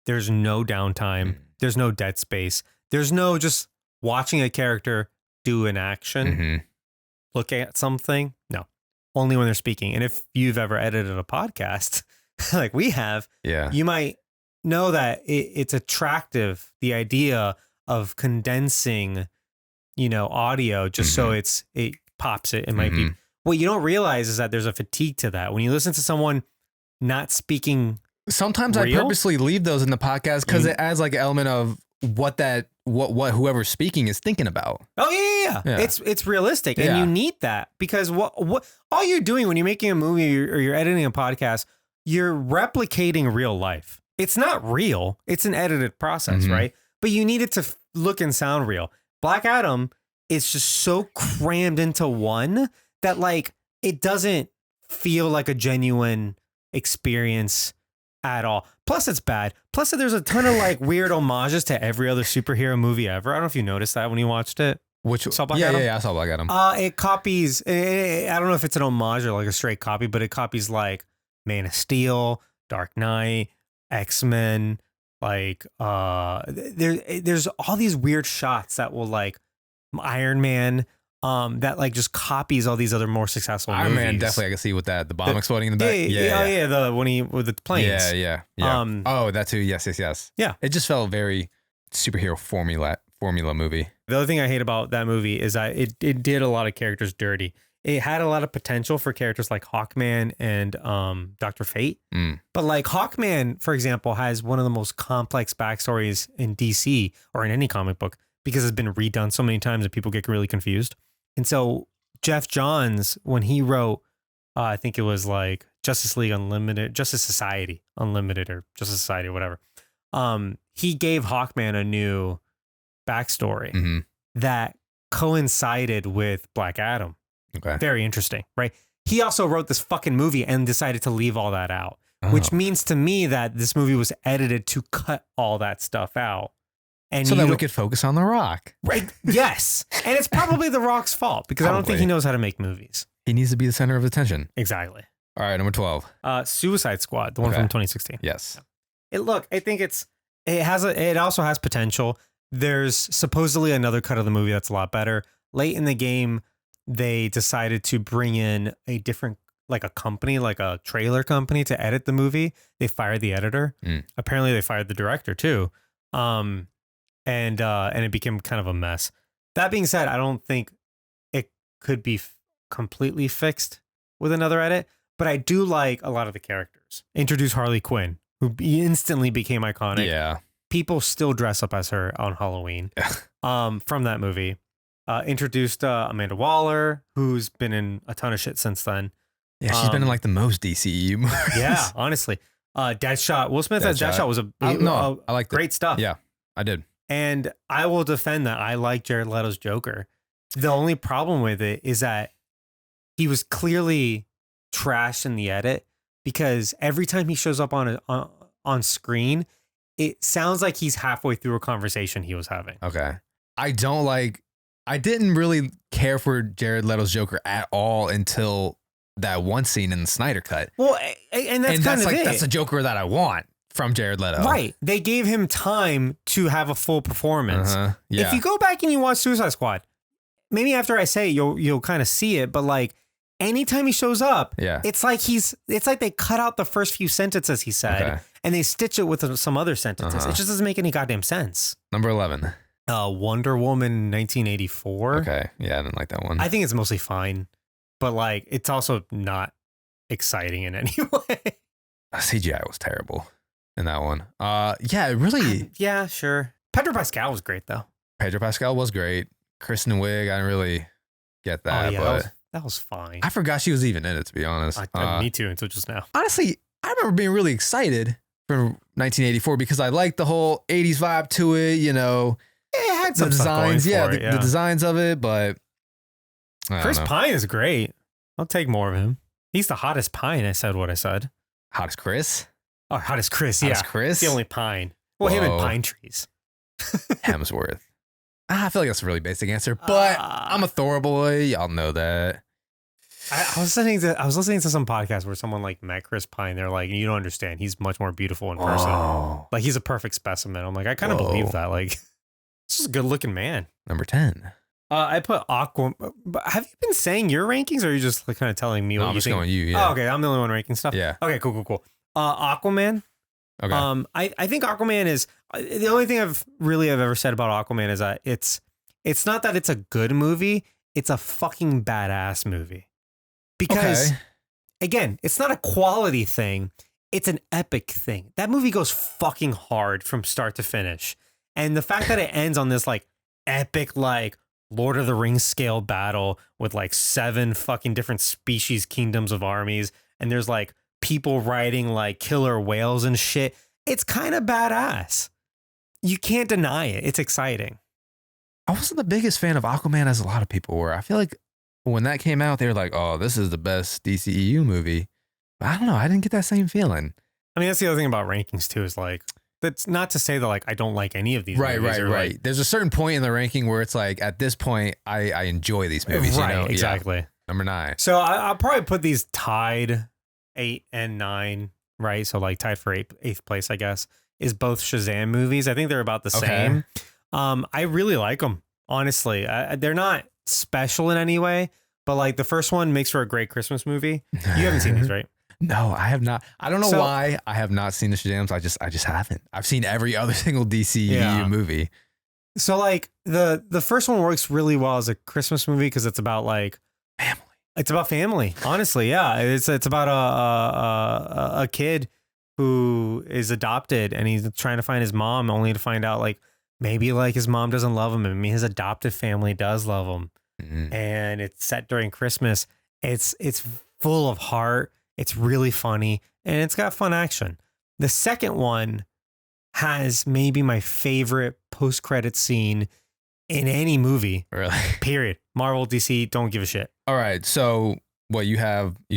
Speaker 2: There's no downtime. There's no dead space. There's no just watching a character do an action, look at something. No, only when they're speaking. And if you've ever edited a podcast like we have, you might know that it's attractive, the idea of condensing, audio just so it pops it. It might be. What you don't realize is that there's a fatigue to that. When you listen to someone not speaking,
Speaker 1: sometimes I purposely leave those in the podcast because it adds like an element of what whoever's speaking is thinking about.
Speaker 2: Oh yeah. It's realistic, and you need that because what all you're doing when you're making a movie or you're editing a podcast, you're replicating real life. It's not real. It's an edited process, right? But you need it to look and sound real. Black Adam is just so crammed into one that like it doesn't feel like a genuine experience at all. Plus it's bad. Plus there's a ton of like weird homages to every other superhero movie ever. I don't know if you noticed that when you watched it.
Speaker 1: Saw Black Adam? Yeah, I saw Black Adam.
Speaker 2: It copies, I don't know if it's an homage or like a straight copy, but it copies like Man of Steel, Dark Knight, X-Men, like there's all these weird shots that will like Iron Man, that like just copies all these other more successful
Speaker 1: Iron
Speaker 2: movies.
Speaker 1: Man, definitely I can see with that, the bomb exploding in the back.
Speaker 2: The when the planes.
Speaker 1: Yeah. That too. Yes.
Speaker 2: Yeah.
Speaker 1: It just felt very superhero formula movie.
Speaker 2: The other thing I hate about that movie is that it did a lot of characters dirty. It had a lot of potential for characters like Hawkman and Dr. Fate. But like Hawkman, for example, has one of the most complex backstories in DC or in any comic book because it's been redone so many times that people get really confused. And so Jeff Johns, when he wrote, I think it was like Justice Society Unlimited or Justice Society or whatever, he gave Hawkman a new backstory that coincided with Black Adam.
Speaker 1: Okay.
Speaker 2: Very interesting, right? He also wrote this fucking movie and decided to leave all that out, which means to me that this movie was edited to cut all that stuff out. And
Speaker 1: so that we could focus on The Rock.
Speaker 2: Right. Yes. And it's probably The Rock's fault because I don't think he knows how to make movies.
Speaker 1: He needs to be the center of attention.
Speaker 2: Exactly.
Speaker 1: All right, number 12.
Speaker 2: Suicide Squad, the one from 2016.
Speaker 1: Yes.
Speaker 2: I think it also has potential. There's supposedly another cut of the movie that's a lot better. Late in the game, they decided to bring in a different, like a company, like a trailer company to edit the movie. They fired the editor. Apparently they fired the director too. And it became kind of a mess. That being said, I don't think it could be completely fixed with another edit, but I do like a lot of the characters. Introduce Harley Quinn, who instantly became iconic.
Speaker 1: Yeah.
Speaker 2: People still dress up as her on Halloween from that movie. Introduced Amanda Waller, who's been in a ton of shit since then.
Speaker 1: Yeah, she's been in like the most DCEU movies.
Speaker 2: Yeah, honestly. Deadshot. Will Smith as Deadshot was
Speaker 1: I liked
Speaker 2: great stuff.
Speaker 1: Yeah, I did.
Speaker 2: And I will defend that. I like Jared Leto's Joker. The only problem with it is that he was clearly trash in the edit because every time he shows up on screen, it sounds like he's halfway through a conversation he was having.
Speaker 1: Okay. I didn't really care for Jared Leto's Joker at all until that one scene in the Snyder Cut.
Speaker 2: Well, and that's kind of it.
Speaker 1: That's a Joker that I want from Jared Leto.
Speaker 2: Right. They gave him time to have a full performance.
Speaker 1: Yeah.
Speaker 2: If you go back and you watch Suicide Squad, maybe after I say it, you'll kind of see it, but like anytime he shows up, it's like they cut out the first few sentences he said and they stitch it with some other sentences. It just doesn't make any goddamn sense.
Speaker 1: Number 11.
Speaker 2: Wonder Woman 1984.
Speaker 1: Okay. Yeah, I didn't like that one.
Speaker 2: I think it's mostly fine, but like it's also not exciting in any way.
Speaker 1: CGI was terrible in that one. Yeah, it really.
Speaker 2: Yeah, sure. Pedro Pascal was great though.
Speaker 1: Pedro Pascal was great. Kristen Wiig, I didn't really get that, but
Speaker 2: that was fine.
Speaker 1: I forgot she was even in it, to be honest.
Speaker 2: Me too, until just now.
Speaker 1: Honestly, I remember being really excited for 1984 because I liked the whole 80s vibe to it, you know.
Speaker 2: It had some
Speaker 1: designs,
Speaker 2: the
Speaker 1: designs of it, but
Speaker 2: Chris Pine is great. I'll take more of him. He's the hottest Pine. I said what I said.
Speaker 1: Hottest Chris?
Speaker 2: Oh, hottest Chris.
Speaker 1: Hottest Chris?
Speaker 2: The only Pine. Well, him and Pine Trees.
Speaker 1: Hemsworth. I feel like that's a really basic answer, but I'm a Thor boy. Y'all know that.
Speaker 2: I was listening to some podcast where someone like met Chris Pine. They're like, you don't understand. He's much more beautiful in person.
Speaker 1: Oh.
Speaker 2: Like he's a perfect specimen. I'm like, I kind of believe that. Like, this is a good looking man.
Speaker 1: Number 10.
Speaker 2: I put Aquaman. Have you been saying your rankings, or are you just like kind of telling me what
Speaker 1: I'm
Speaker 2: you
Speaker 1: just
Speaker 2: think?
Speaker 1: going you. Yeah.
Speaker 2: Oh, okay. I'm the only one ranking stuff.
Speaker 1: Yeah.
Speaker 2: Okay. Cool. Aquaman.
Speaker 1: Okay.
Speaker 2: I think Aquaman is the only thing I've ever said about Aquaman is that it's not that it's a good movie. It's a fucking badass movie. Because again, it's not a quality thing. It's an epic thing. That movie goes fucking hard from start to finish. And the fact that it ends on this like epic, like Lord of the Rings scale battle with like 7 fucking different species, kingdoms of armies. And there's like people riding like killer whales and shit. It's kind of badass. You can't deny it. It's exciting.
Speaker 1: I wasn't the biggest fan of Aquaman as a lot of people were. I feel like when that came out, they were like, oh, this is the best DCEU movie. But I don't know. I didn't get that same feeling.
Speaker 2: I mean, that's the other thing about rankings too, is like, that's not to say that like I don't like any of these movies.
Speaker 1: Right.
Speaker 2: Like,
Speaker 1: there's a certain point in the ranking where it's like, at this point, I enjoy these movies.
Speaker 2: Right,
Speaker 1: you know?
Speaker 2: exactly.
Speaker 1: Yeah. Number 9.
Speaker 2: So I'll probably put these tied 8 and 9, right? So like tied for 8th place, I guess, is both Shazam movies. I think they're about the same. I really like them, honestly. They're not special in any way, but like the first one makes for a great Christmas movie. You haven't seen these, right?
Speaker 1: No, I have not. I don't know why I have not seen the Shazams. I just haven't. I've seen every other single DCEU movie.
Speaker 2: So like the first one works really well as a Christmas movie because it's about like
Speaker 1: family.
Speaker 2: It's about family, honestly. Yeah, it's about a kid who is adopted and he's trying to find his mom, only to find out like maybe like his mom doesn't love him, and his adoptive family does love him. Mm-hmm. And it's set during Christmas. It's full of heart. It's really funny, and it's got fun action. The second one has maybe my favorite post-credit scene in any movie.
Speaker 1: Really?
Speaker 2: Period. Marvel, DC, don't give a shit.
Speaker 1: All right. So what you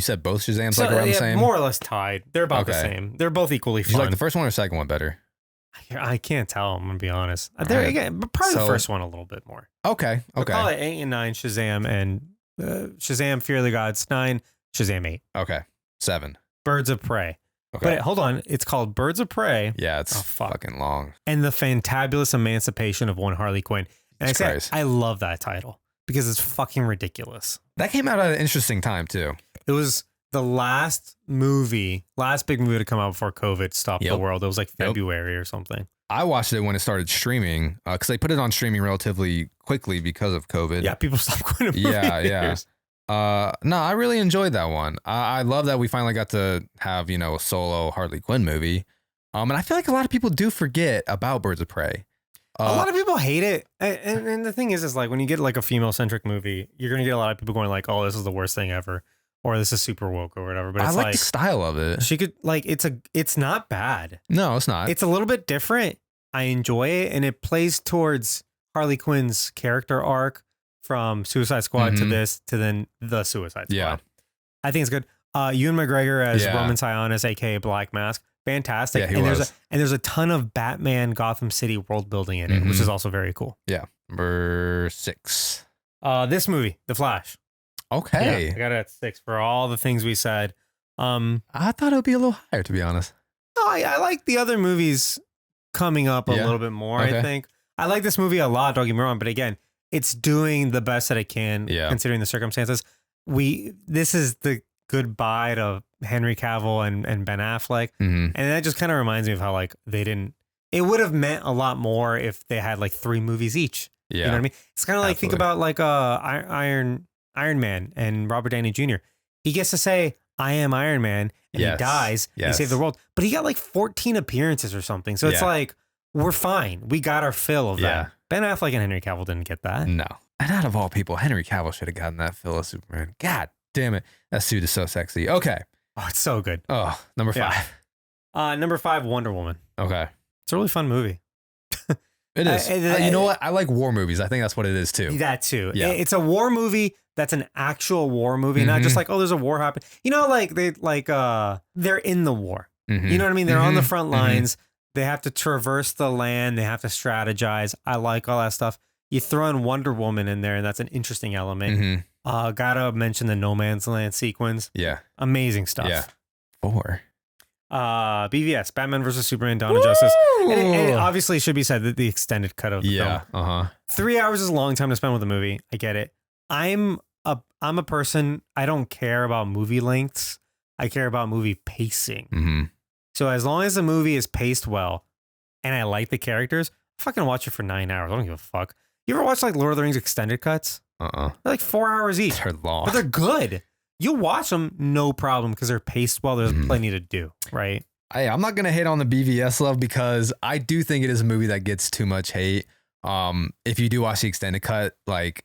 Speaker 1: said both Shazams like around the same?
Speaker 2: More or less tied. They're about the same. They're both equally fun.
Speaker 1: You like the first one or second one better?
Speaker 2: I can't tell. I'm gonna be honest. Again, but probably the first one a little bit more.
Speaker 1: Okay.
Speaker 2: I'll call it 8 and 9 Shazam, and Shazam Fear of the Gods 9, Shazam 8.
Speaker 1: Okay. 7.
Speaker 2: Birds of Prey. Okay. But hold on, it's called Birds of Prey.
Speaker 1: Yeah, it's fucking long.
Speaker 2: And the Fantabulous Emancipation of One Harley Quinn. And I love that title because it's fucking ridiculous.
Speaker 1: That came out at an interesting time too.
Speaker 2: It was the last big movie to come out before COVID stopped the world. It was like February or something. I
Speaker 1: watched it when it started streaming because they put it on streaming relatively quickly because of COVID.
Speaker 2: Yeah, people stopped going to movie theaters.
Speaker 1: No, I really enjoyed that one. I love that we finally got to have, a solo Harley Quinn movie. And I feel like a lot of people do forget about Birds of Prey.
Speaker 2: A lot of people hate it. And the thing is like when you get like a female centric movie, you're going to get a lot of people going like, oh, this is the worst thing ever. Or this is super woke or whatever. But it's
Speaker 1: I like the style of it.
Speaker 2: She could like, it's not bad.
Speaker 1: No, it's not.
Speaker 2: It's a little bit different. I enjoy it. And it plays towards Harley Quinn's character arc from Suicide Squad to this, to then the Suicide Squad. Yeah. I think it's good. Ewan McGregor as
Speaker 1: Yeah.
Speaker 2: Roman Sionis, aka Black Mask. Fantastic.
Speaker 1: Yeah, he
Speaker 2: and
Speaker 1: was.
Speaker 2: there's a ton of Batman Gotham City world building in it, which
Speaker 1: Mhm.
Speaker 2: is also very cool.
Speaker 1: Yeah. Number 6.
Speaker 2: This movie, The Flash.
Speaker 1: Okay.
Speaker 2: Yeah, I got it at 6 for all the things we said.
Speaker 1: I thought it would be a little higher, to be honest.
Speaker 2: I like the other movies coming up a
Speaker 1: Yeah.
Speaker 2: little bit more,
Speaker 1: Okay.
Speaker 2: I think. I like this movie a lot, don't get me wrong, but again, it's doing the best that it can considering the circumstances. This is the goodbye to Henry Cavill and Ben Affleck.
Speaker 1: Mhm.
Speaker 2: And that just kind of reminds me of how like it would have meant a lot more if they had like 3 movies each.
Speaker 1: Yeah.
Speaker 2: You know what I mean? It's kind of like, think
Speaker 1: Absolutely.
Speaker 2: about like Iron Man and Robert Downey Jr. He gets to say, I am Iron Man, and
Speaker 1: Yes.
Speaker 2: he dies and
Speaker 1: Yes.
Speaker 2: he saved the world. But he got like 14 appearances or something. So it's
Speaker 1: Yeah.
Speaker 2: like, we're fine. We got our fill of
Speaker 1: Yeah.
Speaker 2: that. Ben Affleck and Henry Cavill didn't get that.
Speaker 1: No. And out of all people, Henry Cavill should have gotten that fill of Superman. God damn it. That suit is so sexy. Okay.
Speaker 2: Oh, it's so good.
Speaker 1: Oh, number 5.
Speaker 2: Yeah. Number 5, Wonder Woman.
Speaker 1: Okay.
Speaker 2: It's a really fun movie.
Speaker 1: It is. You know what? I like war movies. I think that's what it is too.
Speaker 2: That too.
Speaker 1: Yeah.
Speaker 2: It's a war movie that's an actual war movie, not just like, oh, there's a war happening. You know, like they're in the war.
Speaker 1: Mhm.
Speaker 2: You know what I mean? They're on the
Speaker 1: Mhm.
Speaker 2: front lines. They have to traverse the land. They have to strategize. I like all that stuff. You throw in Wonder Woman in there, and that's an interesting element.
Speaker 1: Mhm.
Speaker 2: Gotta mention the No Man's Land sequence.
Speaker 1: Yeah.
Speaker 2: Amazing stuff.
Speaker 1: Yeah. 4.
Speaker 2: BVS, Batman versus Superman, Dawn of Justice. And it obviously should be said that the extended cut of the
Speaker 1: Yeah.
Speaker 2: film. 3 hours is a long time to spend with a movie. I get it. I'm a person, I don't care about movie lengths. I care about movie pacing.
Speaker 1: Mm-hmm.
Speaker 2: So as long as the movie is paced well and I like the characters, I fucking watch it for 9 hours. I don't give a fuck. You ever watch like Lord of the Rings extended cuts? They're like 4 hours each.
Speaker 1: They're long.
Speaker 2: But they're good. You'll watch them, no problem, because they're paced well. There's plenty to do, right?
Speaker 1: Hey, I'm not gonna hate on the BVS love because I do think it is a movie that gets too much hate. If you do watch the extended cut, like,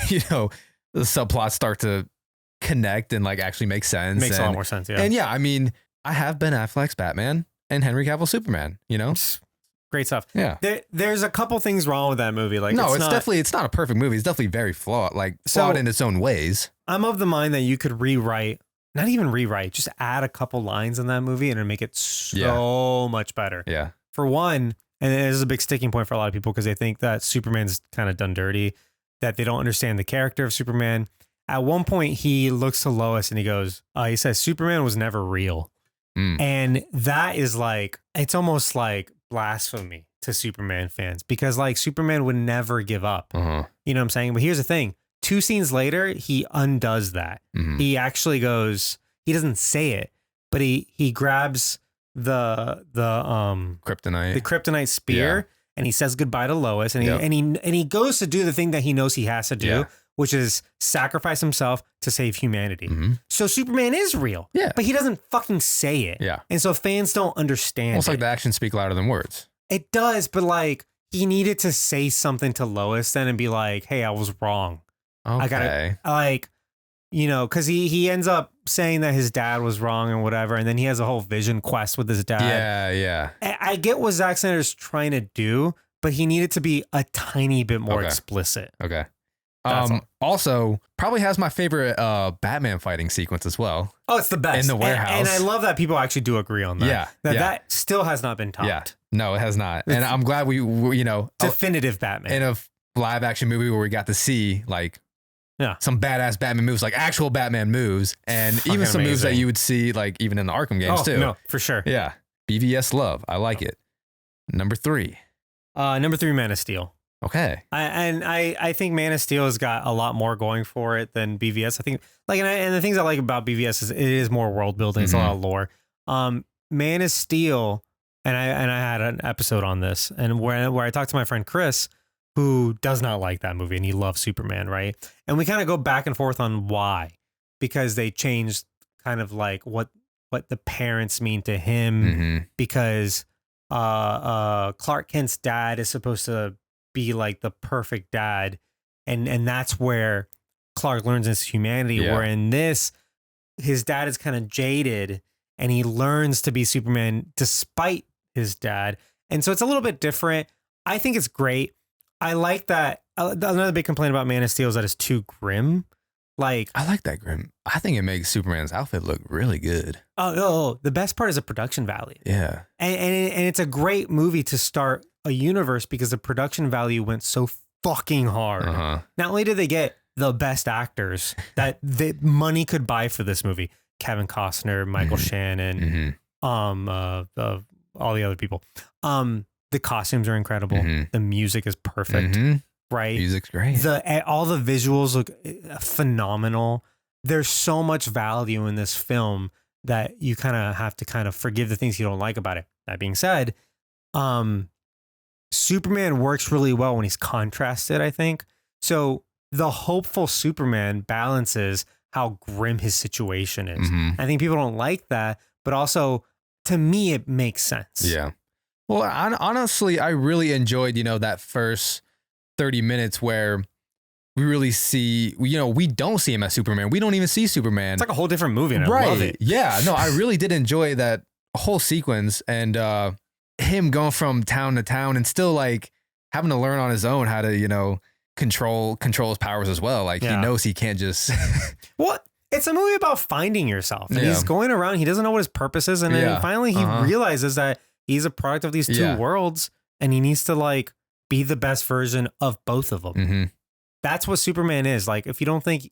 Speaker 1: you know, the subplots start to connect and like actually make sense.
Speaker 2: Makes a lot more sense, yeah.
Speaker 1: And yeah, I mean, I have Ben Affleck's Batman and Henry Cavill's Superman, you know?
Speaker 2: Great stuff.
Speaker 1: Yeah.
Speaker 2: There's a couple things wrong with that movie. Like,
Speaker 1: no, it's not a perfect movie. It's definitely very flawed, like flawed in its own ways.
Speaker 2: I'm of the mind that you could not even rewrite, just add a couple lines in that movie and it'd make it so much better.
Speaker 1: Yeah.
Speaker 2: For one, and it is a big sticking point for a lot of people because they think that Superman's kind of done dirty, that they don't understand the character of Superman. At one point, he looks to Lois and he says, Superman was never real. And that is like, it's almost like blasphemy to Superman fans because like Superman would never give up. You know what I'm saying? But here's the thing. 2 scenes later, he undoes that. He actually goes, he doesn't say it, but he grabs the kryptonite spear and he says goodbye to Lois and he goes to do the thing that he knows he has to do, which is sacrifice himself to save humanity. So Superman is real, but he doesn't fucking say it. And so fans don't understand.
Speaker 1: Almost like the actions speak louder than words.
Speaker 2: It does, but like he needed to say something to Lois then and be like, hey, I was wrong.
Speaker 1: Okay.
Speaker 2: I gotta, like, you know, because he ends up saying that his dad was wrong and whatever, and then he has a whole vision quest with his dad.
Speaker 1: Yeah.
Speaker 2: I get what Zack Snyder's trying to do, but he needed to be a tiny bit more explicit.
Speaker 1: Okay. Also, probably has my favorite Batman fighting sequence as well.
Speaker 2: Oh, it's the best.
Speaker 1: In the warehouse.
Speaker 2: And I love that people actually do agree on that. That still has not been topped.
Speaker 1: Yeah. No, it has not. And I'm glad we you know.
Speaker 2: Definitive Batman.
Speaker 1: In a live action movie where we got to see like some badass Batman moves, like actual Batman moves, and
Speaker 2: Fucking
Speaker 1: even some moves that
Speaker 2: amazing.
Speaker 1: you would see like even in the Arkham games too.
Speaker 2: No, for sure.
Speaker 1: Yeah. BVS love. I like it. Number 3.
Speaker 2: Number 3, Man of Steel.
Speaker 1: Okay.
Speaker 2: I think Man of Steel has got a lot more going for it than BVS. I think like and the things I like about BVS is it is more world building. It's a lot of lore. Man of Steel, and I had an episode on this, and where I talked to my friend Chris, who does not like that movie and he loves Superman, right? And we kind of go back and forth on why, because they changed kind of like what the parents mean to him, because Clark Kent's dad is supposed to be like the perfect dad, and that's where Clark learns his humanity. Where in this, his dad is kind of jaded and he learns to be Superman despite his dad, and so it's a little bit different. I think it's great. I like that. Another big complaint about Man of Steel is that it's too grim. Like,
Speaker 1: I like that grim. I think it makes Superman's outfit look really good.
Speaker 2: the best part is the production value.
Speaker 1: Yeah.
Speaker 2: And it's a great movie to start a universe because the production value went so fucking hard.
Speaker 1: Uh-huh.
Speaker 2: Not only did they get the best actors that the money could buy for this movie, Kevin Costner, Michael Shannon, all the other people. The costumes are incredible. The music is perfect. Right?
Speaker 1: Music's great.
Speaker 2: All the visuals look phenomenal. There's so much value in this film that you kind of have to kind of forgive the things you don't like about it. That being said, Superman works really well when he's contrasted, I think. So the hopeful Superman balances how grim his situation is. I think people don't like that, but also to me, it makes sense.
Speaker 1: Yeah. Well, honestly, I really enjoyed, that first 30 minutes where we really see, we don't see him as Superman. We don't even see Superman.
Speaker 2: It's like a whole different movie, and I love it.
Speaker 1: Yeah. No, I really did enjoy that whole sequence, and him going from town to town and still like having to learn on his own how to, control his powers as well. Like he knows he can't just.
Speaker 2: Well, it's a movie about finding yourself. And he's going around. He doesn't know what his purpose is, and then finally he realizes that he's a product of these two worlds, and he needs to like be the best version of both of them. That's what Superman is. Like, if you don't think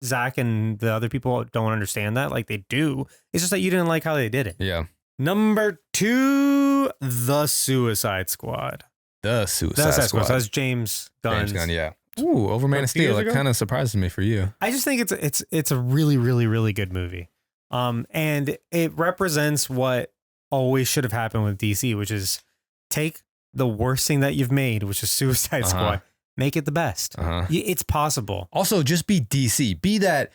Speaker 2: Zach and the other people don't understand that, like they do, it's just that you didn't like how they did it.
Speaker 1: Yeah.
Speaker 2: Number 2, The Suicide Squad.
Speaker 1: The Suicide Squad.
Speaker 2: So that's James Gunn's.
Speaker 1: James Gunn, yeah. Ooh, over Man of Steel. That kind of surprises me for you.
Speaker 2: I just think it's a really, really, really good movie. And it represents what always should have happened with DC, which is take the worst thing that you've made, which is Suicide Squad, make it the best. It's possible.
Speaker 1: Also, just be DC. Be that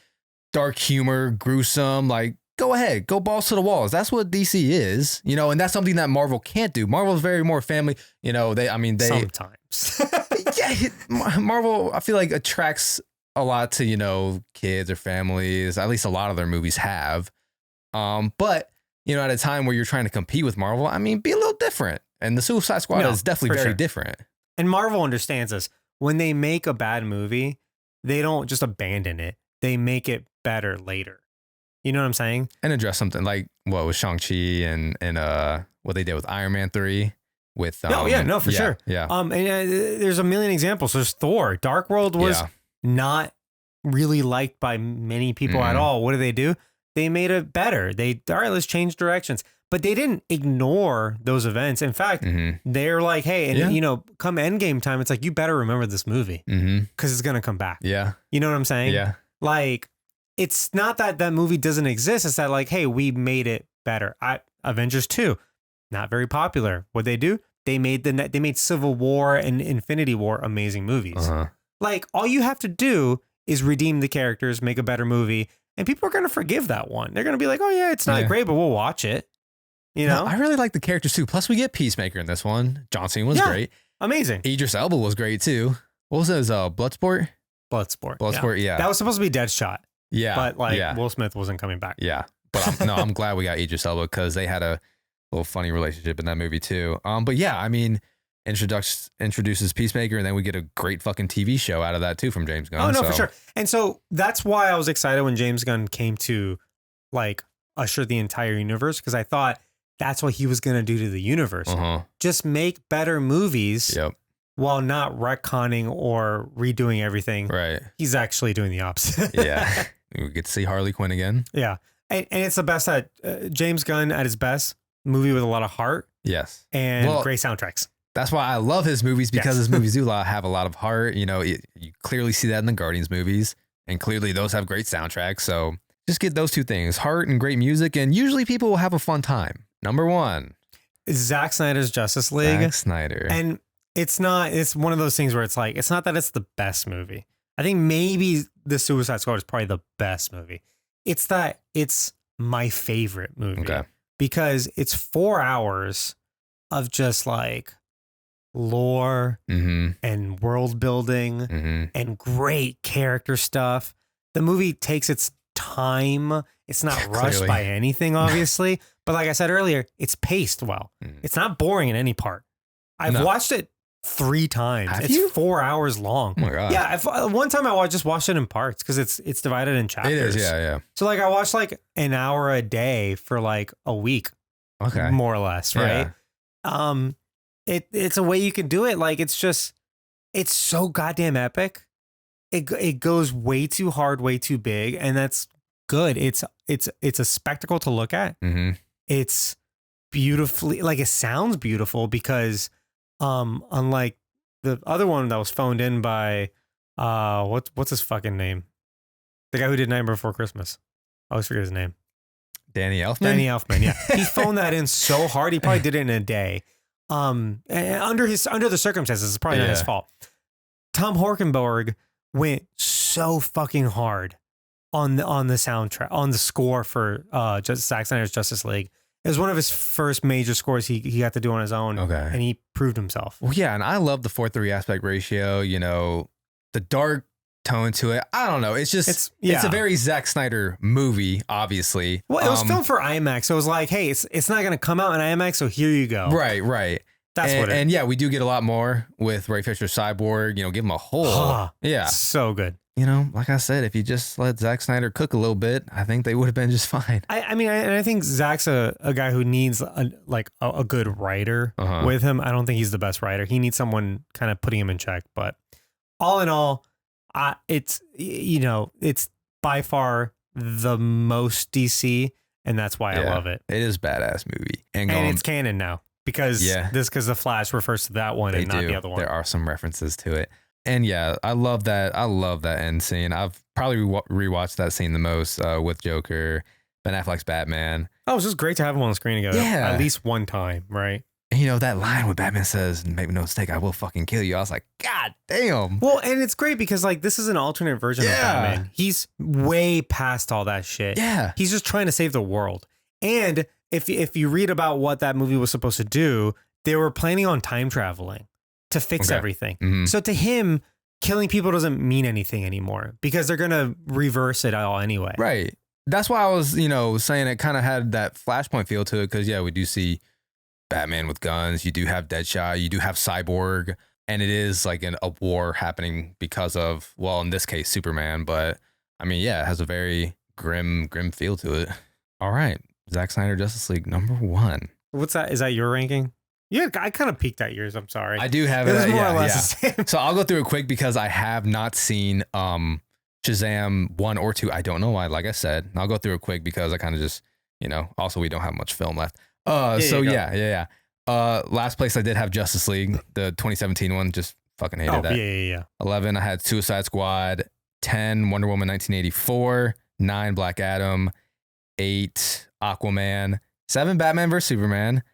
Speaker 1: dark humor, gruesome, like, go ahead, go balls to the walls. That's what DC is, and that's something that Marvel can't do. Marvel's very more family, they
Speaker 2: sometimes.
Speaker 1: Marvel, I feel like attracts a lot to, kids or families. At least a lot of their movies have. But, at a time where you're trying to compete with Marvel, be a little different. And the Suicide Squad is definitely very different.
Speaker 2: And Marvel understands this. When they make a bad movie, they don't just abandon it. They make it better later. You know what I'm saying?
Speaker 1: And address something like what with Shang-Chi and what they did with Iron Man 3 with
Speaker 2: for sure.
Speaker 1: Yeah.
Speaker 2: And there's a million examples. There's Thor. Dark World was not really liked by many people at all. What do? They made it better. All right, let's change directions. But they didn't ignore those events. In fact, they're like, hey, and come Endgame time, it's like, you better remember this movie because it's going to come back.
Speaker 1: Yeah.
Speaker 2: You know what I'm saying?
Speaker 1: Yeah.
Speaker 2: Like, it's not that movie doesn't exist. It's that like, hey, we made it better. Avengers 2, not very popular. What'd they do? They made Civil War and Infinity War amazing movies. Like, all you have to do is redeem the characters, make a better movie, and people are going to forgive that one. They're going to be like, oh yeah, it's not great, but we'll watch it. No,
Speaker 1: I really like the characters too. Plus, we get Peacemaker in this one. John Cena was great.
Speaker 2: Amazing.
Speaker 1: Idris Elba was great too. What was his Bloodsport?
Speaker 2: Bloodsport.
Speaker 1: Yeah.
Speaker 2: That was supposed to be Deadshot.
Speaker 1: Yeah.
Speaker 2: But Will Smith wasn't coming back.
Speaker 1: Yeah. But I'm glad we got Idris Elba because they had a little funny relationship in that movie too. But yeah, introduces Peacemaker, and then we get a great fucking TV show out of that too from James Gunn.
Speaker 2: Oh no, for sure. And so that's why I was excited when James Gunn came to like usher the entire universe, because I thought that's what he was going to do to the universe. Just make better movies while not retconning or redoing everything.
Speaker 1: Right.
Speaker 2: He's actually doing the opposite.
Speaker 1: Yeah. We get to see Harley Quinn again.
Speaker 2: Yeah. And it's the best at James Gunn at his best. Movie with a lot of heart.
Speaker 1: Yes.
Speaker 2: And great soundtracks.
Speaker 1: That's why I love his movies, because his movies do have a lot of heart. You clearly see that in the Guardians movies, and clearly those have great soundtracks. So just get those two things, heart and great music, and usually people will have a fun time. Number 1.
Speaker 2: Zack Snyder's Justice League.
Speaker 1: Zack Snyder.
Speaker 2: And it's one of those things where it's like, it's not that it's the best movie. I think maybe the Suicide Squad is probably the best movie. It's that it's my favorite movie.
Speaker 1: Okay.
Speaker 2: Because it's 4 hours of just like lore and world building and great character stuff. The movie takes its time. It's not rushed by anything, obviously. But like I said earlier, it's paced well. It's not boring in any part. I've watched it 3 times.
Speaker 1: Have
Speaker 2: It's
Speaker 1: you?
Speaker 2: 4 hours long.
Speaker 1: Oh my God.
Speaker 2: Yeah, one time I just watched it in parts because it's divided in chapters.
Speaker 1: It is, yeah.
Speaker 2: So like I watched like an hour a day for like a week,
Speaker 1: Okay.
Speaker 2: more or less, right? It's a way you can do it. Like it's so goddamn epic. It goes way too hard, way too big, and that's good. It's a spectacle to look at.
Speaker 1: Mm-hmm.
Speaker 2: It's beautifully, like it sounds beautiful because unlike the other one that was phoned in by what's his fucking name? The guy who did Night Before Christmas. I always forget his name.
Speaker 1: Danny Elfman?
Speaker 2: Danny Elfman, yeah. He phoned that in so hard, he probably did it in a day. And under the circumstances, it's probably not his fault. Tom Horkenborg went so fucking hard on the soundtrack, on the score for Zack Snyder's Justice League. It was one of his first major scores he got to do on his own.
Speaker 1: Okay.
Speaker 2: And he proved himself.
Speaker 1: Well, yeah, and I love the 4:3 aspect ratio, you know, the dark tone to it. I don't know. It's just, it's a very Zack Snyder movie, obviously.
Speaker 2: Well, it was filmed for IMAX. So it was like, hey, it's not going to come out in IMAX, so here you go.
Speaker 1: Right.
Speaker 2: That's what it is.
Speaker 1: And yeah, we do get a lot more with Ray Fisher's Cyborg, you know, give him a whole. Yeah.
Speaker 2: So good.
Speaker 1: You know, like I said, if you just let Zack Snyder cook a little bit, I think they would have been just fine.
Speaker 2: I think Zack's a guy who needs a good writer with him. I don't think he's the best writer. He needs someone kind of putting him in check. But all in all, it's by far the most DC, and that's why I love it.
Speaker 1: It is a badass movie, and
Speaker 2: it's canon now because the Flash refers to that one and not the other one.
Speaker 1: There are some references to it. And yeah, I love that end scene. I've probably rewatched that scene the most with Joker, Ben Affleck's Batman.
Speaker 2: Oh, it's just great to have him on the screen together.
Speaker 1: Yeah.
Speaker 2: At least one time, right?
Speaker 1: And you know, that line where Batman says, make no mistake, I will fucking kill you. I was like, God damn.
Speaker 2: Well, and it's great because like this is an alternate version of Batman. He's way past all that shit.
Speaker 1: Yeah.
Speaker 2: He's just trying to save the world. And if you read about what that movie was supposed to do, they were planning on time traveling to fix everything. Mm-hmm. So to him, killing people doesn't mean anything anymore because they're going to reverse it all anyway.
Speaker 1: Right. That's why I was, saying it kind of had that Flashpoint feel to it because, yeah, we do see Batman with guns. You do have Deadshot. You do have Cyborg. And it is like a war happening because of, well, in this case, Superman. But, I mean, yeah, it has a very grim feel to it. All right. Zack Snyder Justice League #1.
Speaker 2: What's that? Is that your ranking? Yeah, I kind of peaked at yours. I'm sorry.
Speaker 1: I do have it.
Speaker 2: It's more or less the same.
Speaker 1: So I'll go through it quick because I have not seen Shazam 1 or 2. I don't know why. Like I said, I'll go through it quick because I kind of just, also we don't have much film left. Last place I did have Justice League, the 2017 one. Just fucking hated that.
Speaker 2: Yeah.
Speaker 1: 11, I had Suicide Squad. 10, Wonder Woman 1984. 9, Black Adam. 8, Aquaman. 7, Batman vs Superman.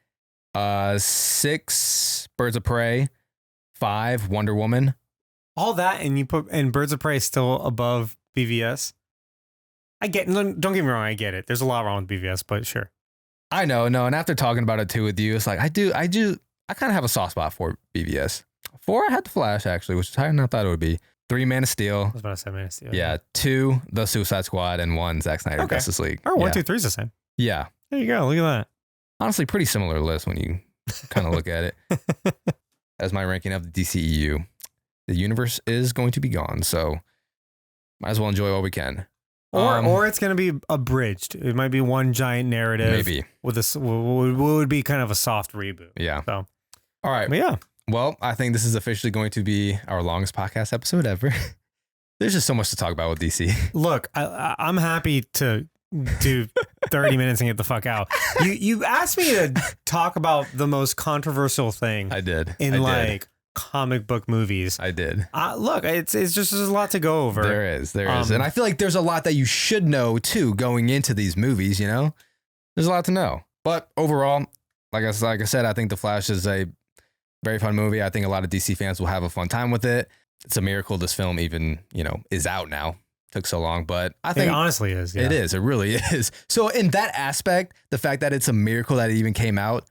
Speaker 1: 6, Birds of Prey. 5, Wonder Woman.
Speaker 2: All that, and Birds of Prey is still above BVS. I get. Don't get me wrong, I get it. There's a lot wrong with BVS, but sure.
Speaker 1: I know, and after talking about it too with you, it's like I kind of have a soft spot for BVS. 4, I had The Flash actually, which is higher than I thought it would be. 3, Man of Steel.
Speaker 2: I was about to say Man of Steel.
Speaker 1: Yeah. 2, The Suicide Squad, and 1, Zack Snyder Justice League.
Speaker 2: Or 1, 2, 3 is the same.
Speaker 1: Yeah.
Speaker 2: There you go. Look at that.
Speaker 1: Honestly, pretty similar list when you kind of look at it. As my ranking of the DCEU, the universe is going to be gone, so might as well enjoy what we can.
Speaker 2: Or it's going to be abridged. It might be one giant narrative.
Speaker 1: Maybe.
Speaker 2: With what would be kind of a soft reboot.
Speaker 1: Yeah.
Speaker 2: So,
Speaker 1: all right.
Speaker 2: But yeah.
Speaker 1: Well, I think this is officially going to be our longest podcast episode ever. There's just so much to talk about with DC.
Speaker 2: Look, I'm happy to do 30 minutes and get the fuck out. You asked me to talk about the most controversial thing.
Speaker 1: I did.
Speaker 2: In comic book movies.
Speaker 1: I did.
Speaker 2: Look, it's just there's a lot to go over.
Speaker 1: There is. And I feel like there's a lot that you should know too going into these movies, There's a lot to know. But overall, like I said, I think The Flash is a very fun movie. I think a lot of DC fans will have a fun time with it. It's a miracle this film even, is out now. Took so long, but I think
Speaker 2: it honestly is. Yeah.
Speaker 1: It is. It really is. So in that aspect, the fact that it's a miracle that it even came out,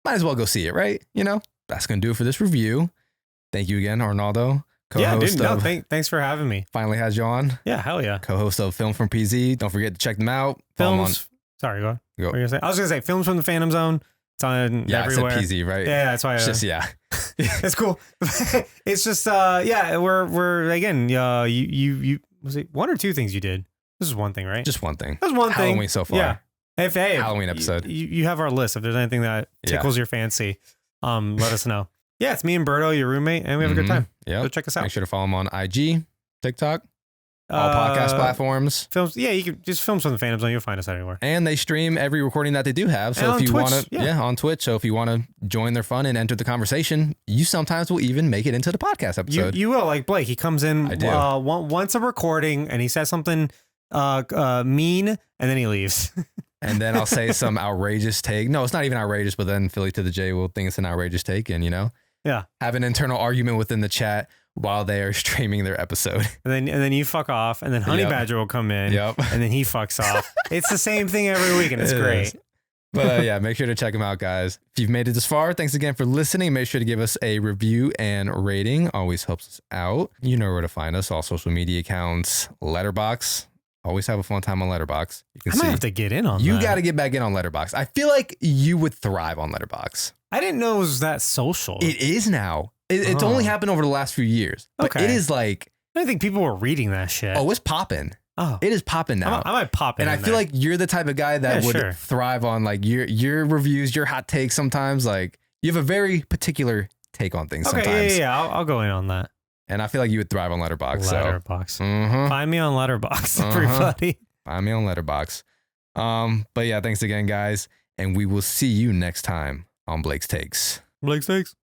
Speaker 1: might as well go see it, right? That's going to do it for this review. Thank you again, Arnaldo.
Speaker 2: Co-host thanks for having me.
Speaker 1: Finally has you on.
Speaker 2: Yeah, hell yeah.
Speaker 1: Co-host of Film from PZ. Don't forget to check them out.
Speaker 2: Sorry, go on. What were you gonna say? I was going to say Films from the Phantom Zone. It's on
Speaker 1: Yeah,
Speaker 2: everywhere.
Speaker 1: I said PZ, right?
Speaker 2: Yeah, that's why.
Speaker 1: It's just, yeah.
Speaker 2: It's cool. It's just, yeah, we're again, you was it one or two things you did? This is one thing, right?
Speaker 1: Just one thing.
Speaker 2: That was one thing.
Speaker 1: Halloween so far.
Speaker 2: Yeah. If hey,
Speaker 1: Halloween episode.
Speaker 2: You have our list. If there's anything that tickles your fancy, let us know. Yeah, it's me and Berto, your roommate, and we have a good time.
Speaker 1: Yeah.
Speaker 2: So check us out.
Speaker 1: Make sure to follow him on IG, TikTok, all podcast platforms.
Speaker 2: Films. Yeah, you can just film from the Phantom Zone. You'll find us anywhere.
Speaker 1: And they stream every recording that they do have. So
Speaker 2: And
Speaker 1: if you
Speaker 2: on
Speaker 1: want
Speaker 2: Twitch,
Speaker 1: to, on Twitch. So if you want to join their fun and enter the conversation, you sometimes will even make it into the podcast episode.
Speaker 2: You will, like Blake. He comes in
Speaker 1: I do.
Speaker 2: Once a recording and he says something mean and then he leaves.
Speaker 1: And then I'll say some outrageous take. No, it's not even outrageous, but then Philly to the J will think it's an outrageous take and, have an internal argument within the chat while they are streaming their episode.
Speaker 2: And then you fuck off, and then Honey Badger will come in, and then he fucks off. It's the same thing every week, and it's great.
Speaker 1: But make sure to check them out, guys. If you've made it this far, thanks again for listening. Make sure to give us a review and rating. Always helps us out. You know where to find us. All social media accounts, Letterboxd. Always have a fun time on Letterboxd. You can
Speaker 2: I might have to get in on that.
Speaker 1: You got to get back in on Letterboxd. I feel like you would thrive on Letterboxd.
Speaker 2: I didn't know it was that social.
Speaker 1: It is now. It's only happened over the last few years. But it is like...
Speaker 2: I didn't think people were reading that shit.
Speaker 1: Oh, it's popping.
Speaker 2: Oh.
Speaker 1: It is popping now.
Speaker 2: I might pop in.
Speaker 1: And I feel like you're the type of guy that would thrive on like your reviews, your hot takes sometimes. Like you have a very particular take on things sometimes.
Speaker 2: Yeah. I'll go in on that.
Speaker 1: And I feel like you would thrive on Letterboxd.
Speaker 2: Letterboxd. Find me on Letterboxd, everybody.
Speaker 1: Find me on Letterboxd. But yeah, thanks again, guys. And we will see you next time on Blake's Takes.
Speaker 2: Blake's Takes.